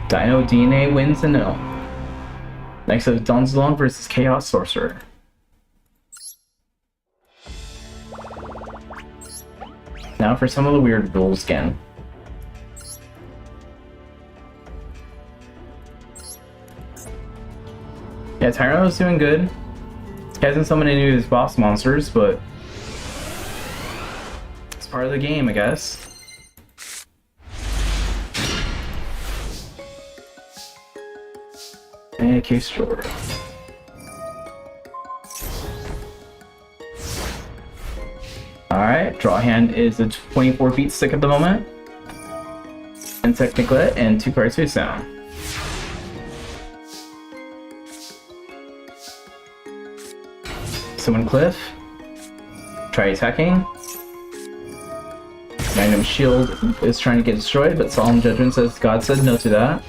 Dino DNA wins the no. Next up, Donzalong versus Chaos Sorcerer. Now for some of the weird rules again. Yeah, Tyrano's doing good. He hasn't summoned any of his boss monsters, but it's part of the game, I guess. And case short. Alright, draw hand is a 24 feet stick at the moment. Insect Neglect and 2 cards face down. Summon Cliff. Try attacking. Magnum Shield is trying to get destroyed, but Solemn Judgment says God said no to that.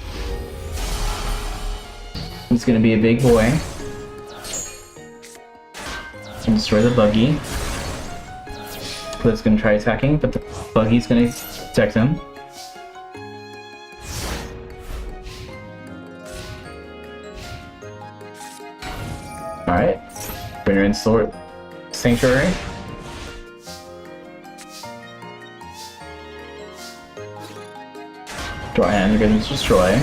He's gonna be a big boy. And destroy the buggy. Cliff's gonna try attacking, but the buggy's gonna protect him. Alright. Bringer in Sword Sanctuary. Draw hand, you're gonna destroy.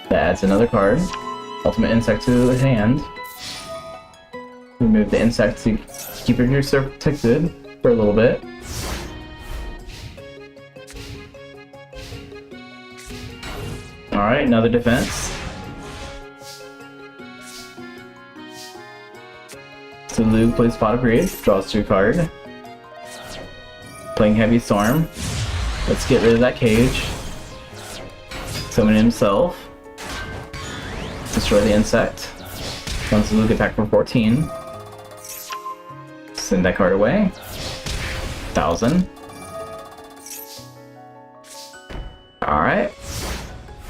That adds another card. Ultimate Insect to the hand. Remove the insect to keep your user protected for a little bit. Alright, another defense. So Luke plays Pot of Greed, draws 2 card. Playing Heavy Storm. Let's get rid of that cage. Summon himself. Destroy the insect. Once Luke attack for 14. Send that card away. 1000. Alright.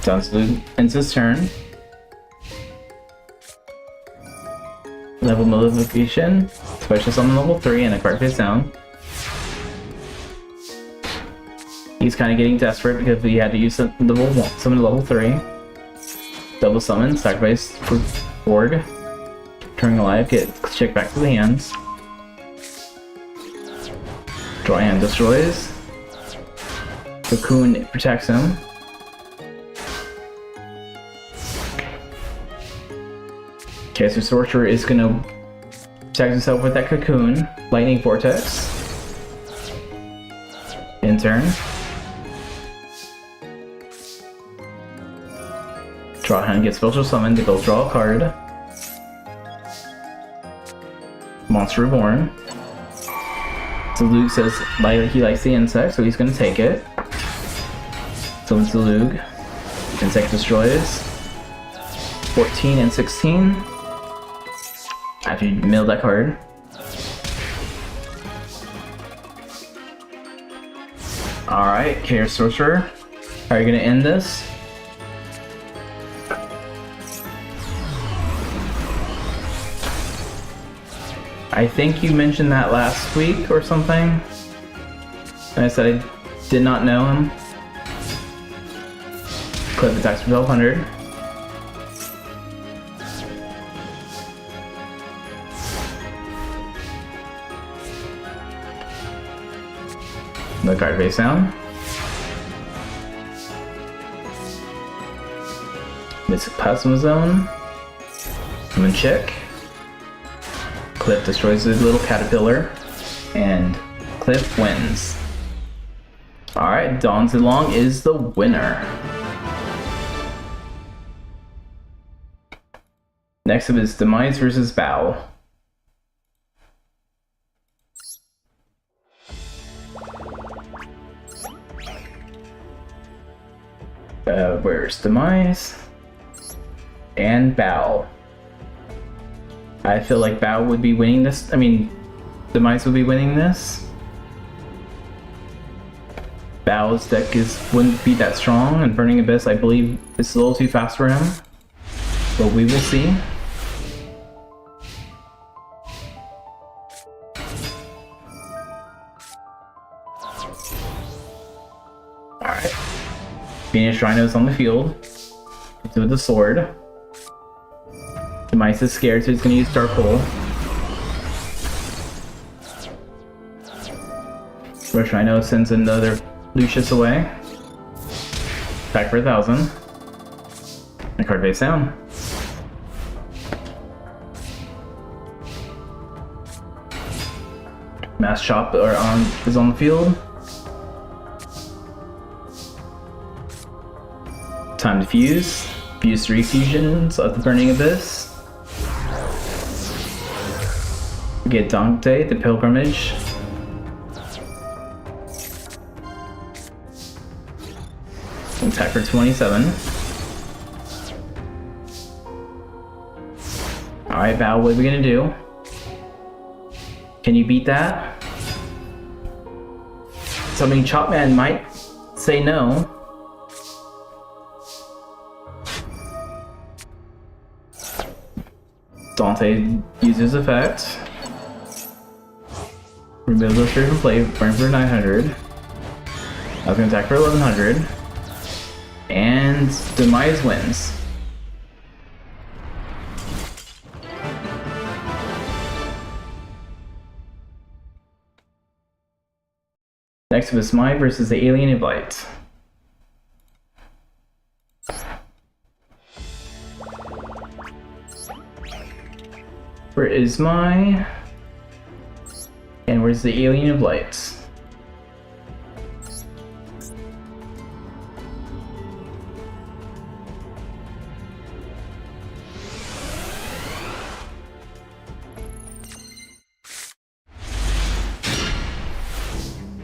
Luke ends his turn. Level Modification. Special Summon level 3 and a card face down. He's kind of getting desperate because he had to use summon level 3. Double summon, sacrifice for board. Turning alive, get check back to the hands. Draw hand destroys. Cocoon protects him. Okay, so Sorcerer is gonna protect himself with that Cocoon. Lightning Vortex. In turn. Draw hand, get special summon to go draw a card. Monster Reborn. So Luke says he likes the insect, so he's gonna take it. Summons the Luke. Insect destroys. 14 and 16. After you mill that card. Alright, Chaos Sorcerer. How are you gonna end this? I think you mentioned that last week or something. And I said I did not know him. Cliff attacks for 1200. The card face down. Mystic Plasma Zone. Moon Chick. Cliff destroys the little caterpillar. And Cliff wins. Alright, Dawn Zilong is the winner. Next up is Demise versus Bow. Where's Demise? And Bow. I feel like Bow would be winning this. I mean, Demise would be winning this. Bow's deck wouldn't be that strong, and Burning Abyss, I believe, is a little too fast for him. But we will see. Alright. Phoenix Rhino's on the field. With the sword. Demise is scared, so he's gonna use Dark Hole. Rush Rhino sends another Lucius away. Back for 1,000. And card face down. Mass Chop is on the field. Time to fuse. Fuse 3 fusions of the Burning Abyss. We get Dante, the Pilgrimage. Attack for 27. Alright, Val, what are we gonna do? Can you beat that? So, I mean, Chopman might say no. Dante uses effect. Remove those three from play, burn for 900. I was gonna attack for 1100. And Demise wins. Next up is Mai versus the Alien Invite. Where is Mai? And where's the Alien of Light?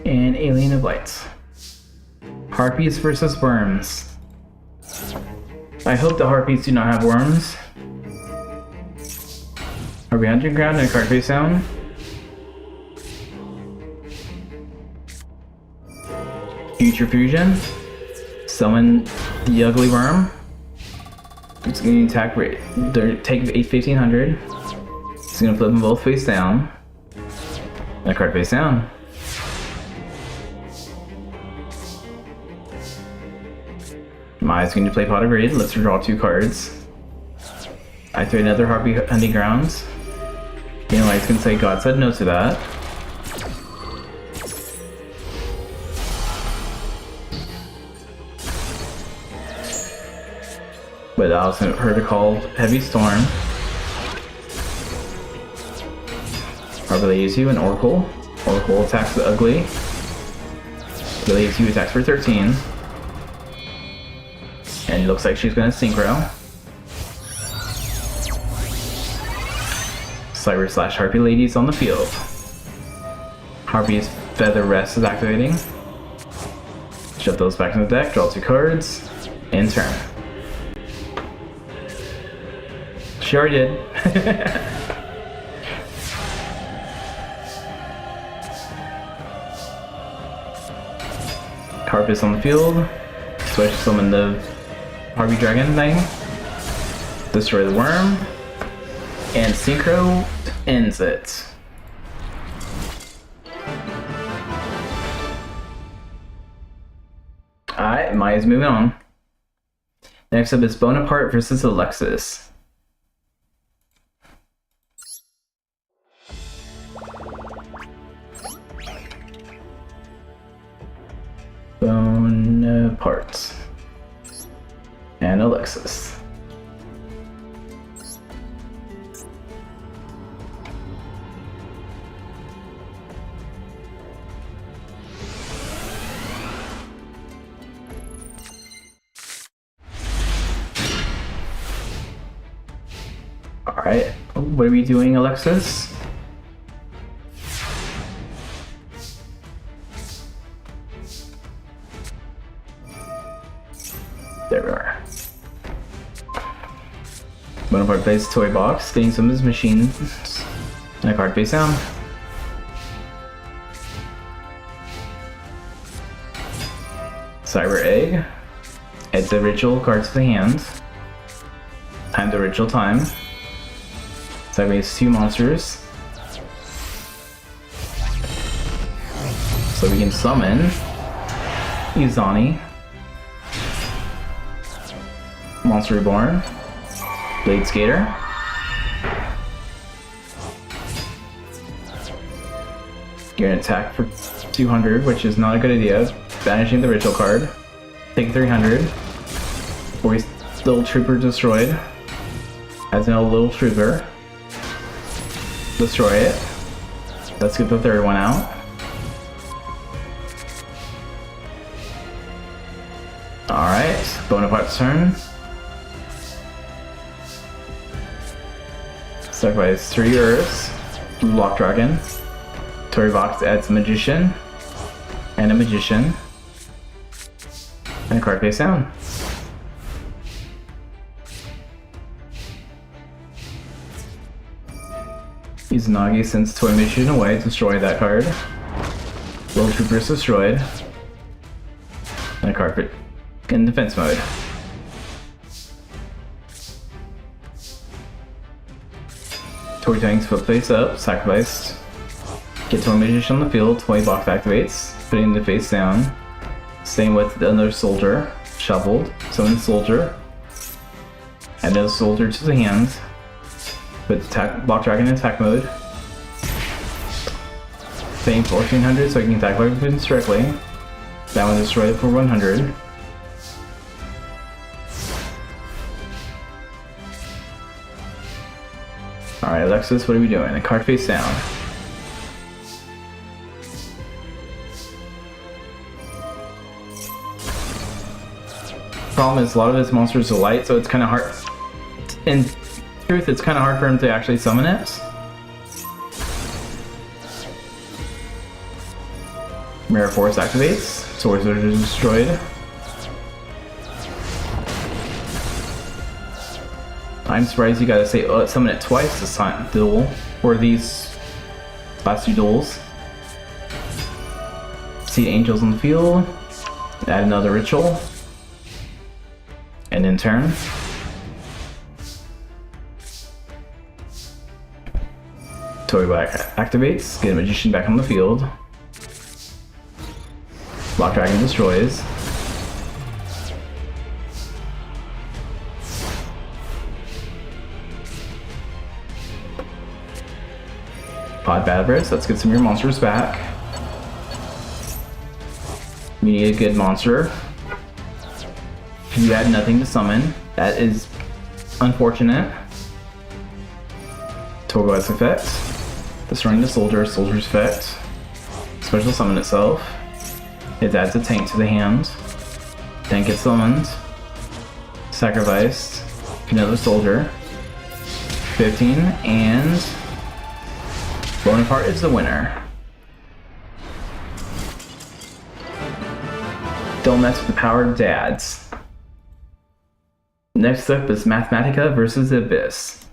And Alien of Light. Harpies versus Worms. I hope the Harpies do not have worms. Harpy Hunting Ground and a card face down. Future Fusion. Summon the Ugly Worm. It's going to attack rate. Take 1500. It's going to flip them both face down. And a card face down. Mai's going to play Pot of Greed. Let's draw 2 cards. I throw another Harpy Hunting Grounds. You know, I can say God said no to that. But I also heard it called Heavy Storm. Harpy use you an Oracle. Oracle attacks the Ugly. Use you attacks for 13. And it looks like she's gonna Synchro. Cyrus / Harpy Ladies on the field. Harpy's Feather Rest is activating. Shove those back in the deck, draw 2 cards, end turn. She already did. Harpy's on the field. Switch summon the Harpy Dragon thing. Destroy the worm. And Synchro ends it. Alright, Maya's moving on. Next up is Bonaparte versus Alexis. Bona Parts. And Alexis. Alright, what are we doing, Alexis? There we are. Bonaparte plays a toy box, getting some of his machines, and a card face down. Cyber Egg. Adds the ritual card to the hand. Time the ritual time. Sideways 2 monsters. So we can summon Izani, Monster Reborn, Blade Skater, you're gonna attack for 200, which is not a good idea. Banishing the ritual card. Take 300. Voice Little Trooper destroyed. Adds another Little Trooper. Destroy it. Let's get the third one out. Alright, Bonaparte's turn. Sacrifice 3 Earths. Blue Lock Dragon. Toy box adds a Magician. And a Magician. And a card face down. Izanagi sends Toy Magician away, destroy that card. Little Trooper is destroyed. And a carpet in defense mode. Toy Tanks flip face up, sacrificed. Get Toy Magician on the field, Toy box activates, putting the face down. Same with another soldier, shuffled, summon soldier. Add another soldier to the hand. Put Block Dragon in attack mode. Paying 1400 so I can attack weapons directly. That one destroyed for 100. Alright, Alexis, what are we doing? A card face down. Problem is, a lot of his monsters are light, so it's kind of hard. In truth, it's kind of hard for him to actually summon it. Mirror Force activates. Sorcerer is destroyed. I'm surprised you gotta say summon it twice this time duel for these last 2 duels. See angels on the field. Add another ritual. And in turn. Toy Black activates, get a Magician back on the field. Block Dragon destroys. Pod Badbris, let's get some of your monsters back. We need a good monster. You had nothing to summon. That is unfortunate. Torgo's effect. Destroying the soldier, soldier's effect. Special summon itself. It adds a tank to the hand. Tank gets summoned. Sacrificed. Another soldier. 15, and Bonaparte is the winner. Don't mess with the power of dads. Next up is Mathematica versus Abyss.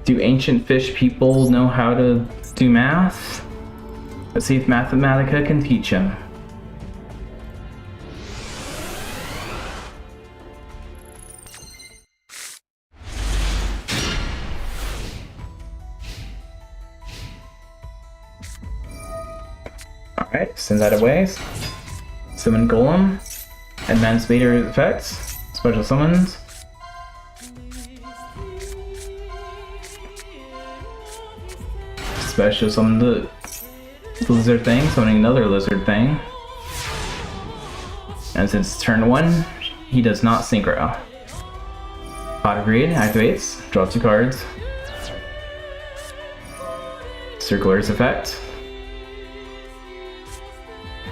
Do ancient fish people know how to do math? Let's see if Mathematica can teach him. Alright, send that away. Summon Golem. Advanced Vader effects. Special summons. Special summon the lizard thing, summoning another lizard thing. And since it's turn 1, he does not synchro. Pot of Greed activates, draw 2 cards. Circular's effect.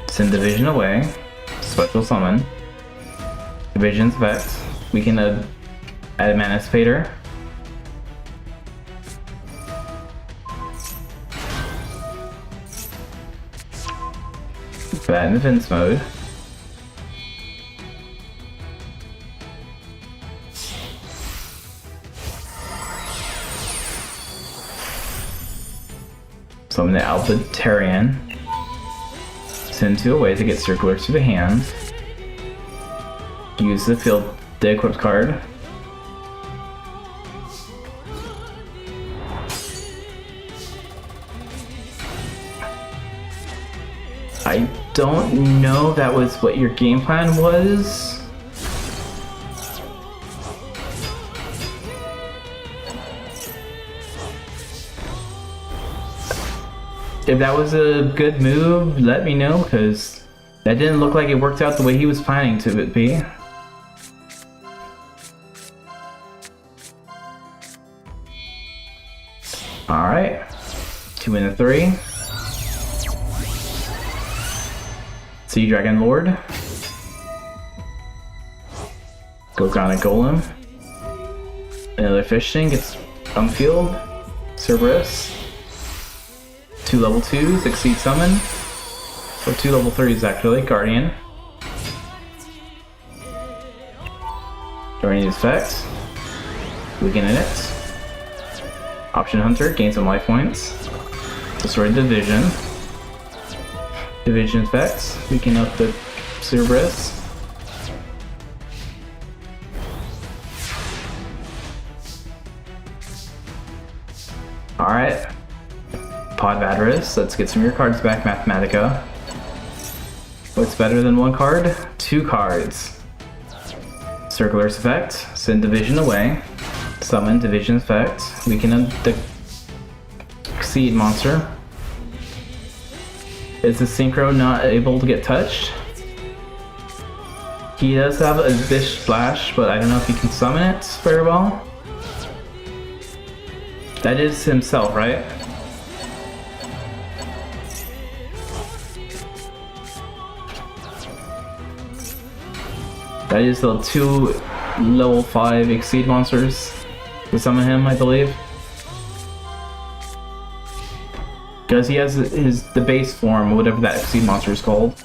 Send Division away. Special summon. Division's effect. We can add a Emancipator. Put that in defense mode. Summon the Adrien. Send 2 away to get Circular to the hand. Use the field, the equipped card. I don't know if that was what your game plan was. If that was a good move, let me know, because that didn't look like it worked out the way he was planning to it be. Alright. 2 and a 3. Sea Dragon Lord. Gorgonic Golem. Another fish thing gets on field. Cerberus. 2 level 2s, Exceed Summon. Or 2 level 3s actually, Guardian. Guardian's effect. Weaken it. Option Hunter, gain some life points. Destroy Division. Division effects, weaken up the Cerberus. Alright. Pod Vadris, let's get some of your cards back, Mathematica. What's better than 1 card? 2 cards. Circular's effect, send Division away. Summon Division effect, weaken the Exceed monster. Is the Synchro not able to get touched? He does have a Bish Splash, but I don't know if he can summon it very well. That is himself, right? That is the 2 level 5 Exceed monsters to summon him, I believe. Because he has the base form, whatever that Exceed monster is called.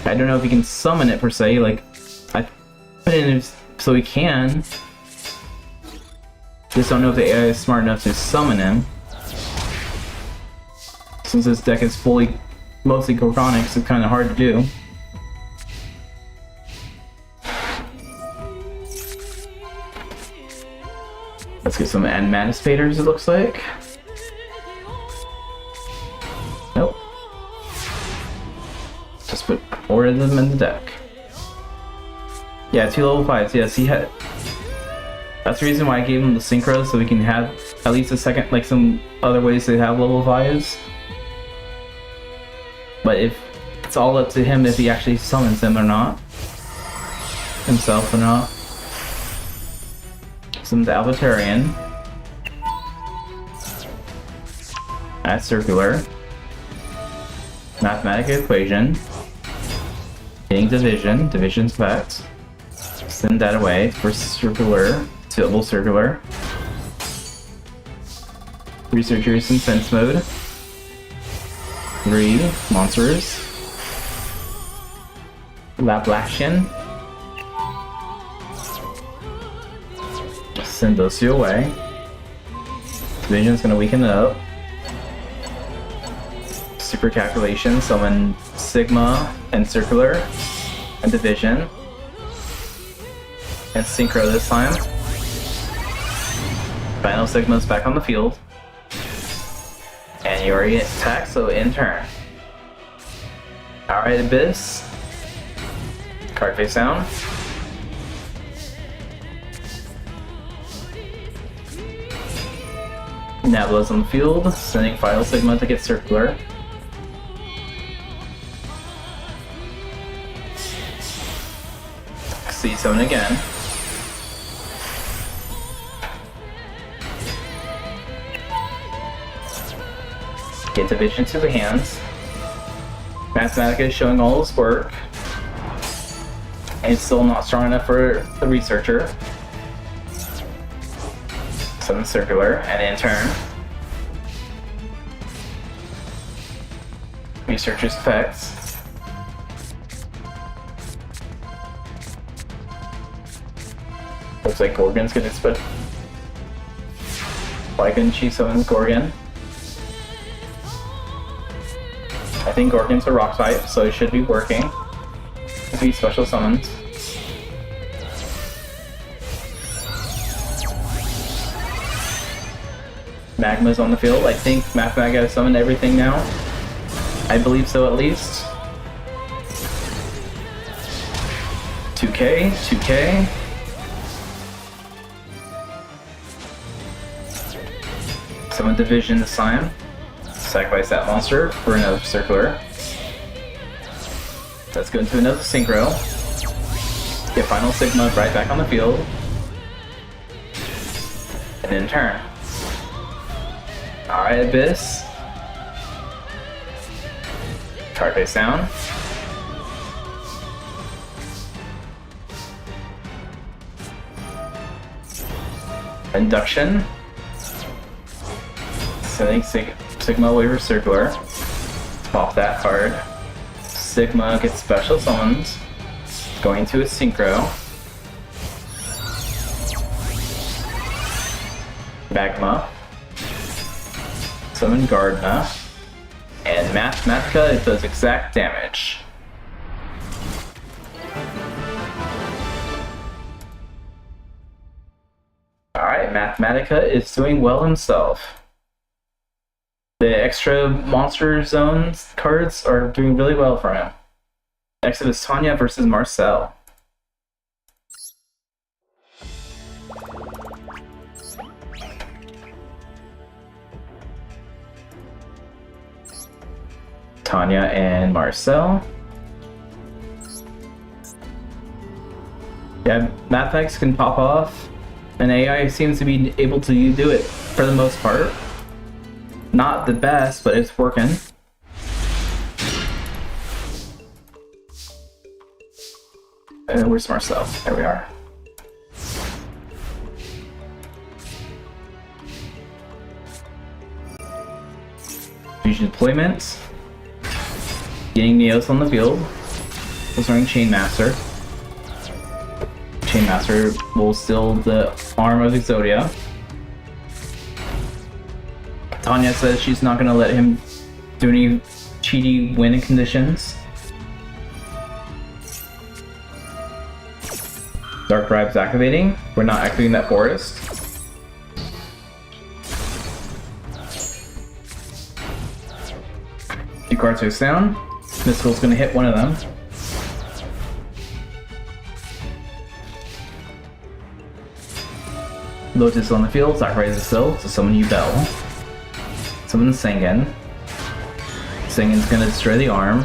I don't know if he can summon it per se, like, I put it in so he can. Just don't know if the AI is smart enough to summon him. Since this deck is mostly Gorgonics, it's kind of hard to do. Let's get some Emancipators, it looks like. Nope. Just put 4 of them in the deck. Yeah, 2 level 5s. Yes, he had. That's the reason why I gave him the Synchro, so we can have at least a second, like some other ways to have level 5s. But if it's all up to him if he actually summons them or not. Himself or not. Some Adrien. Add Circular. Mathematical Equation. Getting Division. Division's effect. Send that away for Circular. Double Circular. Researchers in Sense Mode. 3 monsters. Bastion. Send those 2 away. Division's gonna weaken it up. Super Calculation, summon Sigma and Circular and Division. And Synchro this time. Final Sigma's back on the field. And you already attack, so in turn. Alright, Abyss. Card face down. Nebula's on the field, sending Final Sigma to get Circular. C7 again. Get Division to the hands. Mathematica is showing all his work. And it's still not strong enough for the Researcher. Summon Circular, and in turn, Researcher's effects. Looks like Gorgon's gonna split. Why couldn't she summon Gorgon? I think Gorgon's a rock type, so it should be working. If he special summons. Magma's on the field. I think Mathematica has summoned everything now. I believe so at least. 2K, 2K. Summon Division this time. Sacrifice that monster for another Circular. Let's go into another Synchro. Get Final Sigma right back on the field. And then turn. Alright, Abyss. Card face down. Induction. Sending Sigma away for Circular. Pop that card. Sigma gets special summons. Going to a Synchro. Magma. Summon Gardna. And Mathematica, it does exact damage. Alright, Mathematica is doing well himself. The extra Monster Zones cards are doing really well for him. Next up is Tanya versus Marcel. Tanya and Marcel. Yeah, Mathemax can pop off, and AI seems to be able to do it for the most part. Not the best, but it's working. And where's Marcel? There we are. Fusion deployment. Getting Neos on the field. Destroying Chainmaster. Chainmaster will steal the arm of Exodia. Tanya says she's not gonna let him do any cheaty win conditions. Dark Bribe's activating. We're not activating that forest. Two cards face down. Mystical's gonna hit one of them. Lotus on the field, sacrifice the Sill to summon Yubel. Summon Sengen. Sengen's gonna destroy the arm.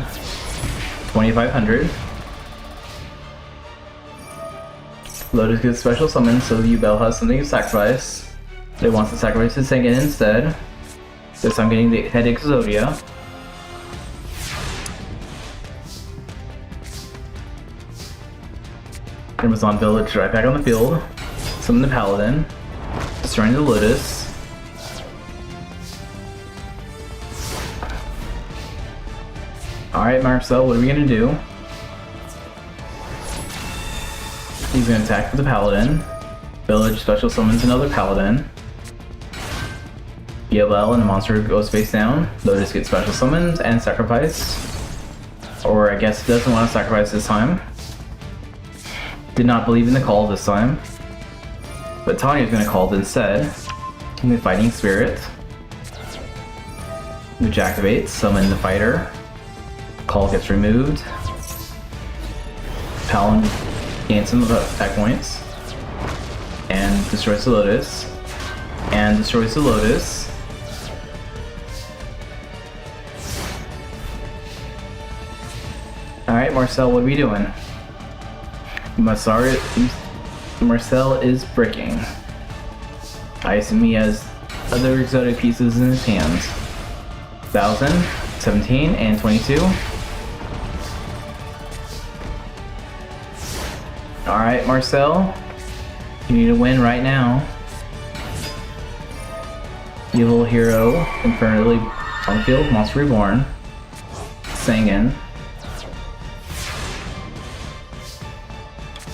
2500. Lotus gets special summon, so Yubel has something to sacrifice. It wants to sacrifice the Sengen instead. This time getting the head Exodia. Amazon Village right back on the field. Summon the Paladin. Destroying the Lotus. Alright, Marcel, what are we gonna do? He's gonna attack with the Paladin. Village special summons another Paladin. BLL and the monster goes face down. Lotus gets special summons and sacrifice. Or I guess he doesn't want to sacrifice this time. Did not believe in the call this time. But Tanya's gonna call it instead. With Fighting Spirit. Which activates, summon the fighter. Call gets removed. Paladin gains some attack points. And destroys the Lotus. And destroys the Lotus. Marcel, what are we doing? Marcel is bricking. I assume he has other exotic pieces in his hands. 1,000, 17, and 22. Alright, Marcel. You need to win right now. Evil Hero, Infernally on the field, Monster Reborn. Sangan.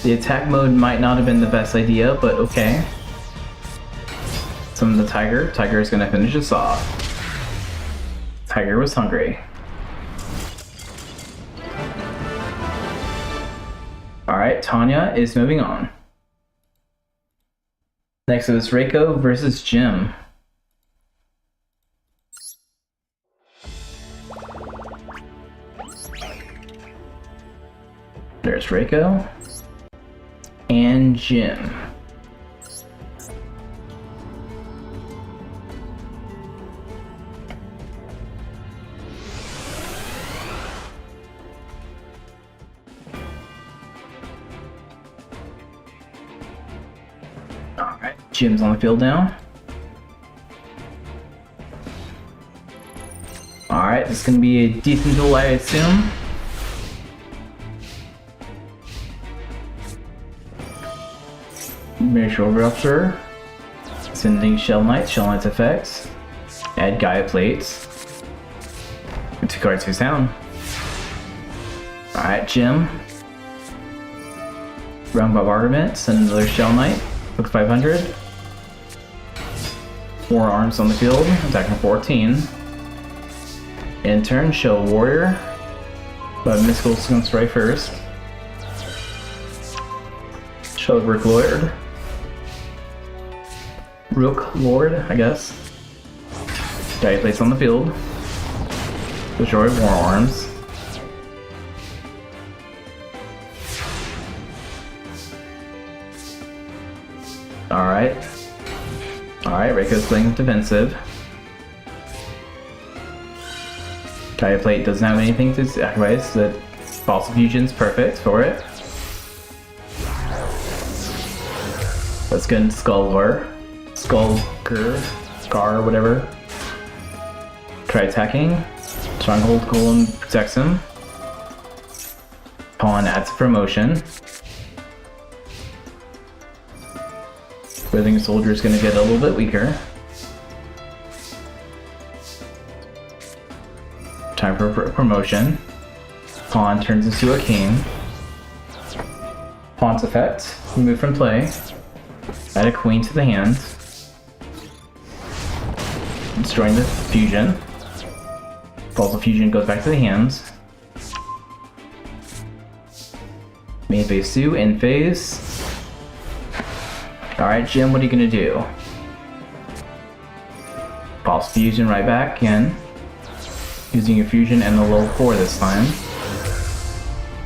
The attack mode might not have been the best idea, but okay. Summon the Tiger. Tiger is gonna finish us off. Tiger was hungry. Alright, Tanya is moving on. Next is Reiko versus Jim. There's Reiko and Jim. Alright, Jim's on the field now. Alright, this is going to be a decent duel, I assume. Miniature Rupture, sending Shell Knights effects, add Gaia Plates, 2 cards who's down. Alright, Jim. Run Bombardment, send another Shell Knight, look 500. 4 arms on the field, attacking 14. In turn, show Warrior, but Mystical's gonna strike first. Show Rook Lord. Rook Lord, I guess. Gaia Plates on the field. Destroy War Arms. Alright. Alright, Reiko's playing defensive. Gaia Plate doesn't have anything to sacrifice, so that Fossil Fusion's perfect for it. Let's get into Skulker, Scar, whatever. Try attacking. Stronghold Golem protects him. Pawn adds a promotion. Breathing Soldier is going to get a little bit weaker. Time for a promotion. Pawn turns into a king. Pawn's effect. Remove from play. Add a queen to the hand. Destroying the fusion. Falls the fusion goes back to the hands. Main phase 2, end phase. Alright, Jim, what are you gonna do? Falls fusion right back again. Using your fusion and the low 4 this time.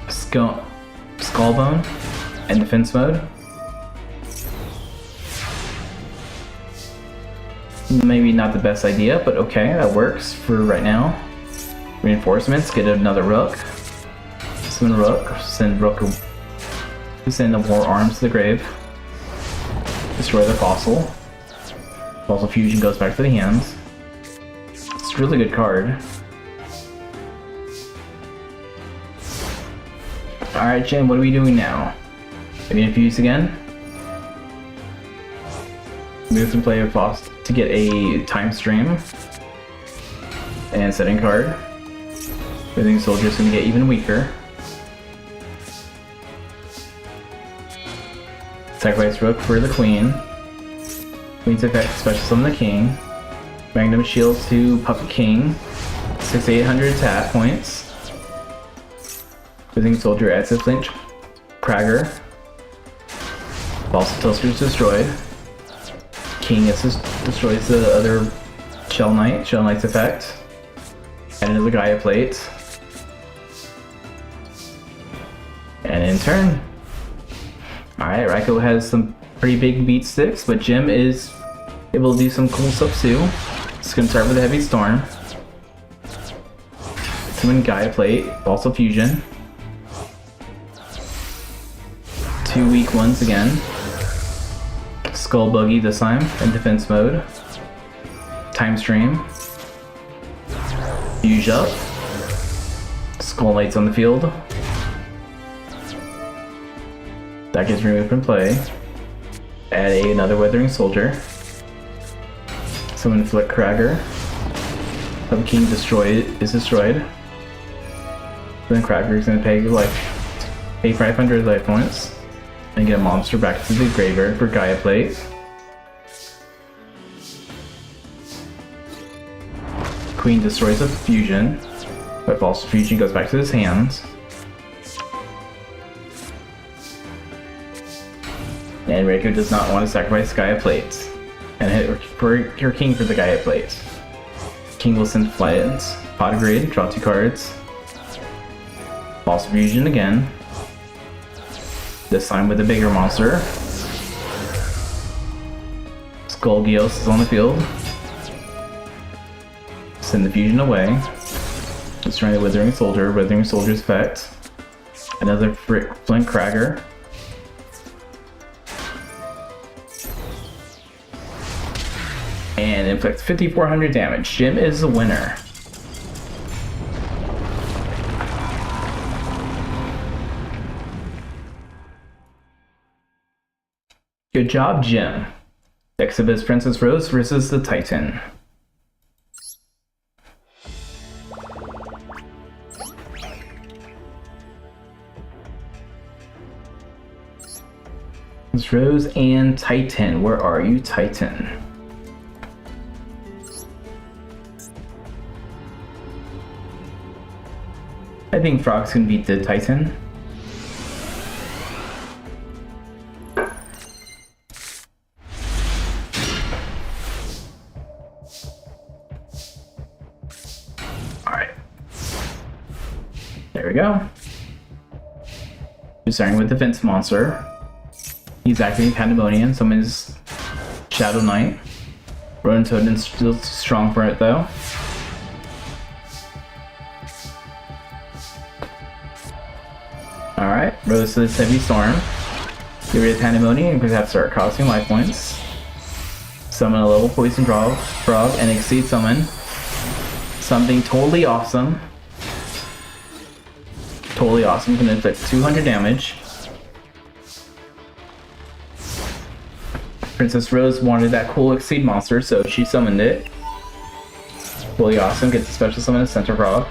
Skullbone and defense mode. Maybe not the best idea, but okay, that works for right now. Reinforcements, get another Rook. Summon Rook, send the War Arms to the grave. Destroy the Fossil. Fossil Fusion goes back to the hands. It's a really good card. Alright, Jim, what are we doing now? Are we gonna fuse again? Move and play a Fossil to get a time stream. And setting card. Breathing Soldier is gonna get even weaker. Sacrifice Rook for the Queen. Queen's effect, special summon the King. Magnum Shield to Puppet King. 6,800 attack points. Breathing Soldier adds a flinch. Prager. False Toaster is destroyed. King destroys the other Shell Knight. Shell Knight's effect. And another Gaia Plate. And in turn. Alright, Reiko has some pretty big beat sticks, but Jim is able to do some cool stuff too. Just gonna start with a Heavy Storm. Summon Gaia Plate, also Fusion. 2 weak ones again. Skull Buggy this time in defense mode. Time Stream. Fuse up. Skull Knights on the field. That gets removed from play. Add another Withering Soldier. Summon Flick Cragger. Hub King is destroyed. Then Cragger is going to pay like 500 life points and get a monster back to the graveyard for Gaia Plate. Queen destroys a fusion, but false fusion goes back to his hands. And Reiko does not want to sacrifice Gaia Plates and hit her king for the Gaia Plate. King will send Flights, Pot Grade, draw 2 cards. False fusion again. This time with a bigger monster. Skull Gios is on the field. Send the fusion away. Destroying the Withering Soldier. Withering Soldier's effect. Another Flint Cragger. And inflicts 5,400 damage. Jim is the winner. Good job, Jim. Next up is Princess Rose versus the Titan. Princess Rose and Titan. Where are you, Titan? I think Frog's gonna beat the Titan. Alright. There we go. We're starting with Defense Monster. He's activating Pandemonium, summons Shadow Knight. Ronin Toten's still strong for it though. Alright, Rose to this Heavy Storm. Get rid of Pandemonium and perhaps start costing life points. Summon a level Poison Frog and Exceed Summon. Something totally awesome. Totally awesome, can inflict 200 damage. Princess Rose wanted that cool Exceed monster, so she summoned it. Totally awesome, gets a special summon of Center Frog.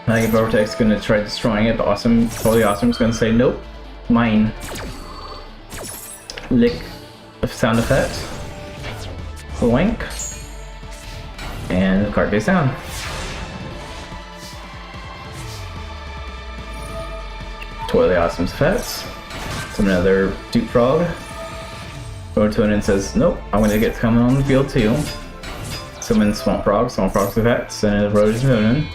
I think Vortex is gonna try destroying it, but Awesome, Totally Awesome is gonna say, nope, mine. Lick sound effect. Boink. And the card face down. Totally Awesome's effects. Summon another Duke Frog. Rotonin says, nope, I'm gonna get coming on the field too. Summon Swamp Frog's effects, and Rotonin.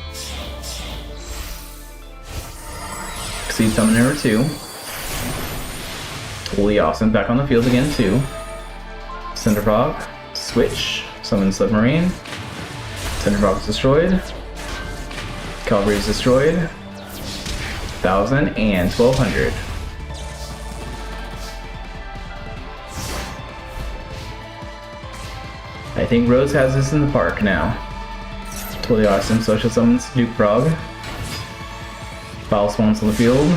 Exceed Summon number 2. Totally Awesome, back on the field again too. Cinder Frog, switch, summon Submarine. Cinder Frog's destroyed. Cavalry is destroyed. 1,000 and 1,200. I think Rose has this in the park now. Totally Awesome, social summons Duke Frog. Foul spawns on the field.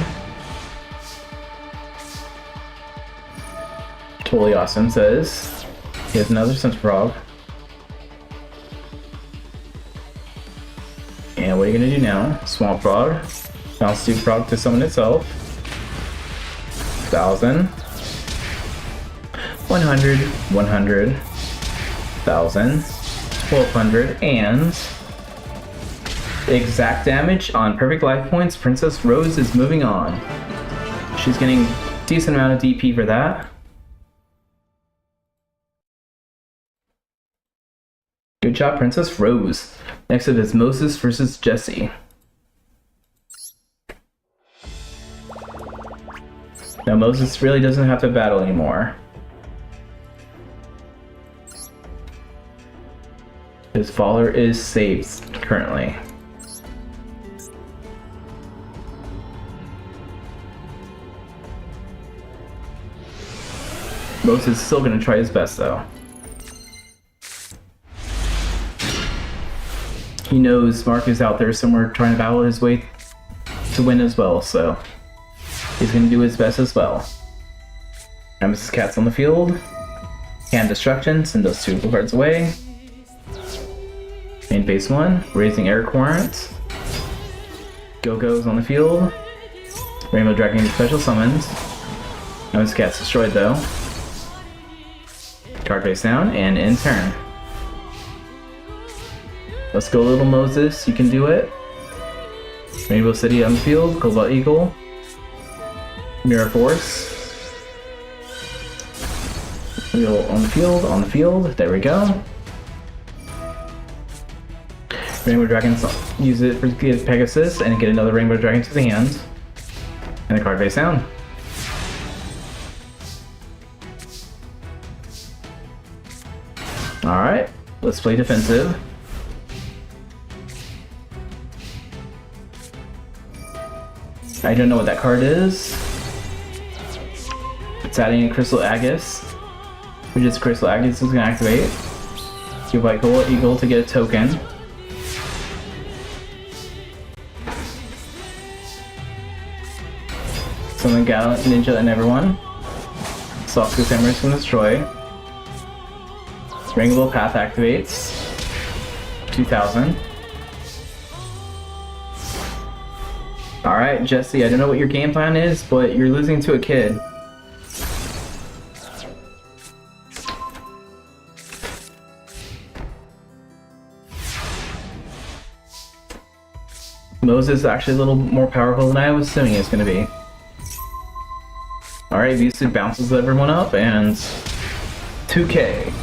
Totally Awesome says he has another Center Frog. And what are you gonna do now? Swamp Frog. Bounce Duke Frog to summon itself. 1,000. 100. 100. 1,000. 1,200. And exact damage on perfect life points. Princess Rose is moving on. She's getting a decent amount of DP for that. Good job, Princess Rose. Next up is Moses versus Jesse. Now Moses really doesn't have to battle anymore. His follower is saved currently. Moses is still gonna try his best though. He knows Mark is out there somewhere trying to battle his way to win as well, so he's gonna do his best as well. Nemesis Cat's on the field. Can Destruction, send those 2 cards away. Main base 1, raising air current. Go-Go's on the field. Rainbow Dragon special summons. Nemesis Cat's destroyed though. Card face down, and in turn. Let's go, little Moses, you can do it. Rainbow City on the field, Cobalt Eagle. Mirror Force. Wheel on the field, there we go. Rainbow Dragon, use it for get Pegasus and get another Rainbow Dragon to the hand. And the card face down. Alright, let's play defensive. I don't know what that card is. It's adding a Crystal Aegis, which is Crystal Aegis is going to activate. Give White Gold Eagle to get a token. Summon Gallant Ninja and everyone. Softwood Samurai can destroy. Rainbow Path activates. 2000. Alright, Jesse, I don't know what your game plan is, but you're losing to a kid. Moses is actually a little more powerful than I was assuming it's going to be. Alright, Visu bounces everyone up, and 2K.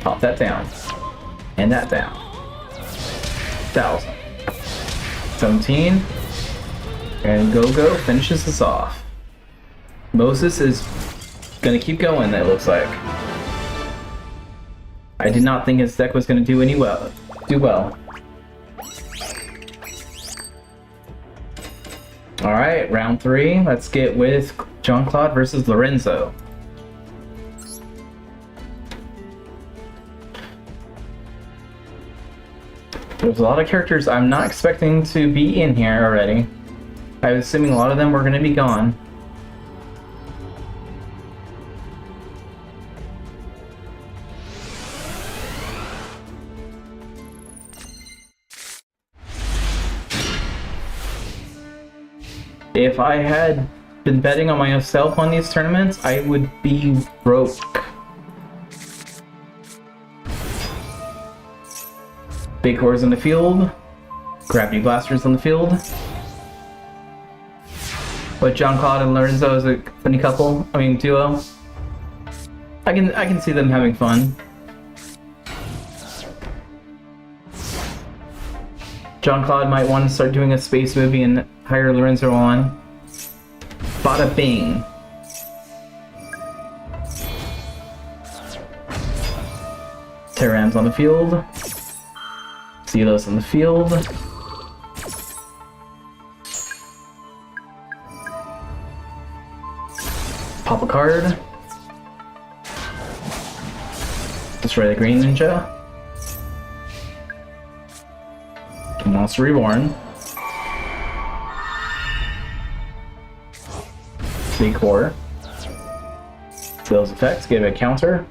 Pop that down. And that down. 1000. 17. And Go-Go finishes this off. Moses is gonna keep going, it looks like. I did not think his deck was gonna do well. Alright, round 3. Let's get with Jean-Claude versus Lorenzo. There's a lot of characters I'm not expecting to be in here already. I was assuming a lot of them were going to be gone. If I had been betting on myself on these tournaments, I would be broke. Big Horrors on the field. Gravity Blasters on the field. But Jean-Claude and Lorenzo is a funny couple. I mean, duo. I can see them having fun. Jean-Claude might want to start doing a space movie and hire Lorenzo on. Bada bing. Tyran's on the field. Zelos on the field. Pop a card. Destroy the Green Ninja. Monster Reborn. Big Horror. Those effects give it a counter.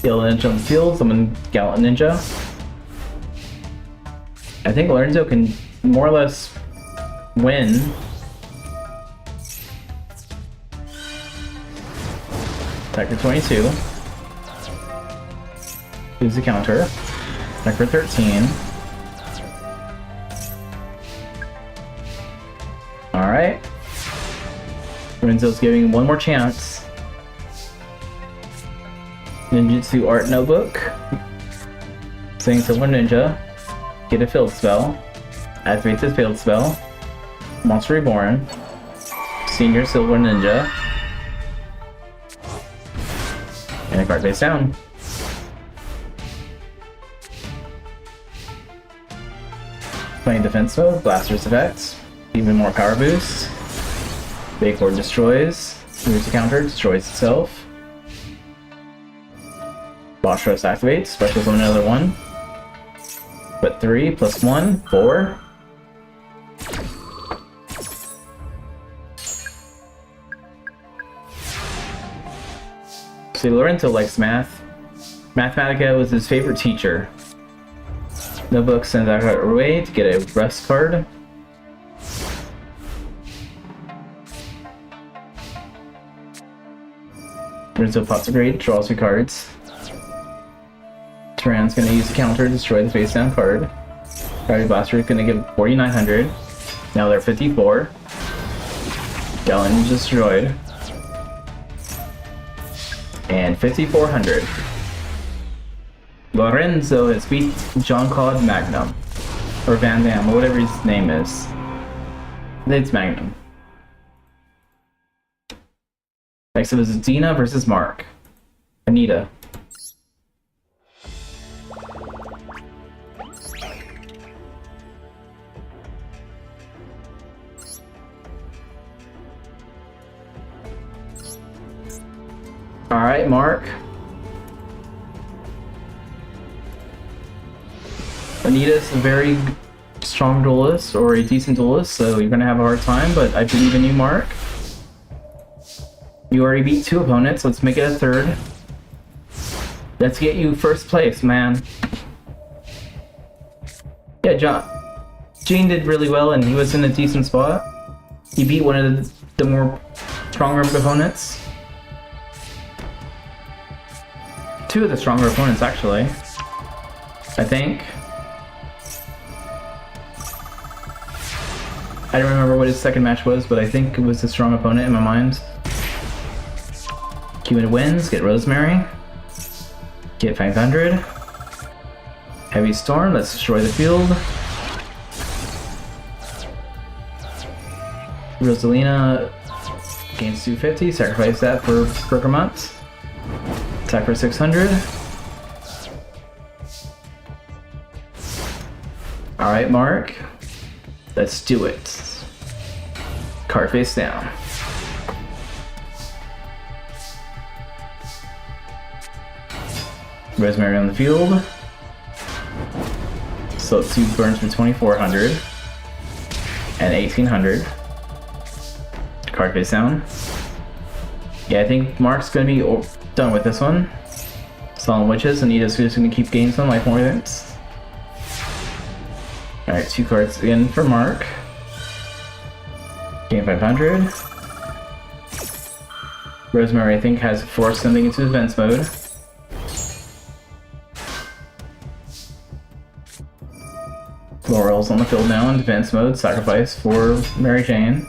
Gallant Ninja on the field, summon Gallant Ninja. I think Lorenzo can more or less win. Attack for 22. Use the counter. Attack for 13. Alright. Lorenzo's giving one more chance. Ninjutsu Art Notebook. Sing Silver Ninja. Get a field spell. Activate this field spell. Monster Reborn. Senior Silver Ninja. And a card face down. Playing defense mode, Blaster's effect, even more power boost. Big Horde destroys, moves to counter, destroys itself. Boss Rush activates, special summon another one. Put 3 plus 1, 4. See, Lorenzo likes math. Mathematica was his favorite teacher. Notebook sends out her way to get a rest card. Lorenzo pops a grade, draws 2 cards. Tyran's gonna use the counter to destroy the face down card. Gravity Blaster is gonna give 4,900. Now they're 54. Gallon destroyed. And 5,400. Lorenzo has beat Jean-Claude Magnum. Or Van Damme, or whatever his name is. It's Magnum. Next up is Adena versus Mark. Anita. Alright, Mark. Anita's a very strong duelist, or a decent duelist, so you're gonna have a hard time, but I believe in you, Mark. You already beat 2 opponents, let's make it a 3rd. Let's get you 1st place, man. Yeah, Gene did really well, and he was in a decent spot. He beat one of the more stronger opponents. 2 of the stronger opponents, actually. I think. I don't remember what his second match was, but I think it was a strong opponent in my mind. Cuban wins, get Rosemary. Get 500. Heavy Storm, let's destroy the field. Rosalina gains 250, sacrifice that for Bergamot. Attack for 600. Alright, Mark. Let's do it. Card face down. Rosemary on the field. So let's do burns for 2,400 and 1,800. Card face down. Yeah, I think Mark's gonna be done with this one. Solemn Witches, Anita's just gonna keep gaining some life points. Alright, 2 cards again for Mark. Gain 500. Rosemary, I think, has forced something into defense mode. Laurel's on the field now in defense mode. Sacrifice for Mary Jane.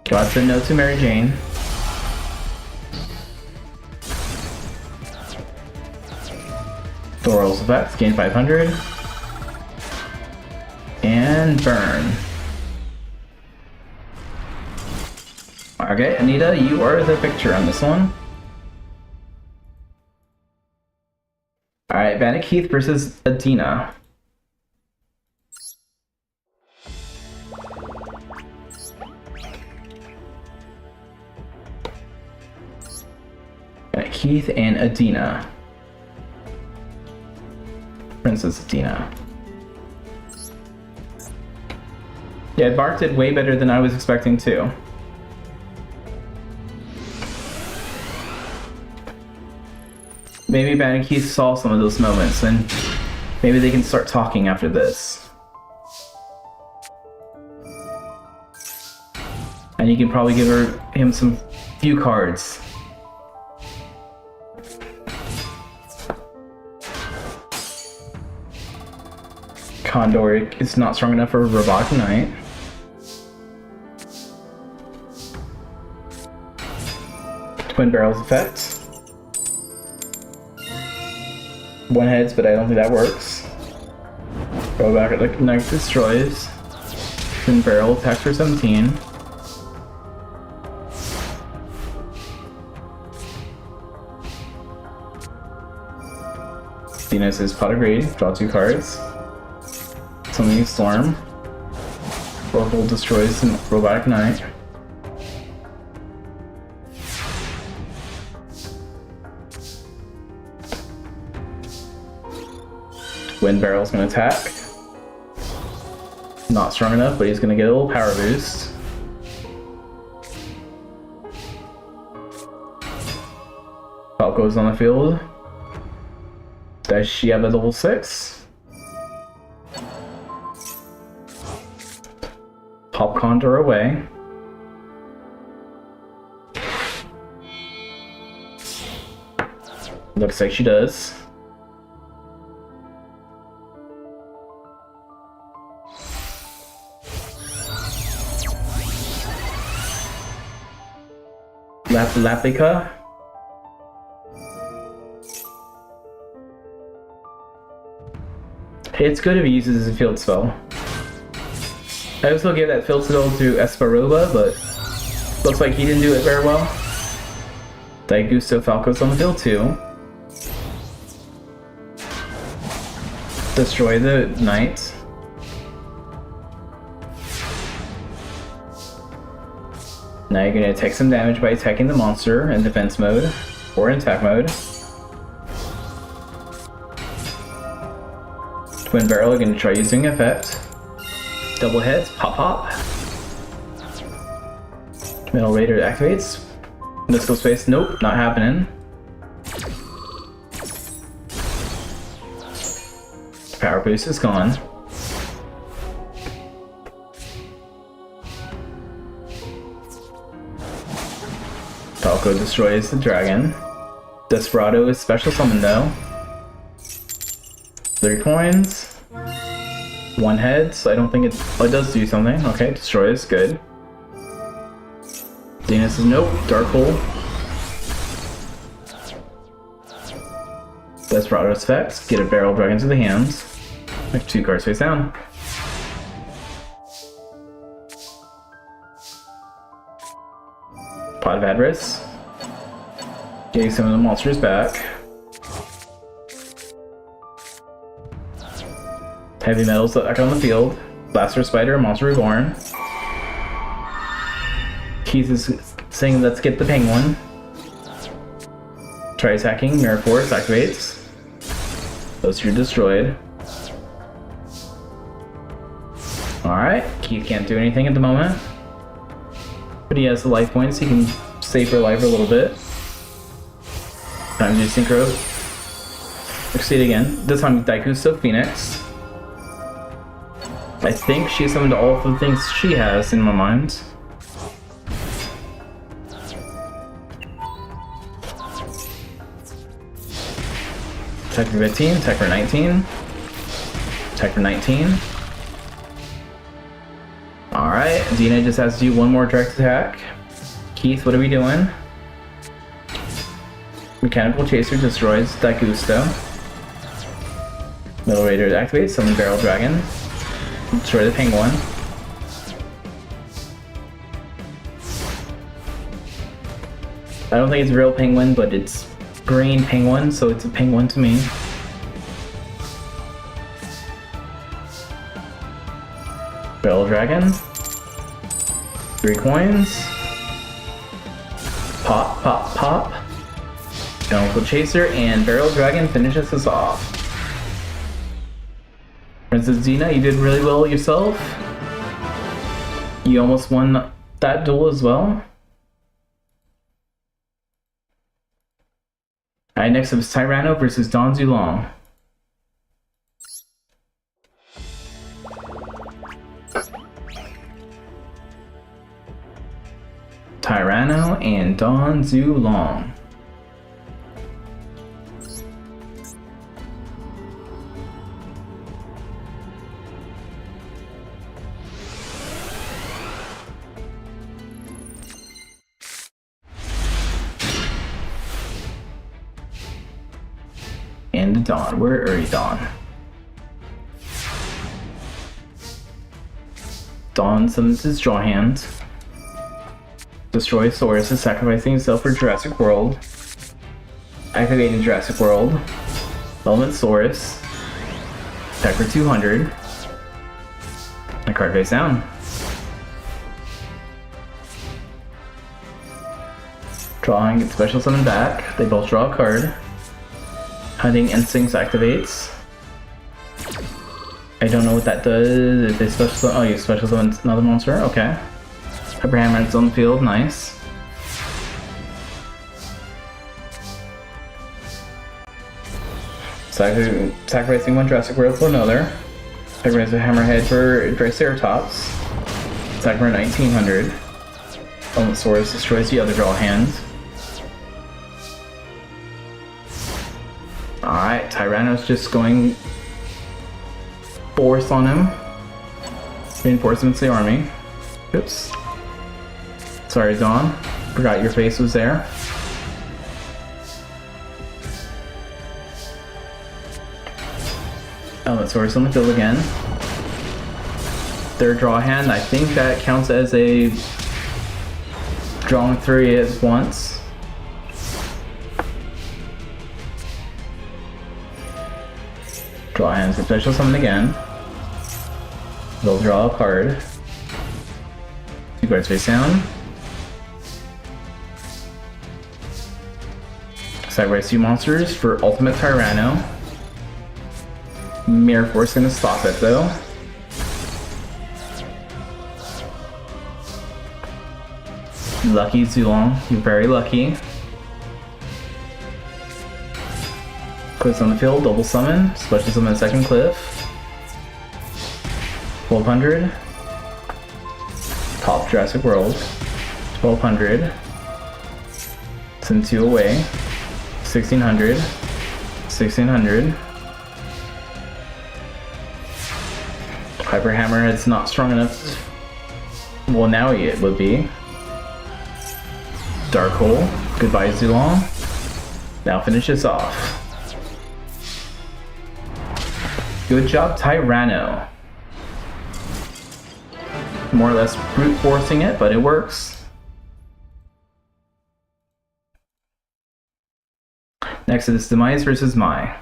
God said no to Mary Jane. Laurel's effects, gain 500. And burn. Okay, Anita, you are the victor on this one. Alright, BIC Keith versus Adena. BIC Keith and Adena. Princess Adena. Yeah, Bart did way better than I was expecting too. Maybe BIC Keith saw some of those moments, and maybe they can start talking after this. And you can probably give him some few cards. Condor is not strong enough for Robotic Knight. Twin Barrels effect. One heads, but I don't think that works. Robotic Knight destroys. Twin Barrel attacks for 17. Venus is Pot of Greed, draw 2 cards. Summoning Storm. Oracle destroys the Robotic Knight. Wind Barrel's gonna attack. Not strong enough, but he's gonna get a little power boost. Falco's on the field. Does she have a level 6? Pop Condor away. Looks like she does. Lapica. It's good if he uses a field spell. I also gave that field spell to Esparoba, but looks like he didn't do it very well. Daigusto Falco's on the field too. Destroy the knight. Now you're gonna take some damage by attacking the monster in defense mode or in attack mode. Twin Barrel are gonna try using effect. Double hits, pop pop. Metal Raider activates. Mystical Space, nope, not happening. Power boost is gone. Falco destroys the dragon. Desperado is special summon though. 3 coins. 1 head, so I don't think it does do something. Okay, destroys, good. Adena says nope, Dark Hole. Desperado's effects, get a barrel dragon to the hands. Like 2 cards face down. Pot of Adrien. Getting some of the monsters back. Heavy Metal's back on the field. Blaster Spider, Monster Reborn. Keith is saying let's get the penguin. Try attacking, Mirror Force activates. Those 2 are destroyed. Alright, Keith can't do anything at the moment. But he has the life points, he can save her life a little bit. Time to do Synchro. Succeed again. This time Daigusto Phoenix. I think she summoned all of the things she has in my mind. Attack for 15, attack for 19. Attack for 19. Alright, Adena just has to do 1 more direct attack. Keith, what are we doing? Mechanical Chaser destroys Daigusto. Metal Raider activates, summon Barrel Dragon. Destroy the penguin. I don't think it's a real penguin, but it's green penguin, so it's a penguin to me. Barrel Dragon. 3 coins. Pop, pop, pop. Mechanical Chaser and Barrel Dragon finishes us off. Princess Adena, you did really well yourself. You almost won that duel as well. Alright, next up is Tyrano versus Don Zulong. Tyrano and Don Zulong. And Dawn. Where are you, Dawn? Dawn summons his Jaw Hand. Destroys Cyrus, sacrificing himself for Jurassic World. Activating Jurassic World. Element Cyrus. Attack for 200. A card face down. Drawing, get special summon back. They both draw a card. Hunting Instincts activates. I don't know what that does. If they special summon, oh, you special summon another monster? Okay. Adrien is on the field, nice. Sacrificing one Jurassic World for another. Sacrifice a Hammerhead for Triceratops. Sacrifice 1900. Almosaurus destroys the other draw hand. Alright, Tyrano's just going force on him. Reinforcements the army. Oops. Sorry, Dawn. Forgot your face was there. Almosaurus on the field again. Third draw hand. I think that counts as a drawing 3 at once. Draw hands for special summon again. They'll draw a card. 2 cards face down. Sacrifice 2 monsters for Ultimate Tyrano. Mirror Force gonna stop it though. Lucky Zulong, you're very lucky. Cliffs on the field, double summon, special summon a second cliff. 1200. Top Jurassic World. 1200. Send 2 away. 1600. 1600. Hyper Hammerhead's not strong enough. Well, now it would be. Dark Hole. Goodbye, Zulong. Now finish this off. Good job, Tyrano. More or less brute forcing it, but it works. Next is Demise versus Mai.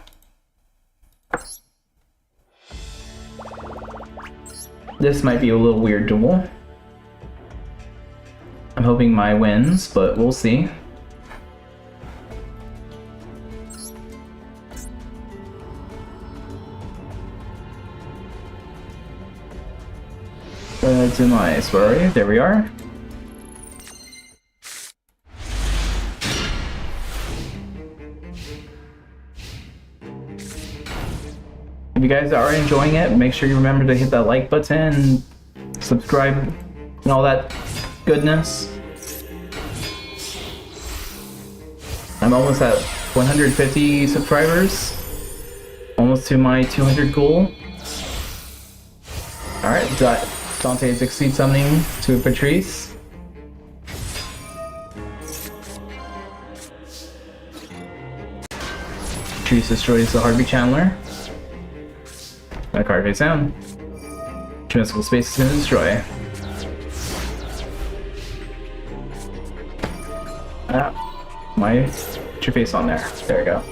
This might be a little weird duel. I'm hoping Mai wins, but we'll see. Demise, where are you? There we are. If you guys are enjoying it, make sure you remember to hit that like button, subscribe, and all that goodness. I'm almost at 150 subscribers. Almost to my 200 goal. Alright, Dante is Exceed Summoning to Patrice. Patrice destroys the Harvey Chandler. A card face down. Mystical Space is going to destroy. Put your face on there. There we go.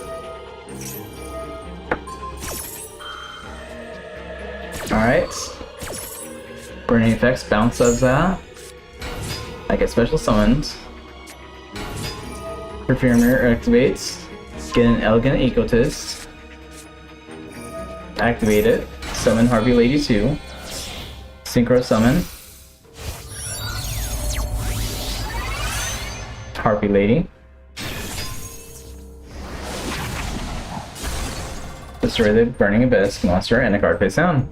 Alright. Burning effects bounce of that. I get special summons. Perfume Mirror activates. Get an Elegant Egotist. Activate it. Summon Harvey Lady 2. Synchro Summon. Harpy Lady. Destroy the Burning Abyss monster and a card face down.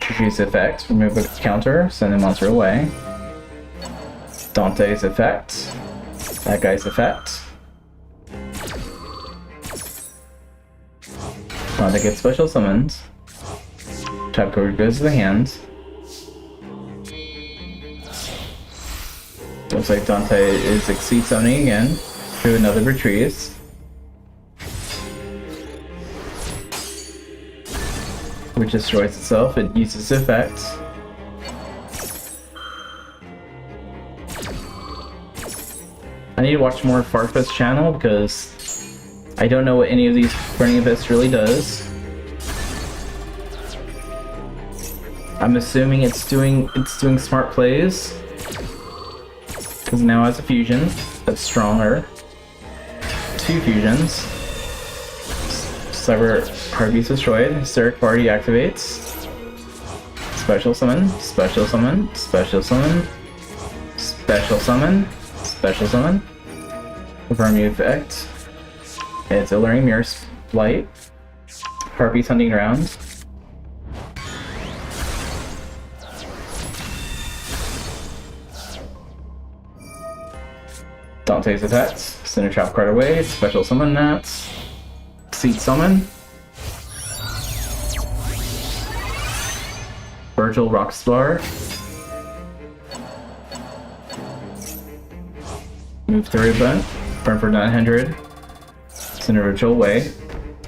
Introduce effect, remove a counter, send the monster away. Dante's effect. That guy's effect. Dante gets special summons. Trap card goes to the hand. Looks like Dante is Exceed Summoning again. To another Retrieve. Which destroys itself. It uses effect. I need to watch more Farfetch's channel because I don't know what any of these Burning Abyss really does. I'm assuming it's doing smart plays. Because now it has a fusion that's stronger. 2 fusions. Cyber Heartbeat's destroyed. Hysteric Party activates. Special summon, special summon, special summon, special summon, special summon. Confirm the effect. It's Alluring Mirror Light. Heartbeat's hunting ground. Dante's attacks. Send a trap card away. Special summon that. Seed summon. Virgil Rockstar. Move 3 button. Burn for 900. Send a Virgil away.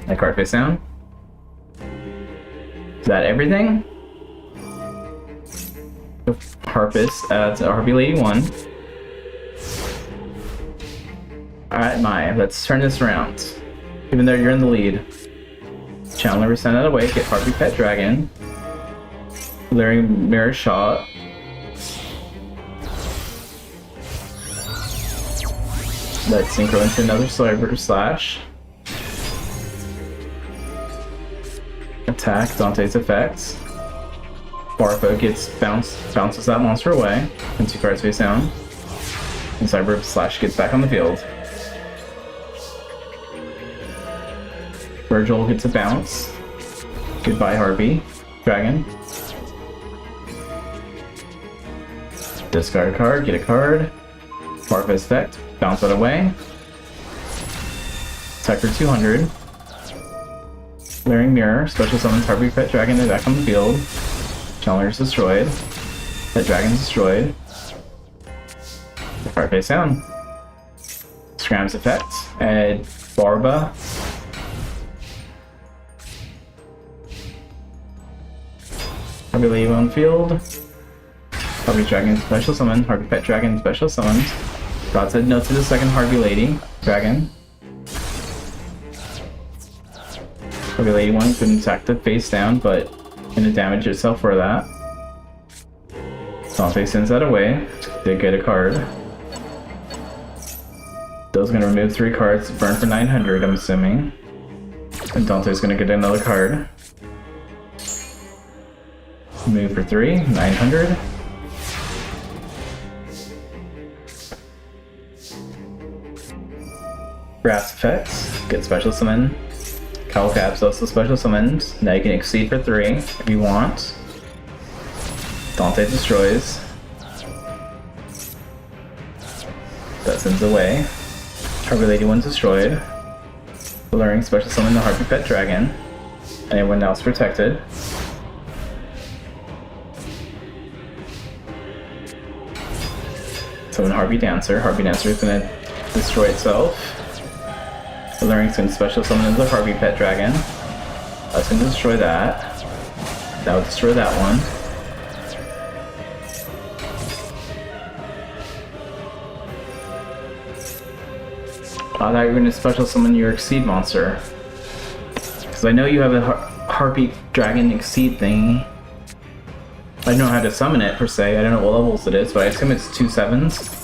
That card face down. Is that everything? Harpist adds a Harpy Lady 1. Alright, Maya, let's turn this around. Even though you're in the lead. Chandler, send that away, get Harpy Pet Dragon. Alluring Mirror Shot. Let's synchro into another Cyber Slash. Attack, Dante's effects. Barfo gets bounces that monster away. And 2 cards face down. And Cyber Slash gets back on the field. Virgil gets a bounce. Goodbye, Harpy. Dragon. Discard a card, get a card. Barfo's effect, bounce that away. Attack for 200. Alluring Mirror, special summons Harpy Pet Dragon back on the field. Chandler's destroyed. Pet Dragon's destroyed. The card face down. Scram's effect. Add Barba. Harpy Lady on field. Harpy Dragon special summon. Harpy Pet Dragon special summons. Broadside note to the second Harpy Lady Dragon. Harpy Lady 1 couldn't attack the face down, but gonna damage itself for that. Dante sends that away. Did get a card. Doe's gonna remove 3 cards, burn for 900, I'm assuming. And Dante's gonna get another card. Move for 3, 900. Brass effects, get special summon. Calcap's also special summoned. Now you can exceed for 3 if you want. Dante destroys. That sends away. Harpy Lady 1's destroyed. Alluring special summon the Harpy Pet Dragon. Anyone else protected. Summon Harpy Dancer. Harpy Dancer is gonna destroy itself. Alluring's gonna special summon the Harpy Pet Dragon. That's gonna destroy that. That would destroy that one. I thought you were gonna special summon your Exceed monster. Because I know you have a Harpy Dragon Exceed thing. I don't know how to summon it per se. I don't know what levels it is, but I assume it's 2 7s.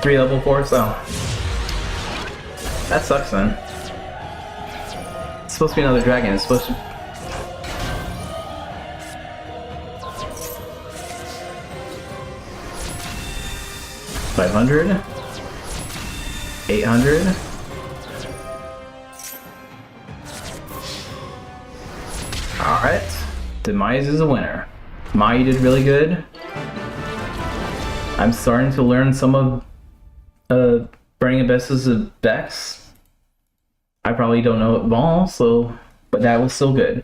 Three level 4s? Oh. That sucks then. It's supposed to be another dragon. It's supposed to... $500? 800? Alright. Demise is a winner. Mai did really good. I'm starting to learn some of Burning Abyss's decks. I probably don't know it all, so... but that was still good.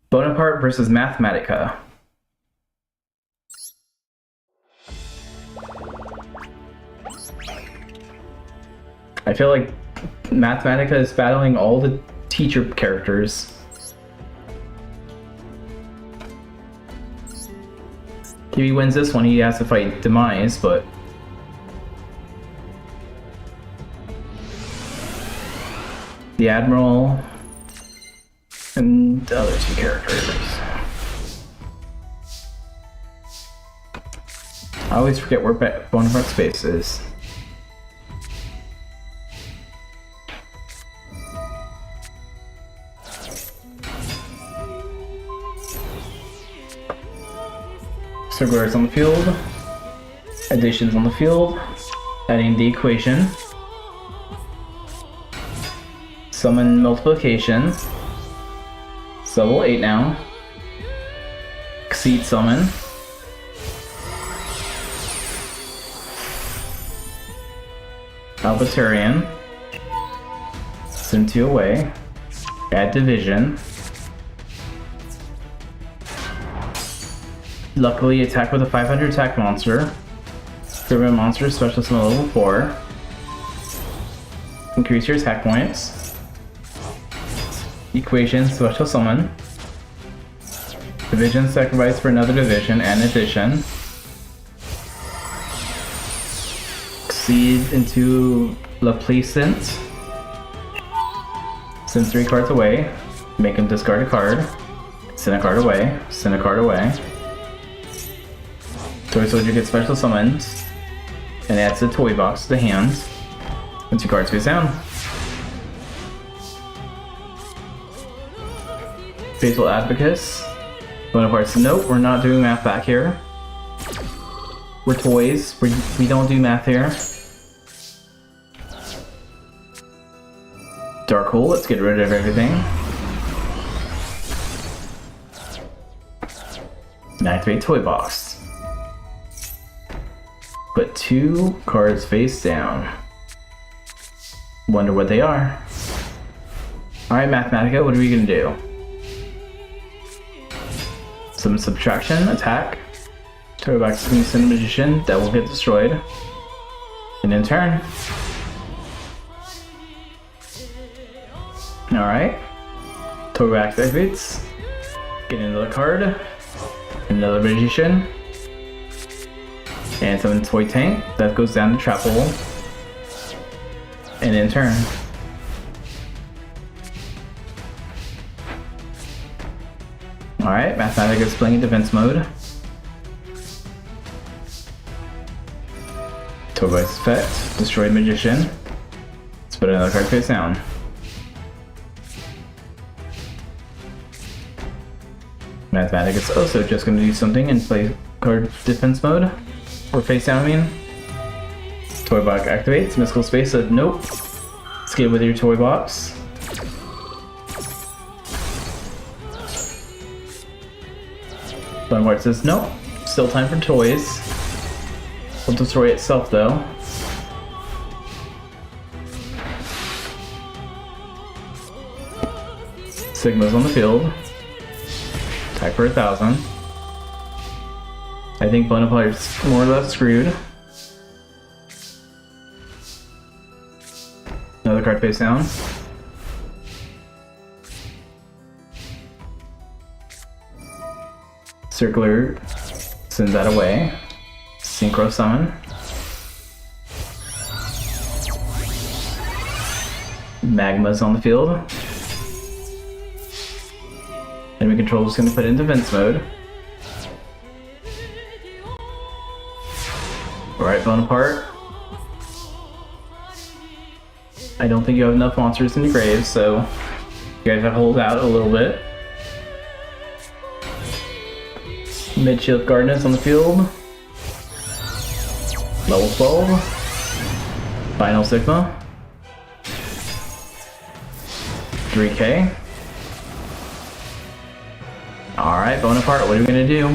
Bonaparte versus Mathematica. I feel like Mathematica is battling all the teacher characters. If he wins this one, he has to fight Demise, but... the Admiral, and the other two characters. I always forget where Bonaparte's base is. Sorcerer is on the field. Addition's on the field. Adding the equation. Summon multiplication. It's level 8 now. Exceed summon. Adrien. Send 2 away. Add division. Luckily, attack with a 500 attack monster. Prevent monster special summon level 4. Increase your attack points. Equation special summon. Division sacrifice for another division and addition. Exceed into La Placent. Send 3 cards away. Make him discard a card. Send a card away. Send a card away. Toy Soldier gets special summoned and adds the toy box to the hand. And 2 cards face down. Faithful Advocates. Bonaparte's nope, we're not doing math back here. We're toys. We don't do math here. Dark Hole, let's get rid of everything. And activate Toy Box. Put 2 cards face down. Wonder what they are. Alright, Mathematica, what are we gonna do? Some subtraction, attack. Throw back to Send Magician, that will get destroyed. And in turn. Alright. Toyback activates. Get another card. Another Magician. And summon Toy Tank, that goes down to Trap Hole. And in turn. Alright, Mathematica is playing in defense mode. Toybox effect, destroyed Magician. Let's put another card face down. Mathematica is also just going to do something and play card defense mode. Or face down, I mean. Toy box activates. Mystical Space said nope. Skip with your toy box. Bonaparte says nope. Still time for toys. Will destroy itself though. Sigma's on the field. Attack for 1,000. I think Bonaparte's more or less screwed. Another card face down. Circular sends that away. Synchro summon. Magma's on the field. Enemy control is going to put it in defense mode. Alright, Bonaparte. I don't think you have enough monsters in your grave, so you guys have to hold out a little bit. Mid-shield Gardeners on the field. Level 12. Final Sigma. 3k. Alright, Bonaparte, what are we gonna do?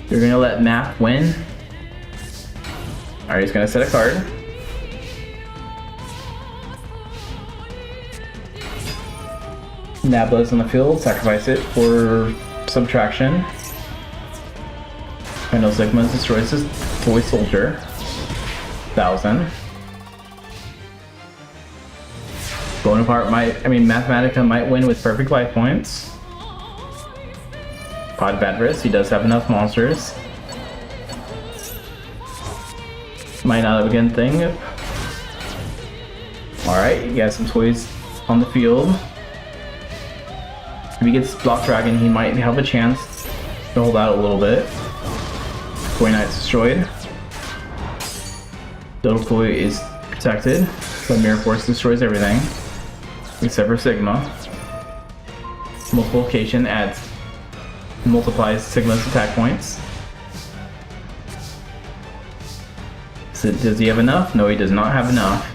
You're gonna let Math win? Alright, he's gonna set a card. Nabla's on the field, sacrifice it for subtraction. Final Sigma destroys his Toy Soldier. 1,000. Mathematica might win with perfect life points. Pod of Adrien, he does have enough monsters. Might not have a good thing. Alright, you got some toys on the field. If he gets Block Dragon, he might have a chance to hold out a little bit. Toy Knight's destroyed. Little Toy is protected, but Mirror Force destroys everything except for Sigma. Multiplication multiplies Sigma's attack points. So does he have enough? No, he does not have enough.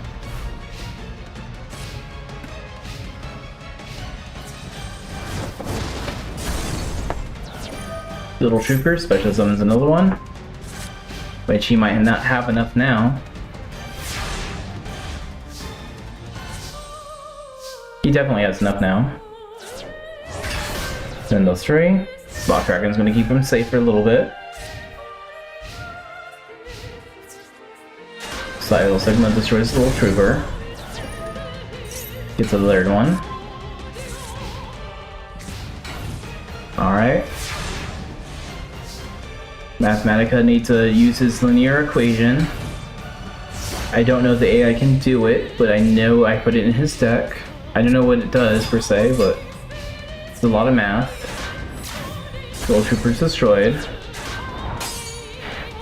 Little Trooper special summons another one, which he might not have enough now. He definitely has enough now. Send those three. Block Dragon's gonna keep him safe for a little bit. Little Sigma destroys the Little Trooper. Gets a layered one. Alright. Mathematica needs to use his linear equation. I don't know if the AI can do it, but I know I put it in his deck. I don't know what it does per se, but it's a lot of math. Little Trooper's destroyed.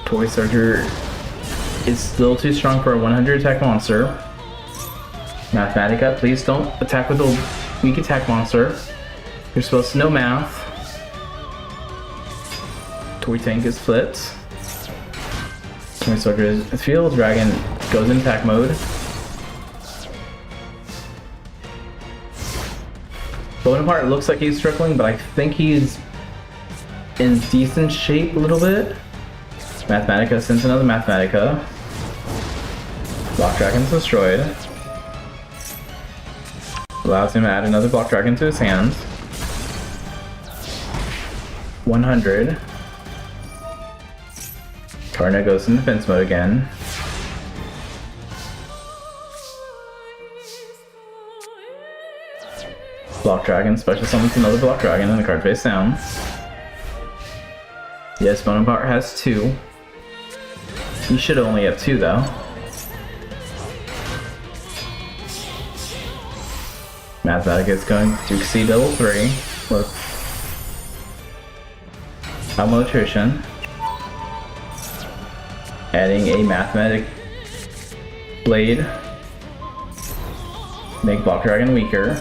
Toy Soldier is still too strong for a 100 attack monster. Mathematica, please don't attack with a weak attack monster. You're supposed to know math. Toy Tank is flipped. Toy Soldier is field. Dragon goes in attack mode. Bonaparte looks like he's struggling, but I think he's in decent shape a little bit. Mathematica sends another Mathematica. Block Dragon's destroyed. Allows him to add another Block Dragon to his hand. 100. Tyrano goes in defense mode again. Block Dragon special summons another Block Dragon and the card face down. Yes, Bonaparte has 2. He should only have 2 though. Mathematica is going to exceed level 3 with Malnutrition. Adding a Mathematic Blade. Make Block Dragon weaker.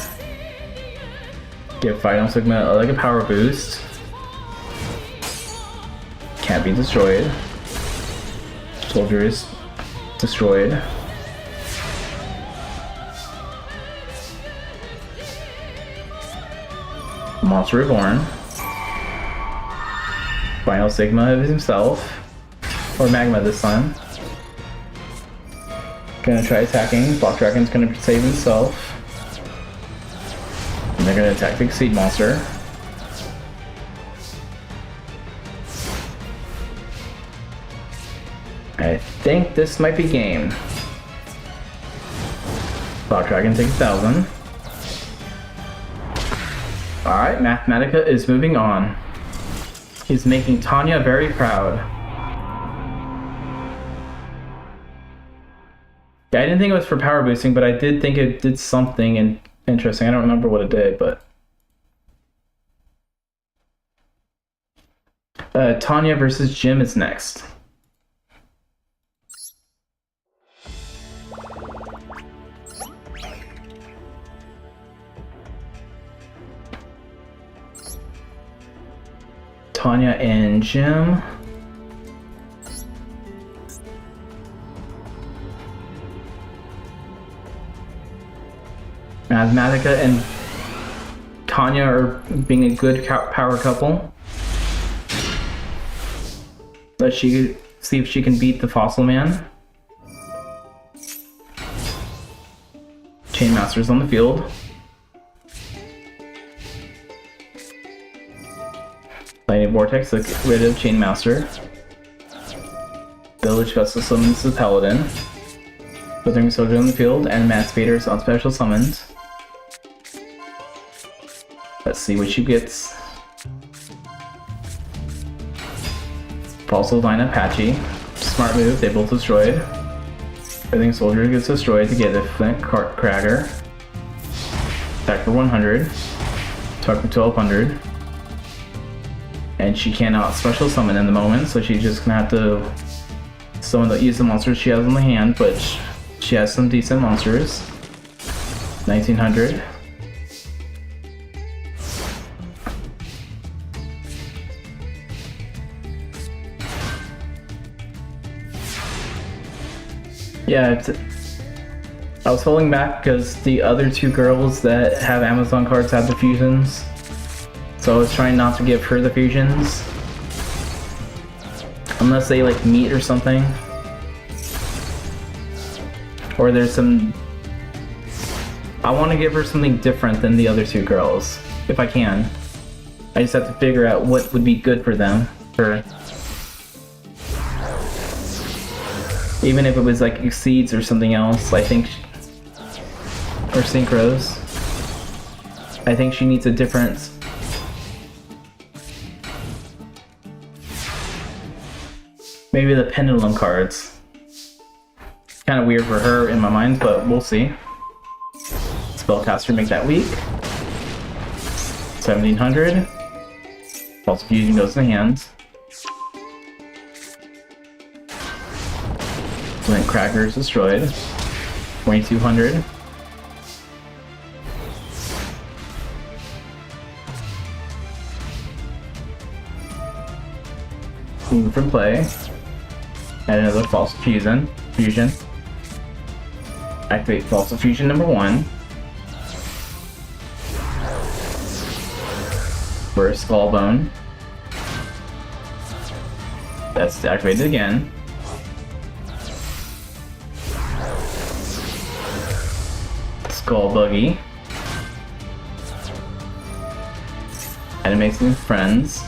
Give Final Sigma like a power boost. Can't be destroyed. Soldier is destroyed. Monster Reborn. Final Sigma of himself. Or Magma this time. Gonna try attacking. Block Dragon's gonna save himself. And they're gonna attack the Exceed monster. I think this might be game. Block Dragon takes 1,000. Alright, Mathematica is moving on. He's making Tanya very proud. Yeah, I didn't think it was for power boosting, but I did think it did something interesting. I don't remember what it did, but... Tanya versus Jim is next. Tanya and Jim. Mathematica and Tanya are being a good power couple. Let's see if she can beat the Fossil Man. Chainmaster's on the field. Lightning Vortex to get rid of Chainmaster. Village Vessel summons the Paladin. Withering Soldier on the field and Emancipator's on special summons. Let's see what she gets. Fossil Vine Apache. Smart move, they both destroyed. Withering Soldier gets destroyed to get the Flint Cragger. Attack for 100. Attack for 1200. And she cannot special summon in the moment, so she's just gonna have to use the monsters she has in the hand, but she has some decent monsters. 1900. Yeah, I was holding back because the other two girls that have Amazon cards have the fusions. So I was trying not to give her the fusions. Unless they like meet or something. Or there's some... I want to give her something different than the other two girls. If I can. I just have to figure out what would be good for them. Even if it was like Exceeds or something else, I think... Or Synchros. I think she needs a different... Maybe the Pendulum cards. Kind of weird for her in my mind, but we'll see. Spellcaster make that weak. 1700. False Fusion goes in the hands. Flint Cracker is destroyed. 2200. Move from play. Add another False Fusion. Activate False Fusion number 1. For a Skull Bone. That's activated again. Skull Buggy. Animating Friends.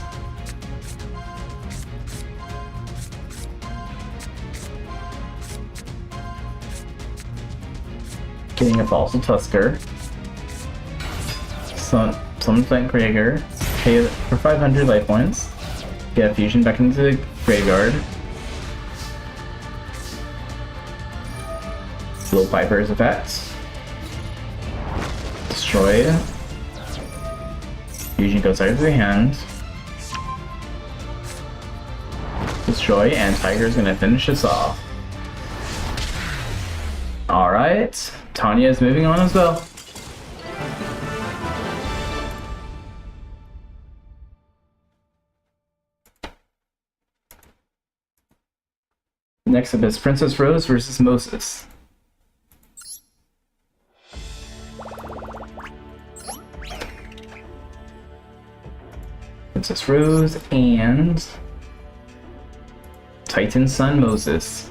Getting a Fossil Tusker. Summon Flint Krieger. Pay it for 500 life points. Get a fusion back into the graveyard. Blow Piper's effect. Destroy. Fusion goes out of the hand. Destroy, and Tiger's gonna finish this off. Alright, Tanya is moving on as well. Next up is Princess Rose versus Moses. Princess Rose and Titan Son Moses.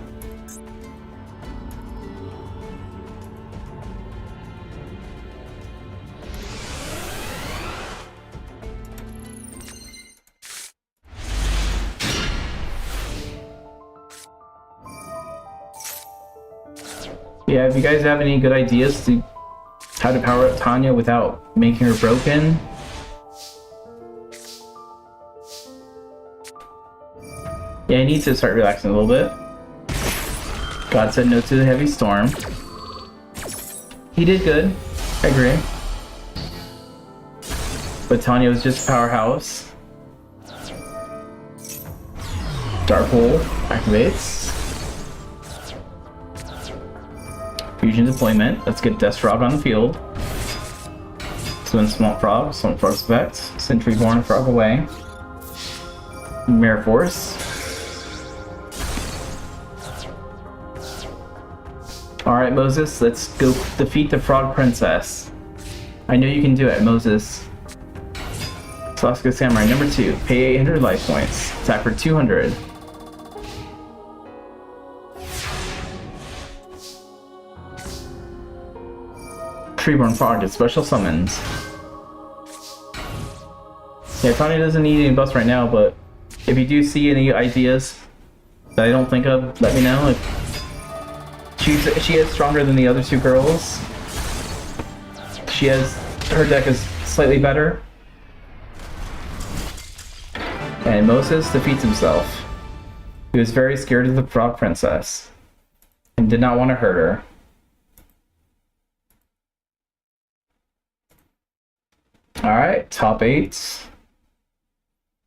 Yeah, if you guys have any good ideas to how to power up Tanya without making her broken. Yeah, I need to start relaxing a little bit. God said no to the heavy storm. He did good, I agree. But Tanya was just a powerhouse. Dark Hole activates. Fusion deployment. Let's get Death Frog on the field. Summon Swamp Frog's effect. Sentry Born Frog away. Mirror Force. Alright, Moses, let's go defeat the Frog Princess. I know you can do it, Moses. Sasuke Samurai number 2. Pay 800 life points. Attack for 200. Treeborn Frog gets special summons. Yeah, Tanya doesn't need any buffs right now, but if you do see any ideas that I don't think of, let me know. If she is stronger than the other two girls. Her deck is slightly better. And Moses defeats himself. He was very scared of the Frog Princess and did not want to hurt her. Alright, top 8.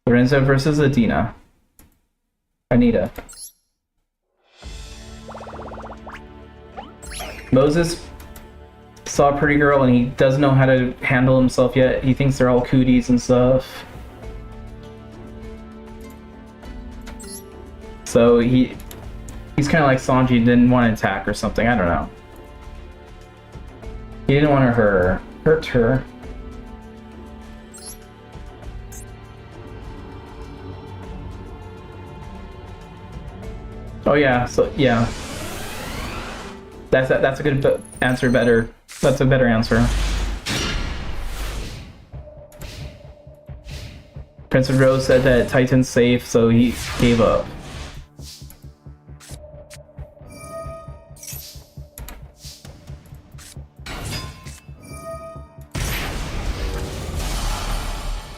Lorenzo versus Adena. Anita. Moses saw a pretty girl and he doesn't know how to handle himself yet. He thinks they're all cooties and stuff. So he's kind of like Sanji, didn't want to attack or something. I don't know. He didn't want to hurt her. Oh yeah, so yeah. That's a good answer. That's a better answer. Prince of Rose said that Titan's safe, so he gave up.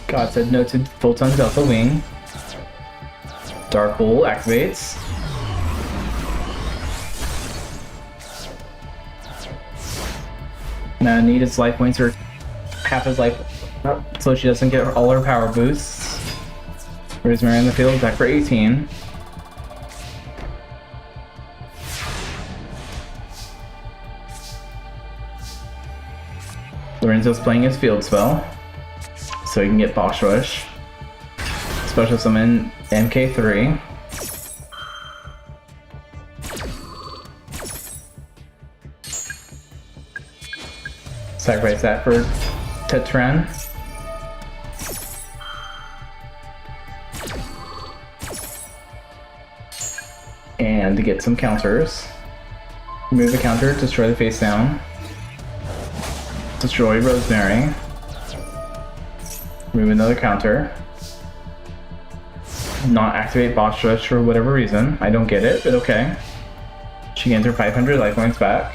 God said no to Photon's Delta Wing. Dark Hole activates. Now Anita's life points are half his life, so she doesn't get all her power boosts. Rosemary in the field, back for 18. Lorenzo's playing his field spell, so he can get Boss Rush. Special summon MK3. Sacrifice that for Tetran. And to get some counters. Remove the counter, destroy the face down. Destroy Rosemary. Remove another counter. Not activate Boss Rush for whatever reason. I don't get it, but okay. She gains her 500 life points back.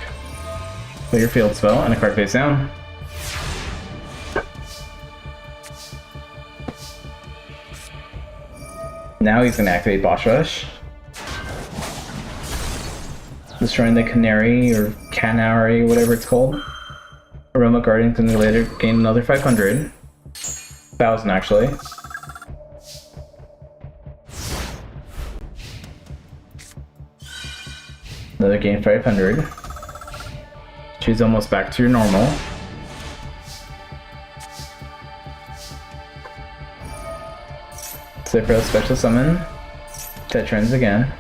Play your field spell and a card face down. Now he's gonna activate Boss Rush. Destroying the Canary or Canary, whatever it's called. Aroma Guardian can later gain another 500. 1,000 actually. Another gain 500. She's almost back to your normal. Cypher special summon. Tetrans again.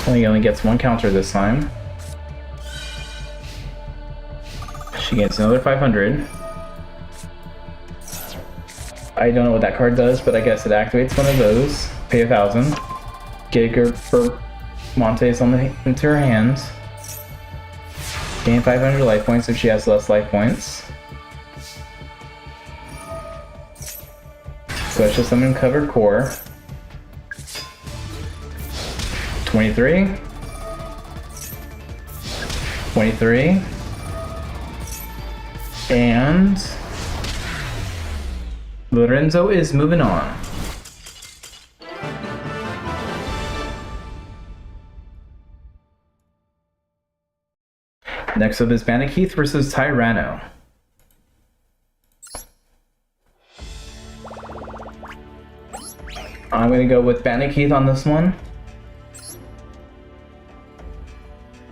He only gets one counter this time. She gets another 500. I don't know what that card does, but I guess it activates one of those. Pay 1,000. Get her for Montes into her hands. Gain 500 life points if she has less life points. Special summon covered core. 23. 23. And Lorenzo is moving on. Next up is BIC Keith versus Tyrano. I'm going to go with BIC Keith on this one.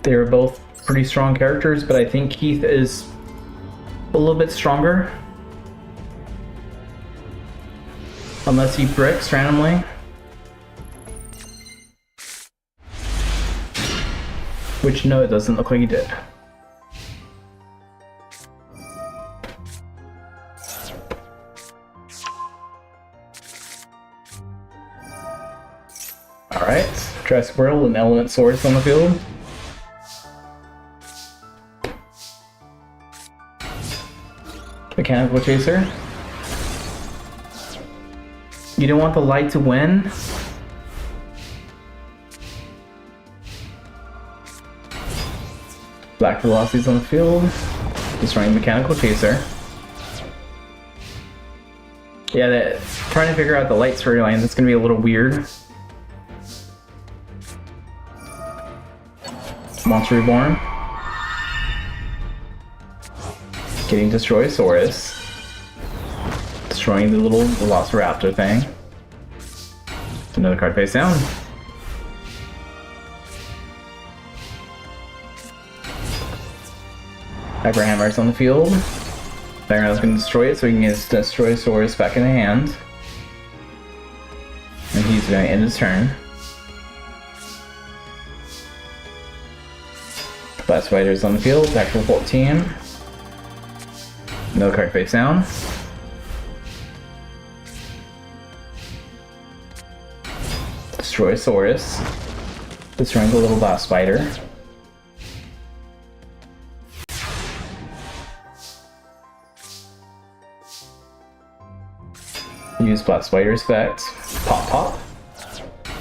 They are both pretty strong characters, but I think Keith is a little bit stronger. Unless he bricks randomly. Which, no, it doesn't look like he did. Alright, try Squirrel and Element Swords on the field. Mechanical Chaser. You don't want the light to win. Black Velocities on the field. Destroying Mechanical Chaser. Yeah, trying to figure out the light storyline, that's gonna be a little weird. Monster Reborn. Getting Destroy Saurus. destroying the little Velociraptor thing. Another card face down. Hyper Hammer's on the field. Tyrano's gonna destroy it so he can get destroy Sorcerer back in the hand. And he's gonna end his turn. Blast Fighter's on the field, back to the 14. No card face down. Destroy Cyrus. Destroying the little Blast Spider. Use Blast Spider's effect. Pop pop.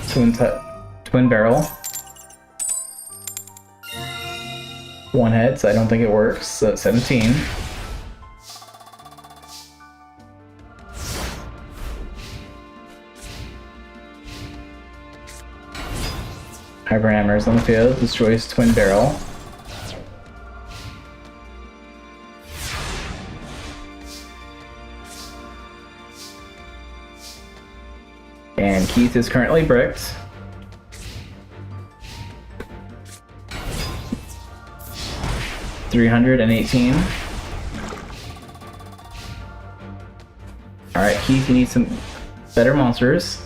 Twin barrel. One head, so I don't think it works. So 17. Hyper Hammer's on the field, destroys Twin Barrel. And Keith is currently bricked. $318. Alright, Keith, you need some better monsters.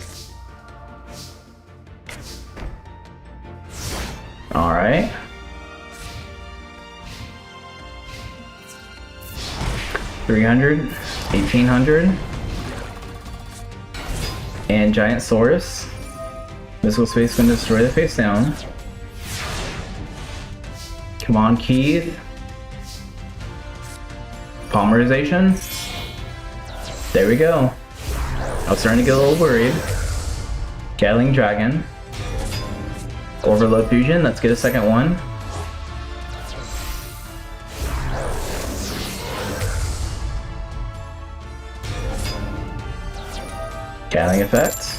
Alright. $300, $1,800. And Giant Saurus. Missile Space gonna destroy the face down. Come on, Keith. Polymerization. There we go. I was starting to get a little worried. Gatling Dragon. Overload Fusion, let's get a second one. Gatling Effect.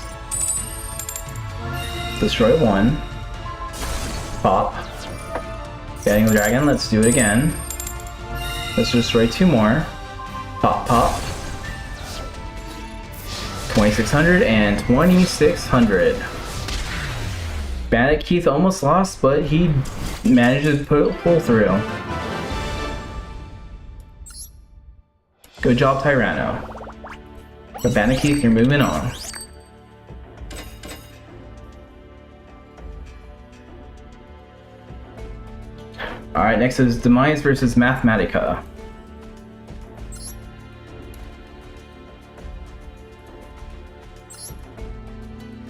Destroy one. Pop. Gatling Dragon, let's do it again. Let's destroy two more. Pop pop. 2600 and 2600. BIC Keith almost lost, but he managed to pull through. Good job, Tyrano. But BIC Keith, you're moving on. Alright, next is Demise versus Mathematica.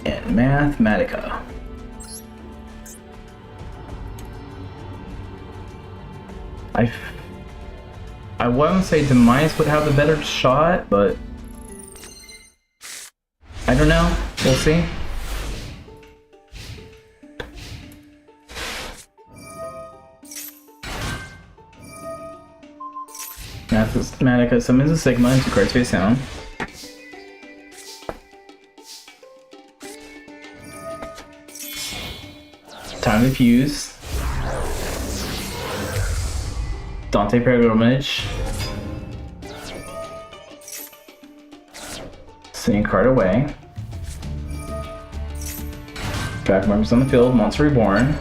And Mathematica. I wouldn't say Demise would have the better shot, but I don't know. We'll see. Mathematica summons a Sigma and 2 cards face down. Time to fuse. Dante Pilgrimage. Sending card away. Back members on the field, Monster Reborn.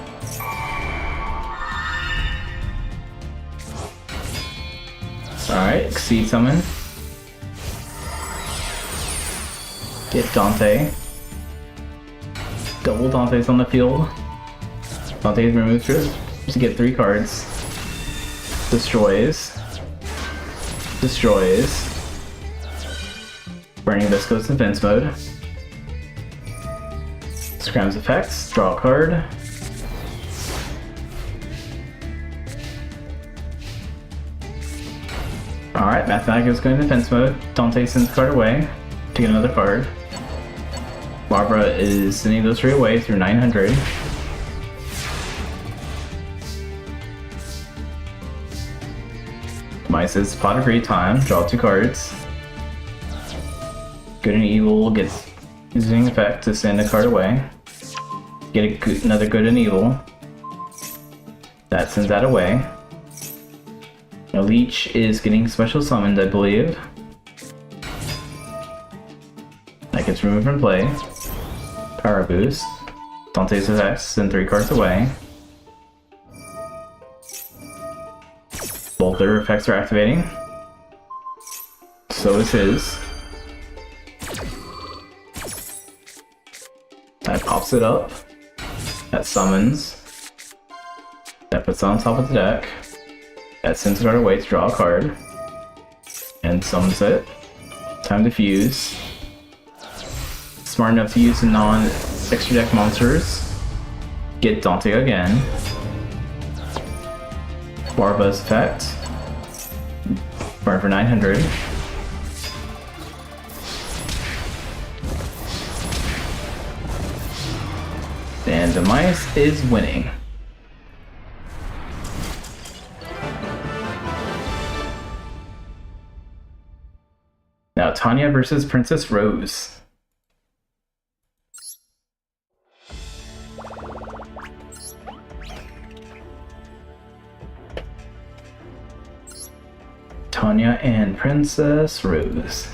Alright, Exceed Summon. Get Dante. Double Dante's on the field. Dante is removed to get 3 cards. Destroys. Destroys. Burning Abyss goes to defense mode. Scrams effects. Draw a card. Alright, Mathematica is going to defense mode. Dante sends the card away to get another card. Barbara is sending those 3 away through 900. Mice says Pot of Greed time, draw 2 cards. Good and Evil gets using effect to send a card away. Get another Good and Evil. That sends that away. Now Leech is getting special summoned, I believe. Gets removed from play. Power boost. Dante's effects, send 3 cards away. Both their effects are activating. So is his. That pops it up. That summons. That puts it on top of the deck. That sends it right away to draw a card. And summons it. Time to fuse. Smart enough to use the non-extra deck monsters. Get Dante again. Barba's effect. Burn for 900. And the Mice is winning. Now Tanya versus Princess Rose. Tanya and Princess Rose.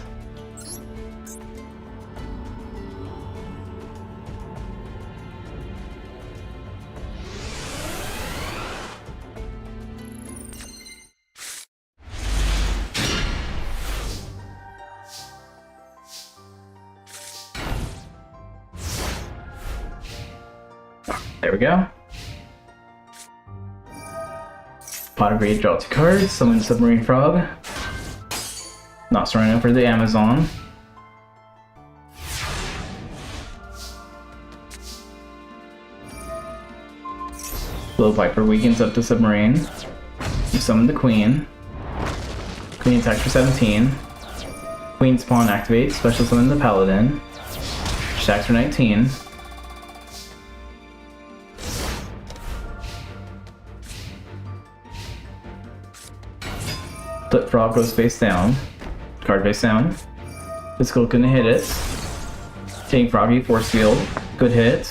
There we go. Pot of Greed, draw 2 cards, summon Submarine Frog. Not surrendering for the Amazon. Blow Viper weakens up the Submarine. You summon the Queen. Queen attacks for 17. Queen's Pawn activates, special summon the Paladin. She attacks for 19. Flip Frog goes face down. Card face down. Physical couldn't hit it. Taking Froggy, Force Field. Good hit.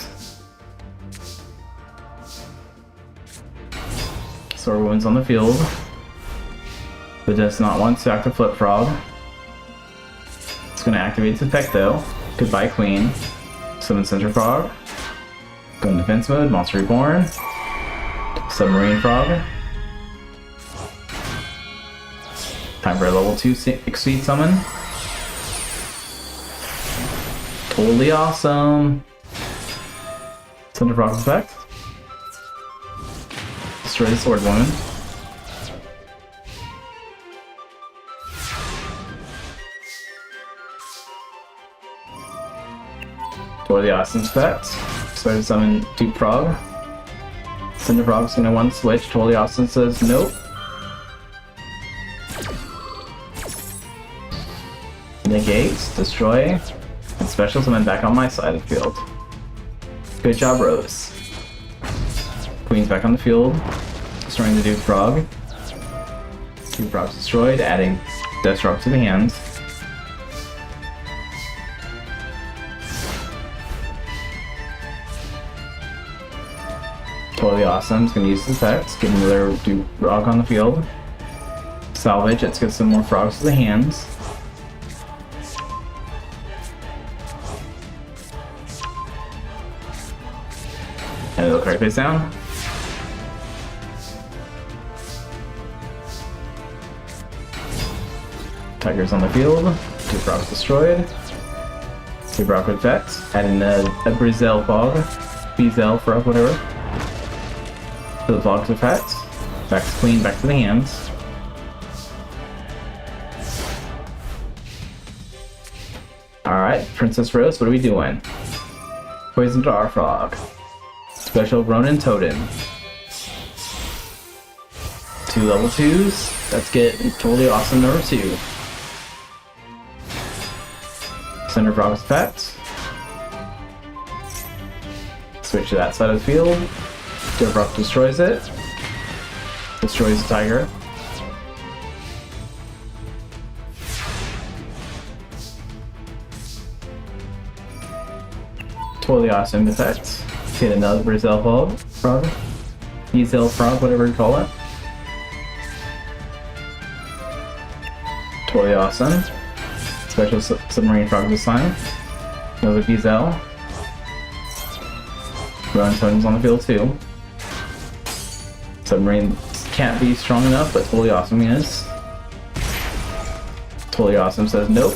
Sword Wounds on the field. But does not want to activate Flip Frog. It's going to activate its effect though. Goodbye Queen. Summon Center Frog. Go in defense mode. Monster Reborn. Submarine Frog. Time for a level 2 Exceed Summon. Totally awesome. Center Frog's effect. Destroy the Sword Woman. Totally awesome effect. Special summon Duke Frog. Cinder Frog's gonna want to switch. Totally awesome says nope. Negates, destroy, and special summon back on my side of the field. Good job, Rose. Queen's back on the field, destroying the Duke Frog. Duke Frog's destroyed, adding Death Drop to the hands. Totally awesome. It's gonna use his effects, get another Duke Frog on the field. Salvage, let's get some more frogs to the hands. And it'll card face down. Tiger's on the field. 2 frogs destroyed. 2 frog effects. Add in a Brizel Fog. Bizel Frog, whatever. So the Fog's effects. Back to Queen, back to the hands. Alright, Princess Rose, what are we doing? Poison to our frog. Special Ronin Totem. 2 level 2s. Let's get totally awesome number 2. Cinder Frog's effect. Switch to that side of the field. Cinder Frog destroys it. Destroys the tiger. Totally awesome effect. Get another Brizel Frog. Bizel Frog, whatever you call it. Totally awesome. Special Submarine Frog this time. Another Gizel. Run totems on the field too. Submarine can't be strong enough, but Totally Awesome is. Totally Awesome says nope.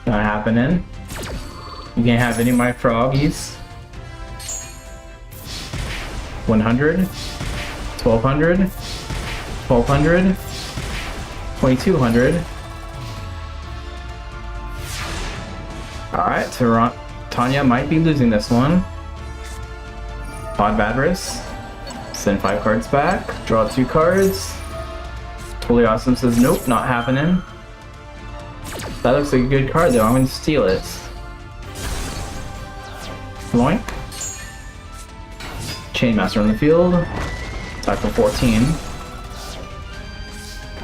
Not happening. You can't have any of my froggies. 100. 1200. 1200. 2200. Alright, Tanya might be losing this one. Pod Badris. Send 5 cards back. Draw 2 cards. Totally Awesome says nope, not happening. That looks like a good card though, I'm going to steal it. Loink. Chainmaster on the field. Attack for 14.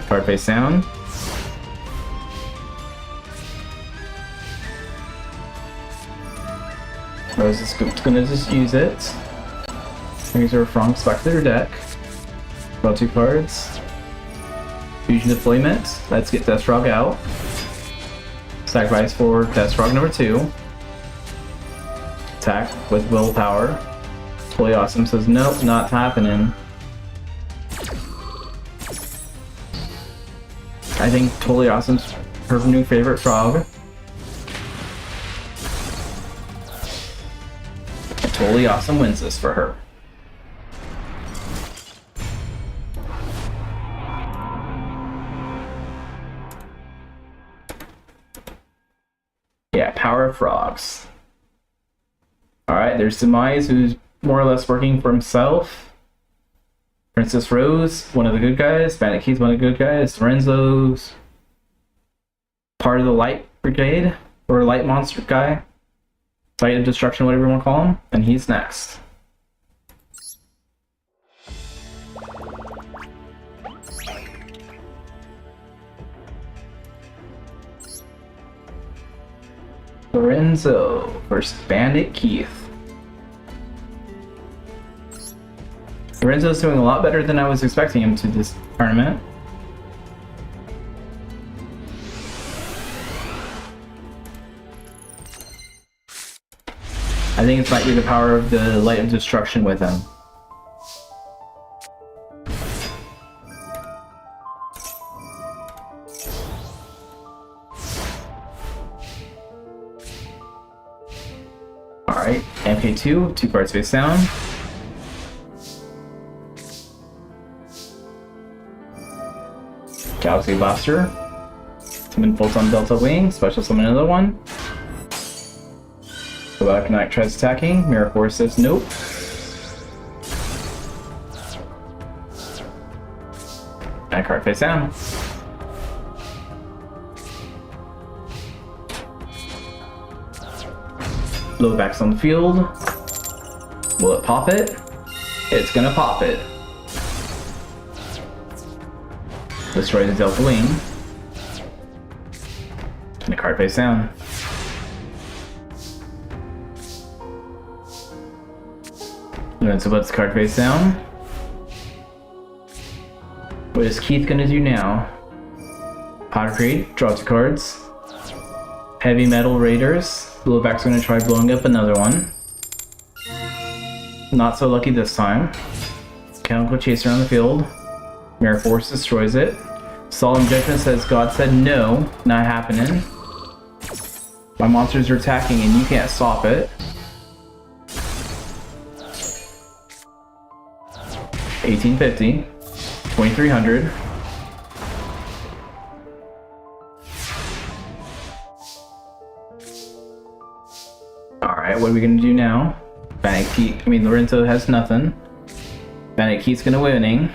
Card face down. Rose is gonna just use it. Use her Franks back to their deck. Draw 2 cards. Fusion Deployment. Let's get Deathstroke out. Sacrifice for Deathstroke number 2. Attack with Willpower. Totally Awesome says nope, not happening. I think Totally Awesome's her new favorite frog. Totally Awesome wins this for her. Yeah, Power of Frogs. Alright, there's Demise, who's more or less working for himself. Princess Rose, one of the good guys. BIC Keith, one of the good guys. Lorenzo's part of the Light Brigade, or Light Monster guy. Light of Destruction, whatever you want to call him. And he's next. Lorenzo versus BIC Keith. Lorenzo's doing a lot better than I was expecting him to this tournament. I think it might be the power of the Light of Destruction with him. Alright, MK2, 2 cards face down. Galaxy Blaster. Summon Photon Delta Wing, special summon another one. Robotic Knight tries attacking. Mirror Force says nope. And card face down. Blowback's on the field. Will it pop it? It's gonna pop it. Destroy the Delta Wing. And a card face down. So let's card face down. What is Keith gonna do now? Power Create, draw 2 cards. Heavy Metal Raiders. Blowback's gonna try blowing up another one. Not so lucky this time. Chemical Chaser on the field. Mirror Force destroys it. Solemn Judgment says God said no, not happening. My monsters are attacking and you can't stop it. 1850. 2300. Alright, what are we gonna do now? BIC Keith, Lorenzo has nothing. BIC Keith's gonna winning.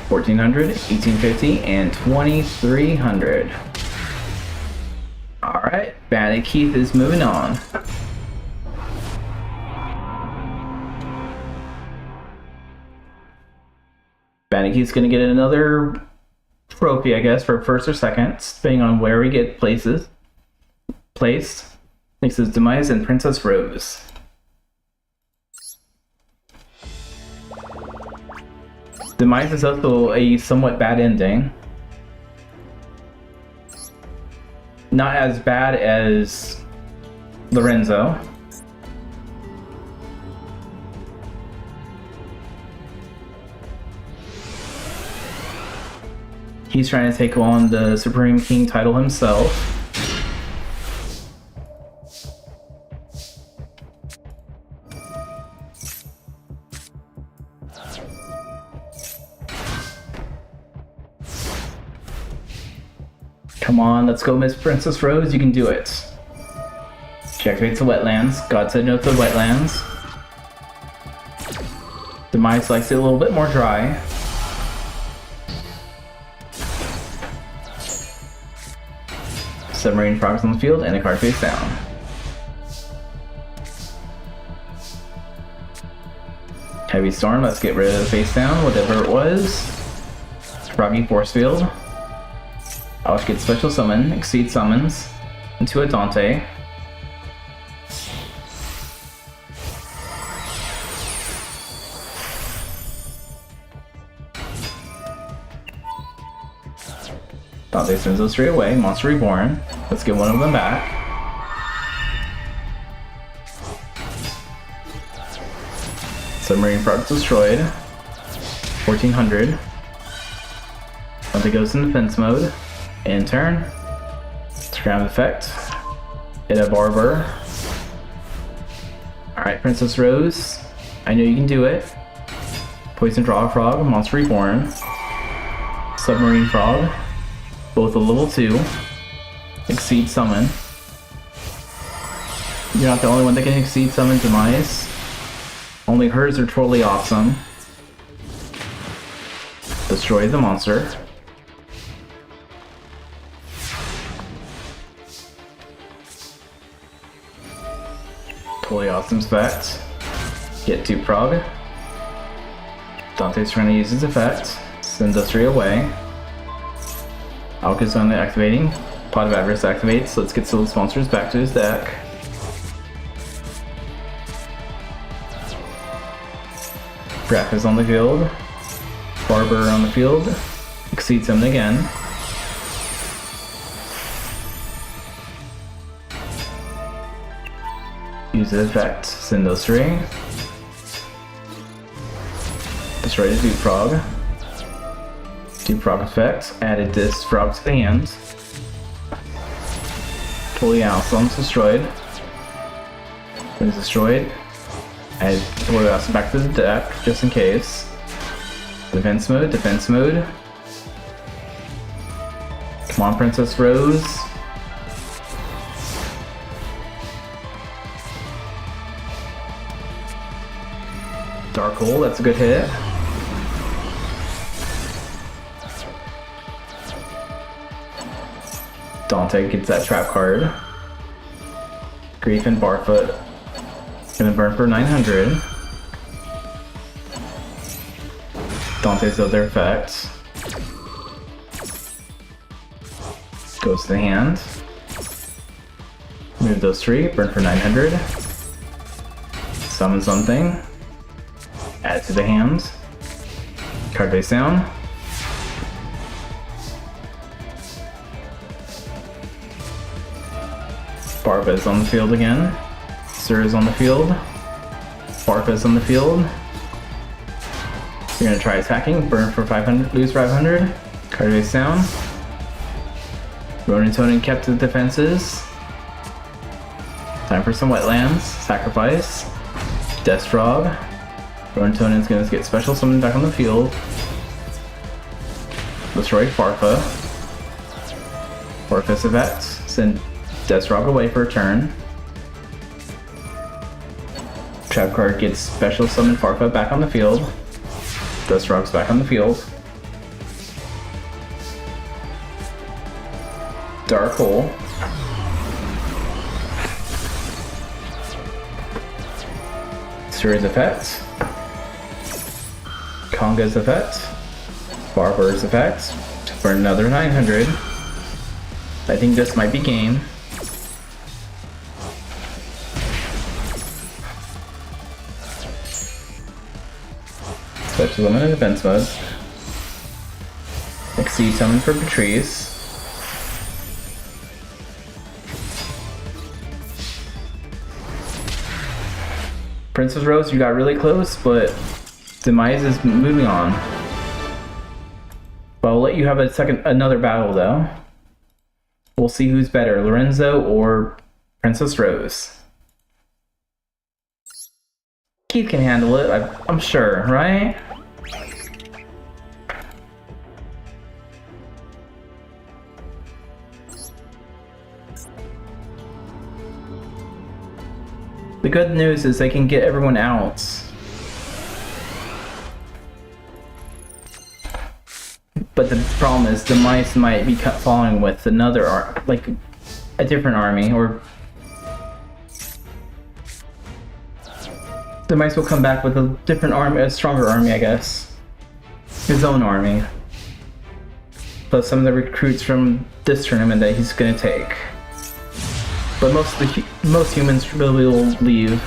1400, 1850, and 2300. Alright, BIC Keith is moving on. BIC Keith's gonna get another trophy, I guess, for first or second, depending on where we get placed. Next is Demise and Princess Rose. Demise is also a somewhat bad ending. Not as bad as Lorenzo. He's trying to take on the Supreme King title himself. Come on, let's go, Miss Princess Rose, you can do it. She activates the wetlands. God said no to the wetlands. Demise likes it a little bit more dry. Submarine frogs on the field and a card face down. Heavy Storm, let's get rid of the face down, whatever it was. Froggy Force Field. Alish gets Special Summon, Exceed Summons, into a Dante. Dante sends those straight away. Monster Reborn. Let's get one of them back. Submarine Frog destroyed. 1400. Dante goes in defense mode. In turn. Scram effect. Hit a Barber. Alright, Princess Rose. I know you can do it. Poison Draw Frog. Monster Reborn. Submarine Frog. Both a level 2. Exceed Summon. You're not the only one that can Exceed Summon Demise. Only hers are totally awesome. Destroy the monster. Totally awesome effect. Get 2 Prog. Dante's trying to use his effect. Send Dustry away. Alka's only activating. Pot of Avarice activates. Let's get those monsters back to his deck. Graph is on the field. Barber on the field. Exceeds him again. Use the effect. Send those 3. Destroy the Duke Frog. Frog effect, added this frog to the hand. Totally awesome, destroyed. When it's destroyed, add totally awesome back to the deck, just in case. Defense mode, defense mode. Come on, Princess Rose. Dark Hole, that's a good hit. Dante gets that trap card. Grief and Barfoot. Gonna burn for 900. Dante's other effects. Goes to the hand. Move those 3, burn for 900. Summon something. Add to the hand. Card face down. Barba's on the field again. Sir is on the field. Barba's on the field. You're gonna try attacking. Burn for 500. Lose 500. Card face down. Ronin Tonin kept to the defenses. Time for some wetlands. Sacrifice. Death Frog. Ronin Tonin's gonna get special summon back on the field. Destroy Farfa. Farfa's effect. Send Deathstroke away for a turn. Trap card gets special summon Farfa back on the field. Deathstroke's back on the field. Dark Hole. Series effect. Conga's effect. Barber's effect. For another 900. I think this might be game. Special summon in defense mode. Exceed summon for Patrice. Princess Rose, you got really close, but Demise is moving on. But I'll let you have another battle though. We'll see who's better, Lorenzo or Princess Rose. Keith can handle it, I'm sure, right? The good news is they can get everyone out. But the problem is the mice might be following with another, like a different army, or the mice will come back with a different army, a stronger army, I guess. His own army. Plus some of the recruits from this tournament that he's gonna take. But most humans really will leave.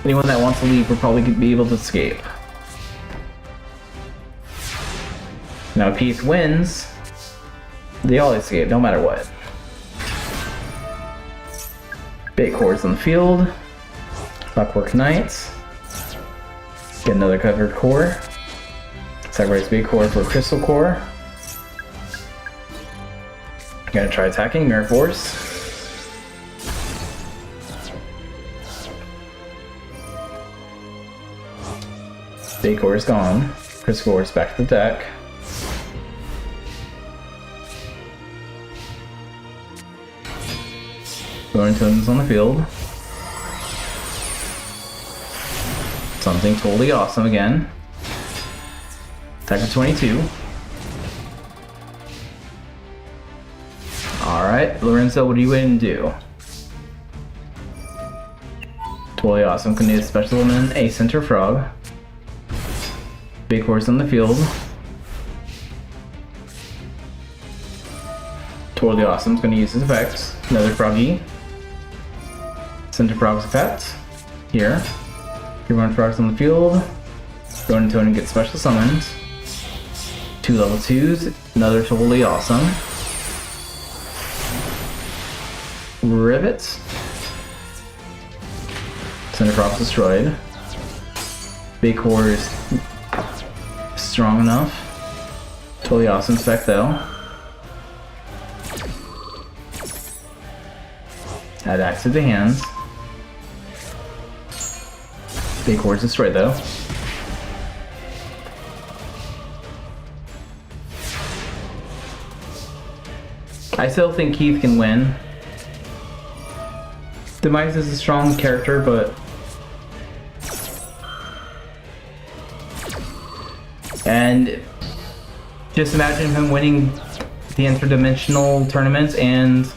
Anyone that wants to leave will probably be able to escape. Now if Keith wins, they all escape, no matter what. Bait cores on the field. Clockwork Knights. Get another covered core. Sacrifice bait core for crystal core. Gonna try attacking Mirror Force. Bait core is gone. Crystal core is back to the deck. Going totems on the field. Something totally awesome again. Attack of 22. Alright, Lorenzo, what are you waiting to do? Totally awesome. Can need a special summon a center frog. Big horse on the field. Totally awesome. It's going to use his effects. Another froggy. Center frog's effect. Here. Keep one frogs on the field. Ronin Totem gets special summons. 2 level 2s. Another totally awesome. Rivet. Center frog's destroyed. Big core is strong enough. Totally awesome spec though. Add axe to the hands. Big core is destroyed though. I still think Keith can win. Demise is a strong character, but and just imagine him winning the interdimensional tournaments and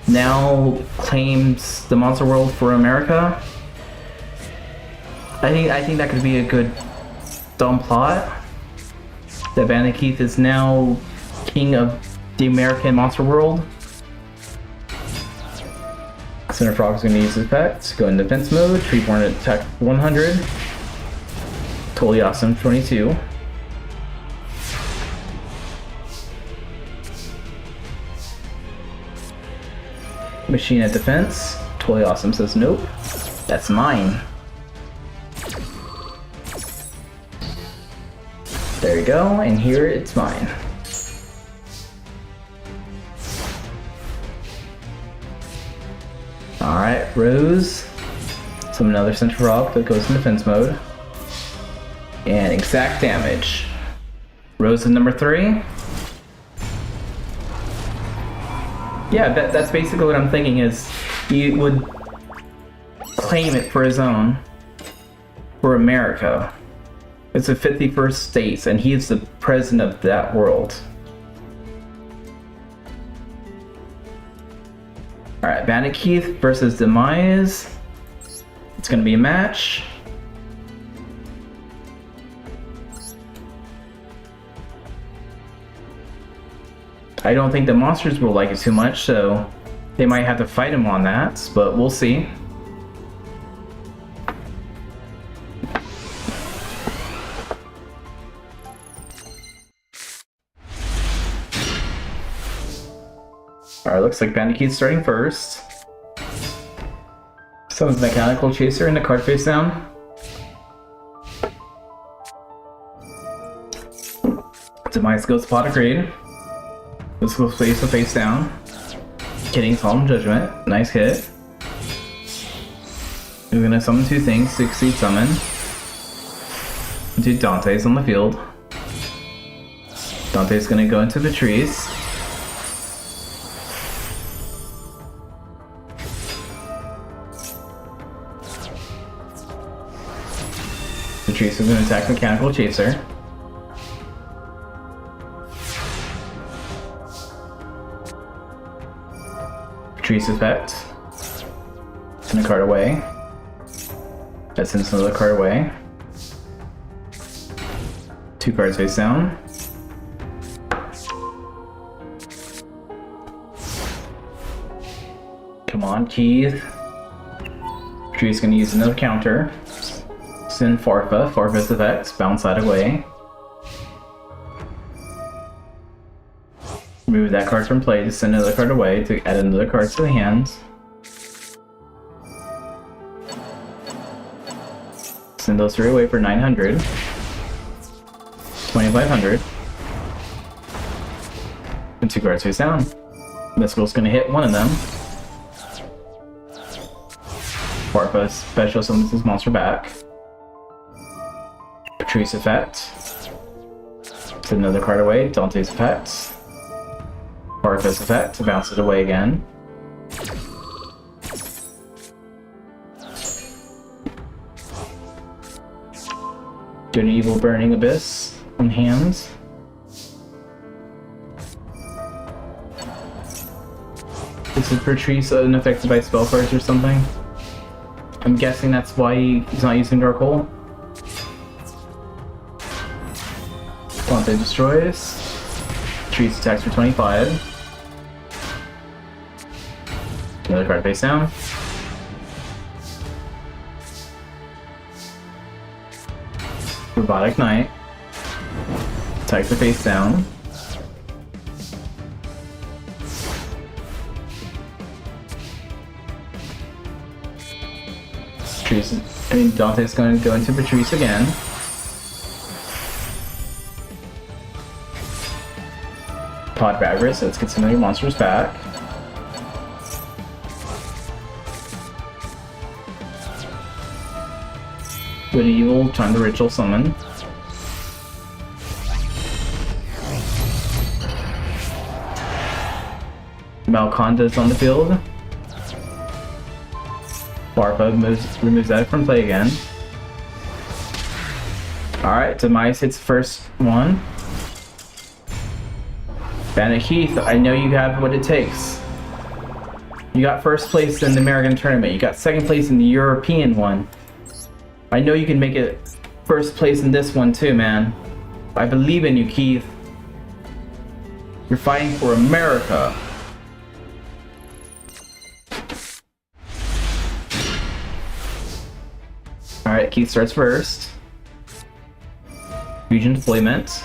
now claims the monster world for America. I think that could be a good dumb plot. That BIC Keith is now king of the American monster world. Center Frog's gonna use his effect. Go in defense mode. Treeborn attack 100. Totally awesome. 22. Machine at defense. Totally awesome says nope. That's mine. There you go, and here it's mine. Alright, Rose. Some another Central Frog that goes in defense mode. And exact damage. Rose is number 3. Yeah, that's basically what I'm thinking is he would claim it for his own. For America. It's the 51st state, and he is the president of that world. Alright, BIC Keith versus Demise. It's gonna be a match. I don't think the monsters will like it too much, so they might have to fight him on that, but we'll see. Alright, looks like BIC Keith's starting first. Summons Mechanical Chaser and a card face down. Demise goes Pot of Greed. This goes face down. Hitting Solemn Judgment. Nice hit. We're gonna summon 2 things, succeed summon. 2 Dante's on the field. Dante's gonna go into Patrice. Patrice is gonna attack Mechanical Chaser. Patrice effect. Send a card away. That sends another card away. 2 cards face down. Come on, Keith. Patrice gonna use another counter. Send Farfa. Farfa's effects. Bounce that away. Remove that card from play to send another card away to add another card to the hands. Send those 3 away for 900. 2500. And 2 cards face down. Mythical's gonna hit one of them. Farfa special summons this monster back. Patrice effect. Send another card away. Dante's effect. Farfa's effect to bounce it away again. Do an Evil Burning Abyss on hands. This is Patrice unaffected by spell cards or something. I'm guessing that's why he's not using Dark Hole. Dante destroys. Patrice attacks for 25. Another card face down. Robotic Knight. Attack the face down. Dante's going to go into Patrice again. Pod Avarice, let's get some of your monsters back. Good Evil, trying to ritual summon. Malconda's on the field. Farfa removes that from play again. Alright, Demise hits first one. Bandit Keith, I know you have what it takes. You got first place in the American tournament. You got second place in the European one. I know you can make it first place in this one too, man. I believe in you, Keith. You're fighting for America. Alright, Keith starts first. Fusion deployment.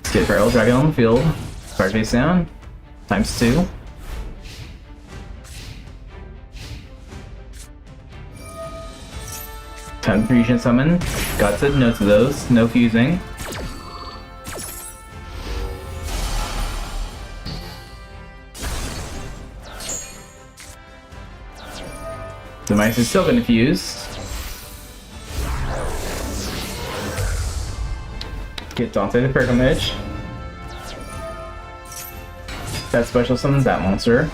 Let's get Barrel Dragon on the field. Card face down. ×2. Time to fusion summon. Got to no to those. No fusing. Demise is still gonna fuse. Get Dante the Pilgrimage. That special summons that monster.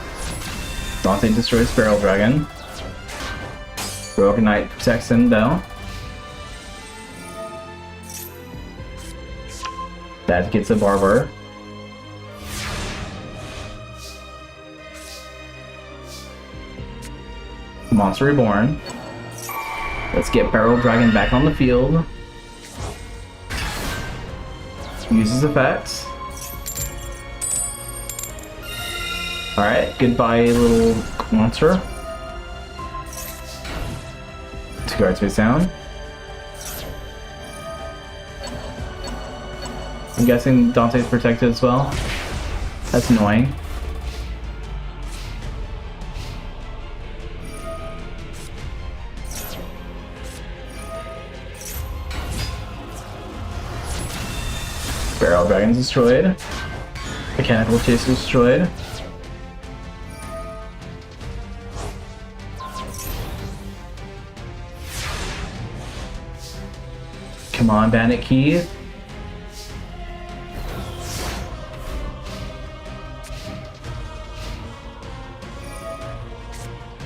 Dante destroys Barrel Dragon. Broken Knight protects him though. That gets a Barber. Monster Reborn. Let's get Barrel Dragon back on the field. Uses effects. Alright, goodbye little monster. 2 cards face down. I'm guessing Dante's protected as well. That's annoying. Barrel Dragons destroyed. Mechanical Chaser destroyed. Come on, Bandit Keith.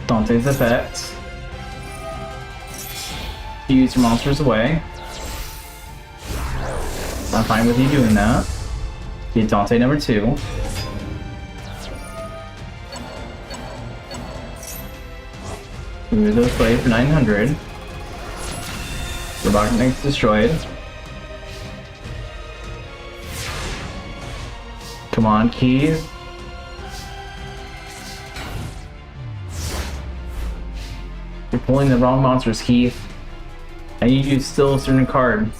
Dante's effect. Use your monsters away. I'm fine with you doing that. Get Dante number 2. Move those away for 900. Robotnik's destroyed. Come on, Keith. You're pulling the wrong monsters, Keith. I need you to steal a certain card.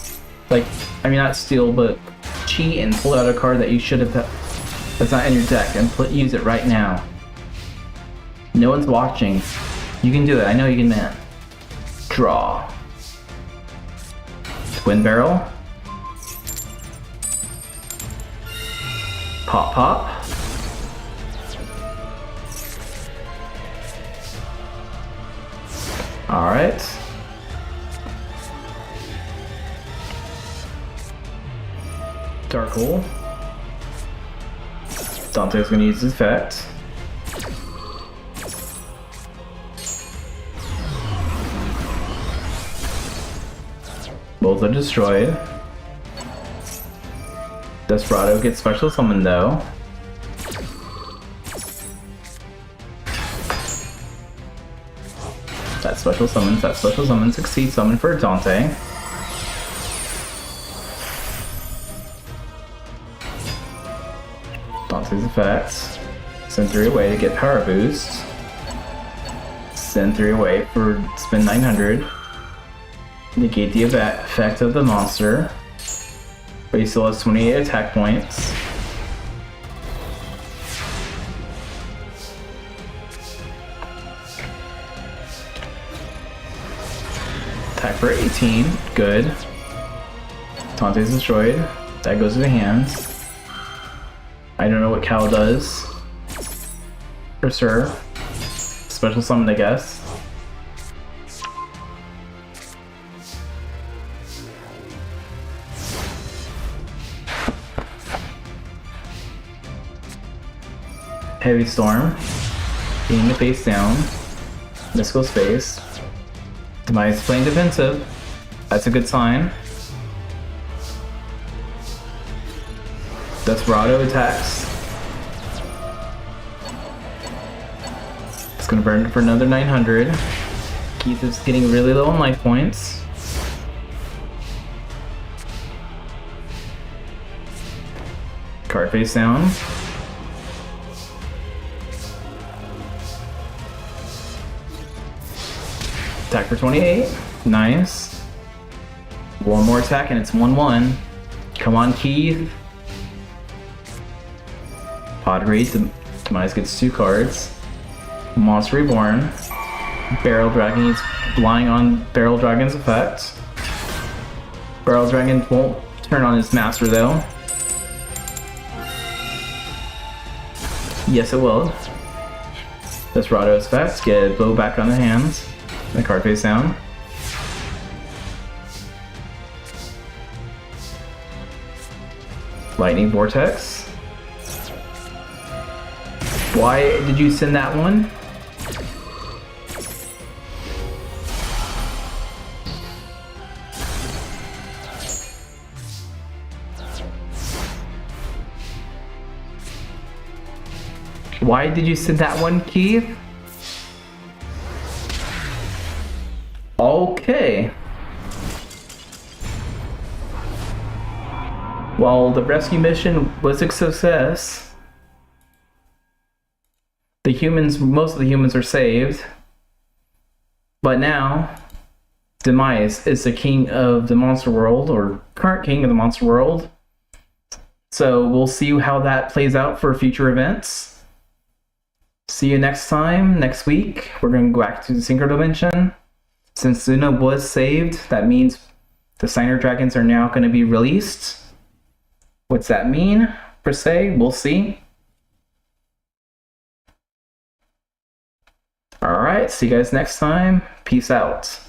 Like, I mean, not steal, but cheat and pull out a card that you should have, that's not in your deck, and use it right now. No one's watching. You can do it. I know you can, man. Draw. Twin Barrel. Pop Pop. Alright. Dark Hole. Dante's gonna use his effect. Both are destroyed. Desperado gets special summon though. That special summon succeeds summon for Dante. Dante's effects. Send 3 away to get power boost. Send 3 away for spin 900. Negate the effect of the monster. But he still has 28 attack points. Attack for 18. Good. Dante's destroyed. That goes to the hands. I don't know what Cal does. For sure. Special summon, I guess. Heavy Storm. Being the face down. Mystical Space. Demise playing defensive. That's a good sign. Desperado attacks. It's gonna burn for another 900. Keith is getting really low on life points. Card face down. Attack for 28. Nice. One more attack and it's 1-1. Come on, Keith. Pod Raid. Demise gets 2 cards. Monster Reborn. Barrel Dragon. He's relying on Barrel Dragon's effect. Barrel Dragon won't turn on his master though. Yes, it will. Desperado's effect. Get Bow back on the hands. The card face down. Lightning Vortex. Why did you send that one? Why did you send that one, Keith? Okay. While the rescue mission was a success, most of the humans are saved. But now, Demise is the king of the monster world, or current king of the monster world. So we'll see how that plays out for future events. See you next time, next week. We're going to go back to the Synchro Dimension. Since Zuna was saved, that means the Signer Dragons are now going to be released. What's that mean, per se? We'll see. Alright, see you guys next time. Peace out.